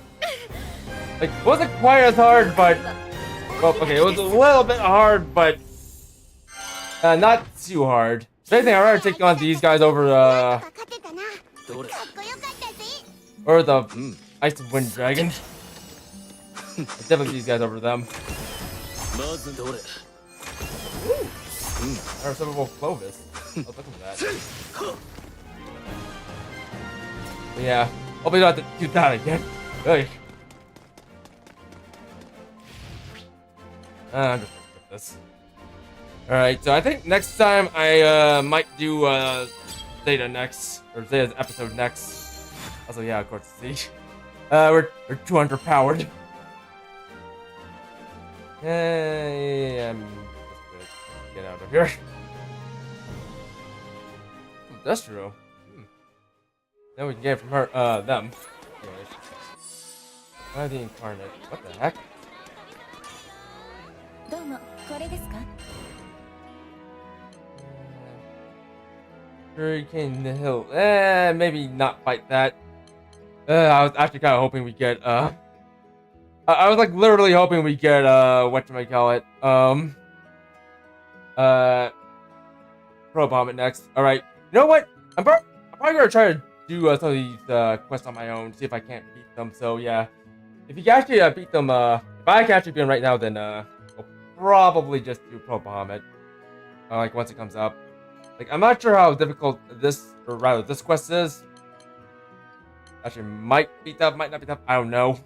Like, it wasn't quite as hard, but... Well, okay, it was a little bit hard, but... not too hard. If anything, I'd rather take on these guys over the... Or the Ice and Wind Dragon. Definitely these guys over them. Or some of Clovis. Oh, look at that. But yeah, hopefully not to do that again. Ugh. I'm just gonna skip this. Alright, so I think next time I might do Zeta next, or Zeta's episode next. Also, yeah, of course, see. We're 200 powered. Yeah, I'm just gonna get out of here. Industrial. Then we can get it from her, them. Anyways. Why the incarnate? What the heck? Hurricane the Hill. Maybe not fight that. I was actually kind of hoping we get, I was like literally hoping we get, whatchamacallit, Pro Bomb it next. Alright, you know what? I'm probably gonna try to do some of these quests on my own, see if I can't beat them. So yeah, if you can actually beat them, if I can actually beat them right now, then I'll probably just do Pro Bomb it, like once it comes up. Like, I'm not sure how difficult this, or rather this quest is. Actually, might be tough, might not be tough, I don't know.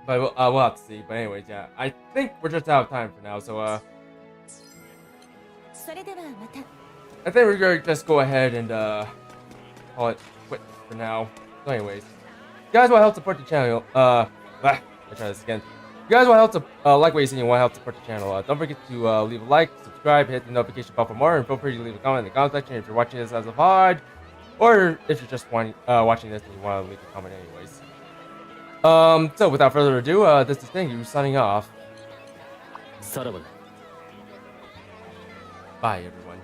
But we'll have to see. But anyways, yeah, I think we're just out of time for now, so I think we're gonna just go ahead and call it quit for now. So anyways, if you guys want to help support the channel, I'll try this again. If you guys want to help to like what you see and want to help support the channel, don't forget to leave a like, subscribe, hit the notification bell for more, and feel free to leave a comment in the comment section if you're watching this as a VOD, or if you're just watching this and you want to leave a comment anyways. So without further ado, this is Thank You signing off. Bye everyone.